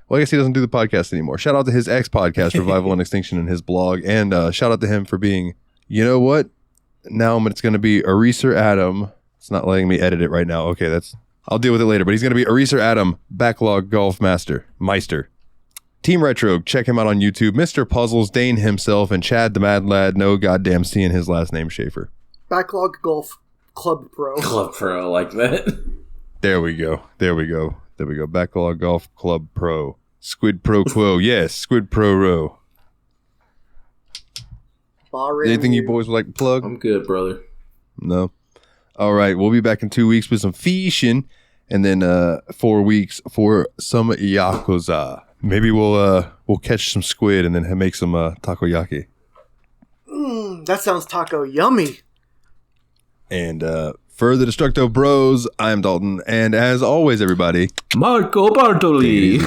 well, I guess he doesn't do the podcast anymore. Shout out to his ex-podcast, Revival and Extinction, and his blog. And shout out to him for being, you know what? Now it's going to be Ariesoradam. It's not letting me edit it right now. Okay, I'll deal with it later. But he's going to be Ariesoradam, Backlog Golf Meister. Team Retrogue, check him out on YouTube. Mr. Puzzles, Dane himself, and Chad the Mad Lad, no goddamn seeing his last name, Shaffer. Backlog Golf Club Pro. Club Pro, like that. There we go. Backlog Golf Club Pro. Squid Pro Quo. Yes, Squid Pro Row. Anything you boys would like to plug? I'm good, brother. No? All right, we'll be back in 2 weeks with some fishing, and then 4 weeks for some Yakuza. Maybe we'll catch some squid and then make some takoyaki. That sounds taco yummy. And for the Destructo Bros, I'm Dalton, and as always, everybody, Marco Bartoli.